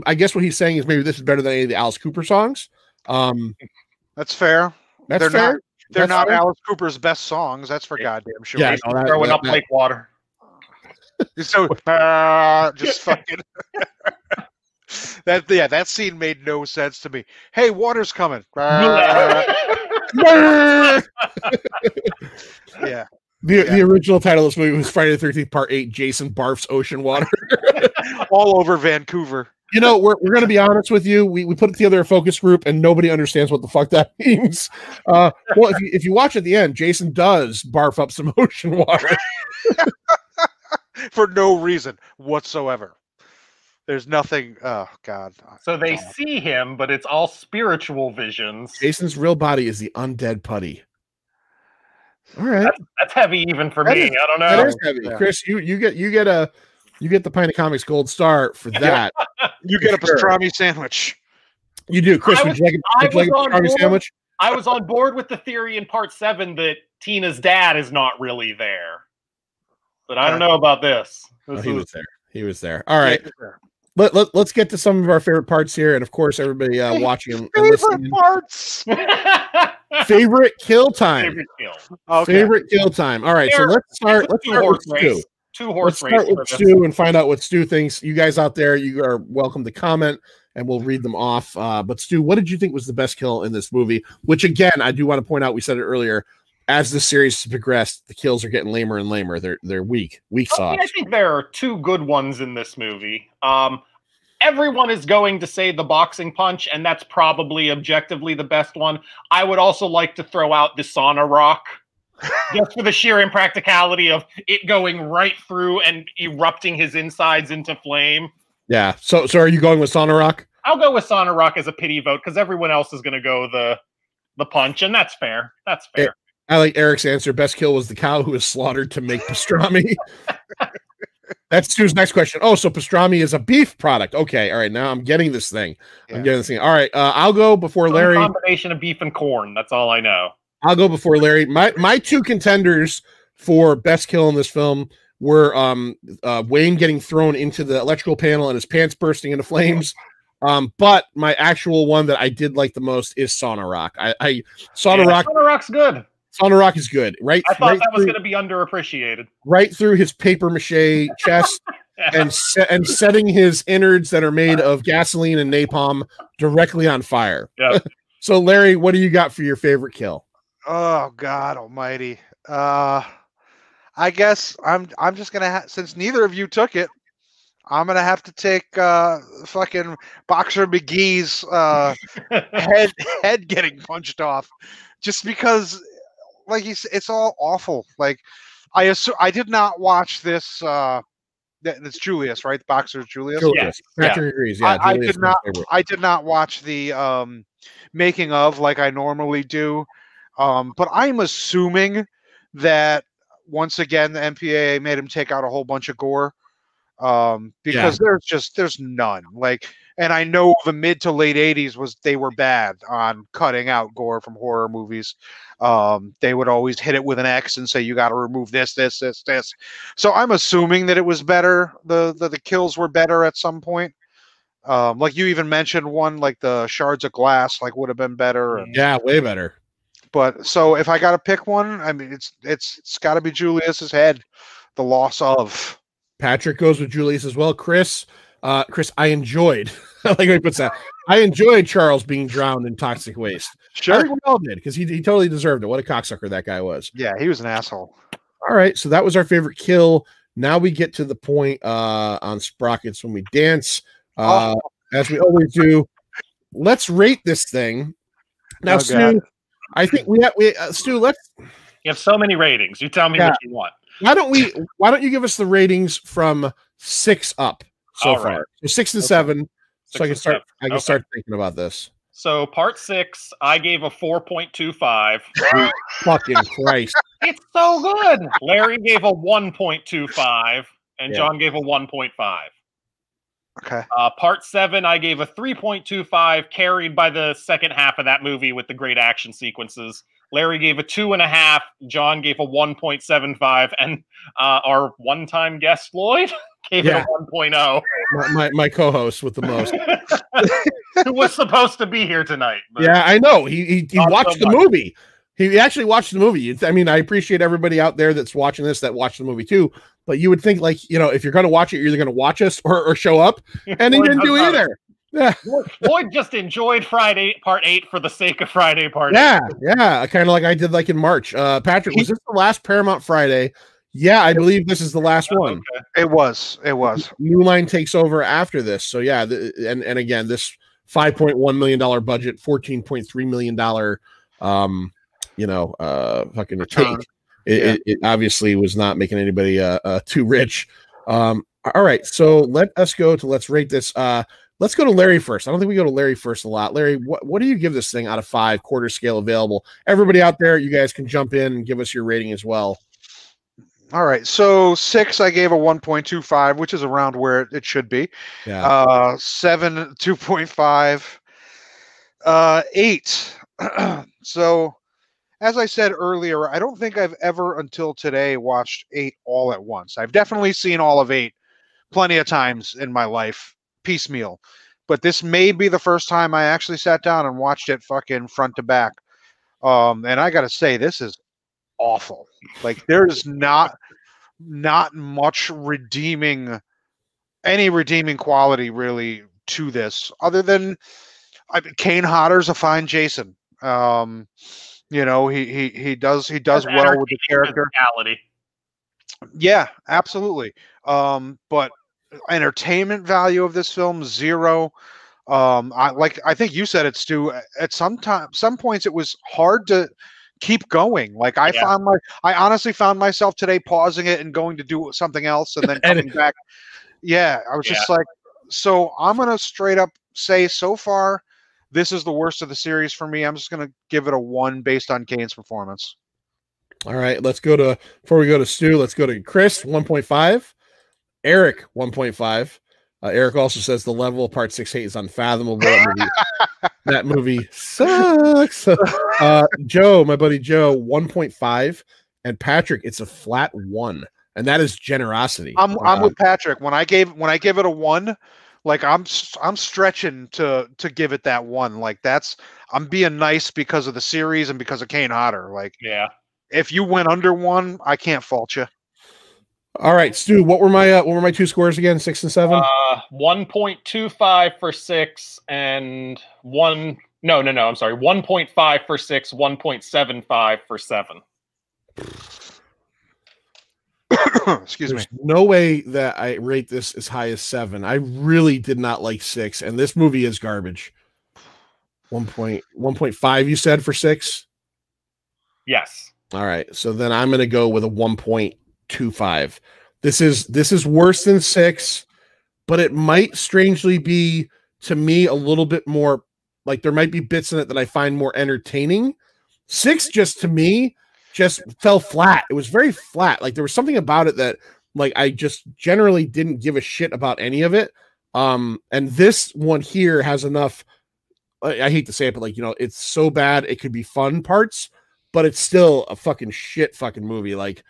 I guess what he's saying is maybe this is better than any of the Alice Cooper songs. That's fair. They're fair. They're not Alice Cooper's best songs. That's for goddamn sure. Yeah, throwing up lake water. So just fucking. That scene made no sense to me. Hey, water's coming. Yeah. The original title of this movie was Friday the 13th Part 8, Jason Barfs Ocean Water. All over Vancouver. You know, we're going to be honest with you. We put together a focus group and nobody understands what the fuck that means. Well, if you watch at the end, Jason does barf up some ocean water. For no reason whatsoever. There's nothing. Oh, God. So they see him, but it's all spiritual visions. Jason's real body is the undead putty. All right, that's heavy even for me. I don't know. That is heavy, Chris. You get a you get the Pint of Comics Gold Star for that. You get a pastrami sandwich. You do, Chris. Would you like a pastrami sandwich? I was on board with the theory in part 7 that Tina's dad is not really there, but I don't know about this. He was there. He was there. All right. Let's get to some of our favorite parts here, and of course, everybody watching and listening. Parts. Favorite kill time. Favorite kill. Okay. Favorite kill time. All right, so let's start. Let's start with Stu. Let's start with Stu and find out what Stu thinks. You guys out there, you are welcome to comment, and we'll read them off. But Stu, what did you think was the best kill in this movie? Which, again, I do want to point out. We said it earlier. As the series has progressed, the kills are getting lamer and lamer. They're weak sauce. I think there are 2 good ones in this movie. Everyone is going to say the boxing punch, and that's probably objectively the best one. I would also like to throw out the sauna rock, just for the sheer impracticality of it going right through and erupting his insides into flame. Yeah. So are you going with sauna rock? I'll go with sauna rock as a pity vote because everyone else is going to go the punch, and that's fair. That's fair. I like Eric's answer. Best kill was the cow who was slaughtered to make pastrami. That's Stu's next question. Oh, so pastrami is a beef product. Okay, all right. Now I'm getting this thing. Yeah. I'm getting this thing. All right, I'll go before Larry. Combination of beef and corn. That's all I know. I'll go before Larry. My 2 contenders for best kill in this film were Wayne getting thrown into the electrical panel and his pants bursting into flames. But my actual one that I did like the most is sauna rock. Sauna rock's good. Sauna rock is good, right? I thought that was going to be underappreciated. Right through his paper mache chest and setting his innards that are made of gasoline and napalm directly on fire. Yeah. So, Larry, what do you got for your favorite kill? Oh God Almighty! I guess I'm just gonna since neither of you took it, I'm gonna have to take fucking Boxer McGee's head getting punched off, just because. Like it's all awful. Like I did not watch this. That's Julius, right? The boxer Julius. Yes. Patrick agrees. Yeah, I did not watch the making of like I normally do. But I'm assuming that once again the MPAA made him take out a whole bunch of gore. Because there's none. Like, and I know the mid to late 80s they were bad on cutting out gore from horror movies. They would always hit it with an X and say you got to remove this. So I'm assuming that it was better. The kills were better at some point. Like you even mentioned one like the shards of glass like would have been better. Yeah, way better. But so if I got to pick one, I mean it's got to be Julius's head. The loss of. Patrick goes with Julius as well. Chris, I enjoyed. Like he puts that. I enjoyed Charles being drowned in toxic waste. Sure, I think we all did because he totally deserved it. What a cocksucker that guy was. Yeah, he was an asshole. All right, so that was our favorite kill. Now we get to the point on Sprockets when we dance, as we always do. Let's rate this thing. Now, Stu, I think Stu. You have so many ratings. You tell me what you want. Why don't you give us the ratings from 6 up so far? Right. So 6 and 7. So I can start. I can start thinking about this. So part 6, I gave a 4.25. Fucking Christ! It's so good. Larry gave a 1.25, and John gave a 1.5. Okay. Part 7, I gave a 3.25, carried by the second half of that movie with the great action sequences. Larry gave a 2.5. John gave a 1.75, and our one-time guest Lloyd gave it a 1.0. My co-host with the most, who was supposed to be here tonight. Yeah, I know. He watched the movie. He actually watched the movie. I mean, I appreciate everybody out there that's watching this that watched the movie too. But you would think, like, if you're going to watch it, you're either going to watch us or show up, and he didn't do either. Yeah, Lloyd just enjoyed Friday Part 8 for the sake of Friday Part 8. Yeah, kind of like I did, like in March. Patrick, was this the last Paramount Friday? Yeah, I believe this is the last one. Okay. It was. New Line takes over after this. So yeah, and again, this $5.1 million budget, $14.3 million, fucking return. It obviously was not making anybody too rich. All right, so let's rate this. Let's go to Larry first. I don't think we go to Larry first a lot. Larry, what do you give this thing out of 5, quarter scale available? Everybody out there, you guys can jump in and give us your rating as well. All right, so 6 I gave a 1.25, which is around where it should be. Yeah. 7, 2.5. 8. So, as I said earlier, I don't think I've ever until today watched 8 all at once. I've definitely seen all of 8 plenty of times in my life, piecemeal. But this may be the first time I actually sat down and watched it fucking front to back. And I gotta say, this is awful. Like, there's not much any redeeming quality really to this, other than Kane Hodder's a fine Jason. You know, he does well with the character. Physicality. Yeah, absolutely. But entertainment value of this film, 0. I think you said it, Stu. At some points, it was hard to keep going. Like I honestly found myself today pausing it and going to do something else, and then coming back. Yeah, I was just like, so I'm gonna straight up say, so far, this is the worst of the series for me. I'm just gonna give it a 1 based on Kane's performance. All right, before we go to Stu, let's go to Chris, 1.5. Eric, 1.5. Eric also says the level of part 6-8 is unfathomable. That movie sucks. Joe, my buddy Joe, 1.5. And Patrick, it's a flat 1. And that is generosity. I'm with Patrick. When I give it a 1, like I'm stretching to give it that 1. Like I'm being nice because of the series and because of Kane Hodder. Like, yeah, if you went under 1, I can't fault you. All right, Stu, what were my 2 scores again? 6 and 7? 1.25 for 6 and 1. No, I'm sorry. 1.5 for 6, 1.75 for 7. Excuse me. No way that I rate this as high as 7. I really did not like 6, and this movie is garbage. 1.5 you said for 6? Yes. All right, so then I'm going to go with a 1.25. This is worse than 6, but it might strangely be, to me, a little bit more, like there might be bits in it that I find more entertaining. 6 just, to me, just fell flat. It was very flat. Like there was something about it that, like, I just generally didn't give a shit about any of it. And this one here has enough, I hate to say it, but like, you know, it's so bad it could be fun parts, but it's still a fucking shit fucking movie. Like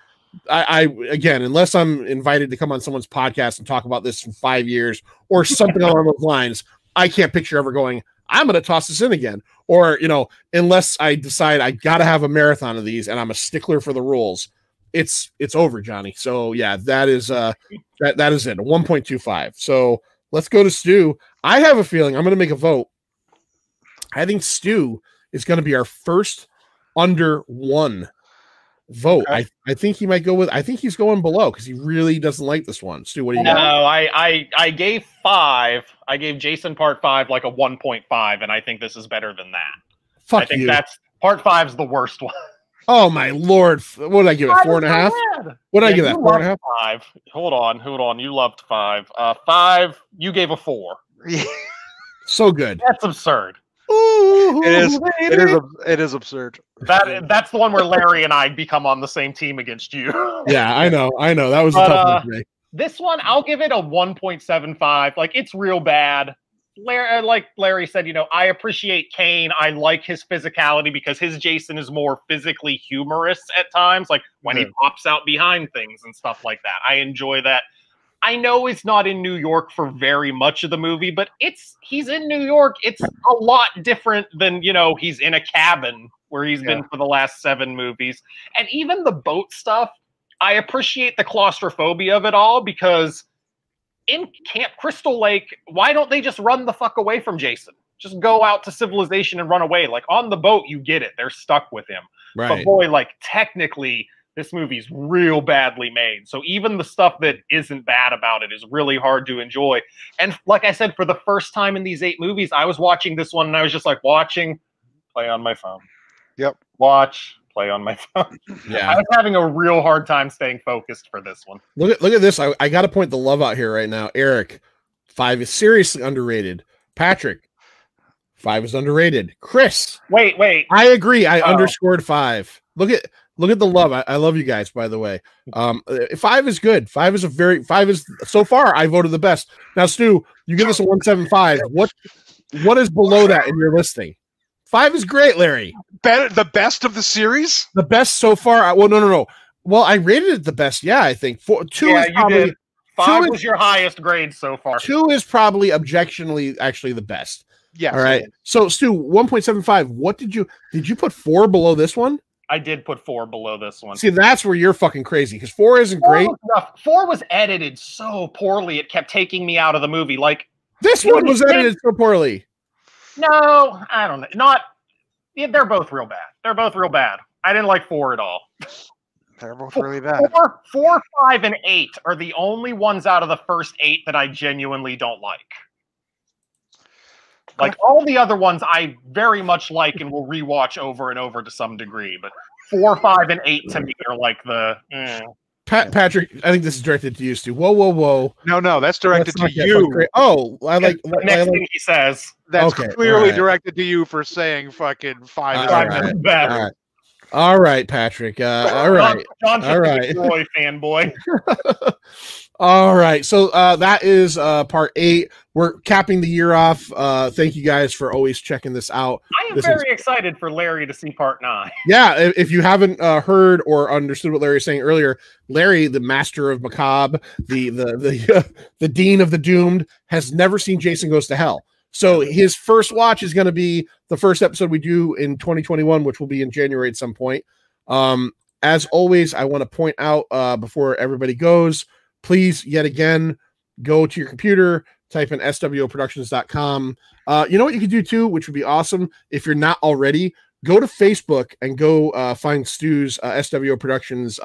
I again, unless I'm invited to come on someone's podcast and talk about this in 5 years or something along those lines, I can't picture ever going, I'm going to toss this in again. Or, you know, unless I decide I got to have a marathon of these and I'm a stickler for the rules, it's over, Johnny. So yeah, that is that is it, 1.25. So let's go to Stu. I have a feeling I'm going to make a vote. I think Stu is going to be our first under 1 vote. Okay. I think he might go with, I think he's going below because he really doesn't like this one. Stu, what do you got? No, I gave 5. I gave Jason Part 5 like a 1.5, and I think this is better than that. Fuck I think you. That's Part 5's the worst one. Oh my lord! What did I give it? 4.5. What did I give that? 4.5. 5. Hold on. You loved 5. 5. You gave a 4. So good. That's absurd. Ooh, it is absurd. That's the one where Larry and I become on the same team against you. Yeah, I know. That was a tough one for me. This one, I'll give it a 1.75. Like, it's real bad. Like Larry said, you know, I appreciate Kane. I like his physicality because his Jason is more physically humorous at times, like when he pops out behind things and stuff like that. I enjoy that. I know it's not in New York for very much of the movie, but he's in New York. It's a lot different than, you know, he's in a cabin where he's been for the last 7 movies. And even the boat stuff, I appreciate the claustrophobia of it all, because in Camp Crystal Lake, why don't they just run the fuck away from Jason? Just go out to civilization and run away. Like, on the boat, you get it. They're stuck with him. Right. But boy, like, technically, this movie's real badly made. So even the stuff that isn't bad about it is really hard to enjoy. And like I said, for the first time in these 8 movies, I was watching this one and I was just like, watching, play on my phone. Yep. Watch, play on my phone. Yeah. I was having a real hard time staying focused for this one. Look at this. I got to point the love out here right now. Eric, 5 is seriously underrated. Patrick, 5 is underrated. Chris. Wait. I agree. I underscored 5. Look at Look at the love. I love you guys, by the way. 5 is good. 5 is so far I voted the best. Now, Stu, you give us a 175. What is below that in your listing? 5 is great, Larry. The best of the series? The best so far. Well, no. Well, I rated it the best. Yeah, I think 2 is probably did. 5 was your highest grade so far. 2 is probably objectionably actually the best. Yeah. All right. So Stu, 1.75. What did you put 4 below this one? I did put 4 below this one. See, that's where you're fucking crazy because 4 isn't great. 4 was edited so poorly; it kept taking me out of the movie. Like this one was edited so poorly. No, I don't know. They're both real bad. They're both real bad. I didn't like 4 at all. They're both really bad. 4, 5, and 8 are the only ones out of the first 8 that I genuinely don't like. Like all the other ones, I very much like and will rewatch over and over to some degree. But 4, 5, and 8 to me are like the. Patrick, I think this is directed to you, Stu. Whoa. No, that's directed to you. Oh, I like the next thing he says. That's clearly directed to you for saying fucking 5 is bad. All right, Patrick. All right. John Roy fanboy. All right. So that is part 8. We're capping the year off. Thank you guys for always checking this out. I am very excited for Larry to see part 9. Yeah, if you haven't heard or understood what Larry was saying earlier, Larry, the master of macabre, the dean of the doomed, has never seen Jason Goes to Hell. So his first watch is going to be the first episode we do in 2021, which will be in January at some point. As always, I want to point out before everybody goes, please, yet again, go to your computer, type in swoproductions.com. You know what you could do too, which would be awesome if you're not already, go to Facebook and go find Stu's SWO Productions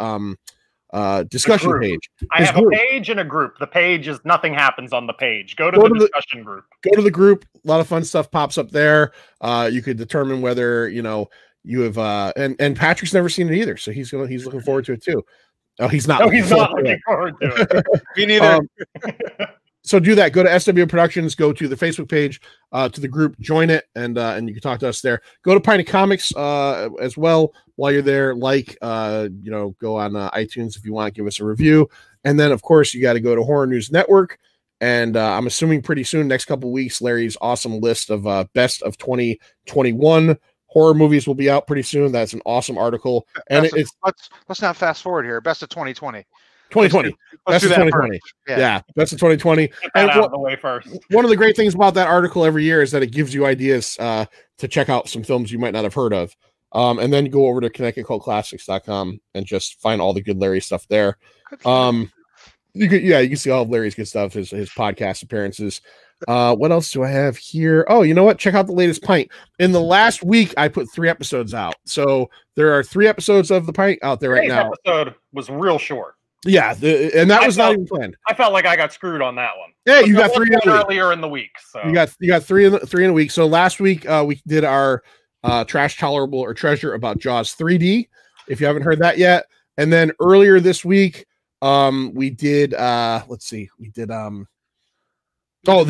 discussion page. I have a page and a group. The page is nothing happens on the page. Go to the discussion group. Go to the group. A lot of fun stuff pops up there. You could determine whether you have and Patrick's never seen it either, so he's looking forward to it too. Oh, he's not. No, he's not looking forward to it. Me neither. So do that. Go to SWO Productions. Go to the Facebook page, to the group. Join it, and you can talk to us there. Go to Pint Comics as well while you're there. Go on iTunes if you want to give us a review, and then of course you got to go to Horror News Network. And I'm assuming pretty soon, next couple weeks, Larry's awesome list of best of 2021 horror movies will be out pretty soon. That's an awesome article. And let's not fast forward here. Best of 2020. 2020. Let's do that's that 2020. Yeah, that's the 2020. Get that out of the way first. One of the great things about that article every year is that it gives you ideas to check out some films you might not have heard of. And then go over to ConnecticutCultClassics.com and just find all the good Larry stuff there. You can see all of Larry's good stuff, his podcast appearances. What else do I have here? Oh, you know what? Check out the latest Pint. In the last week, I put 3 episodes out. So there are 3 episodes of the Pint out there right now. Episode was real short. Yeah, and that was not even planned. I felt like I got screwed on that one. Yeah, you got 3 earlier in the week. So you got 3 in a week. So last week we did our Trash Tolerable or Treasure about Jaws 3D. If you haven't heard that yet, and then earlier this week we did the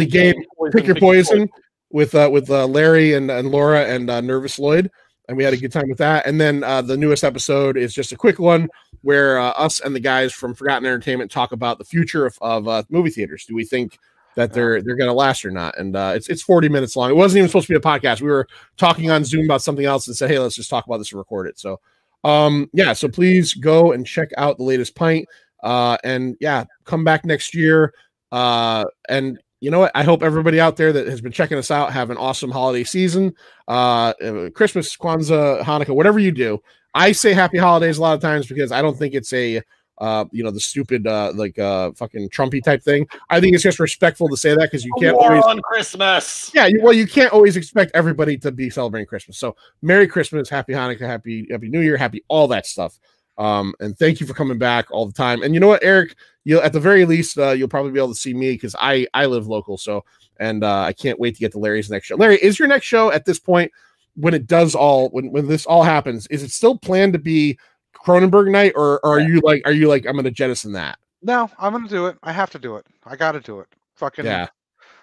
game Pick Your Poison with Larry and Laura and Nervous Lloyd, and we had a good time with that. And then the newest episode is just a quick one where us and the guys from Forgotten Entertainment talk about the future of movie theaters. Do we think that they're going to last or not? And it's 40 minutes long. It wasn't even supposed to be a podcast. We were talking on Zoom about something else and said, hey, let's just talk about this and record it. So so please go and check out the latest Pint. And come back next year. And you know what? I hope everybody out there that has been checking us out have an awesome holiday season. Christmas, Kwanzaa, Hanukkah, whatever you do. I say happy holidays a lot of times because I don't think it's a the stupid fucking Trumpy type thing. I think it's just respectful to say that because you can't always on Christmas. Yeah, you can't always expect everybody to be celebrating Christmas. So Merry Christmas, Happy Hanukkah, Happy New Year, happy all that stuff. And thank you for coming back all the time. And you know what, Eric, you'll at the very least you'll probably be able to see me because I live local. So I can't wait to get to Larry's next show. Larry, is your next show at this point when it does when this all happens? Is it still planned to be Cronenberg night, or are you like I'm going to jettison that? No, I'm going to do it. I have to do it. I got to do it. Fucking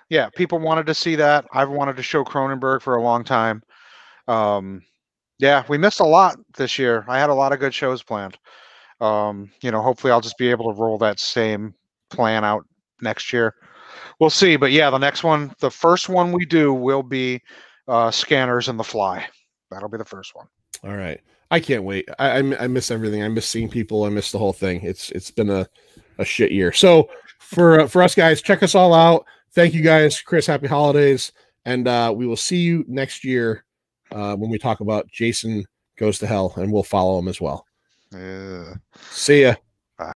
yeah. People wanted to see that. I've wanted to show Cronenberg for a long time. Yeah, we missed a lot this year. I had a lot of good shows planned. Hopefully I'll just be able to roll that same plan out next year. We'll see. But yeah, the first one we do will be Scanners and the Fly. That'll be the first one. All right. I can't wait. I miss everything. I miss seeing people. I miss the whole thing. It's been a shit year. So for us guys, check us all out. Thank you guys, Chris. Happy holidays, and we will see you next year when we talk about Jason Goes to Hell, and we'll follow him as well. Yeah. See ya.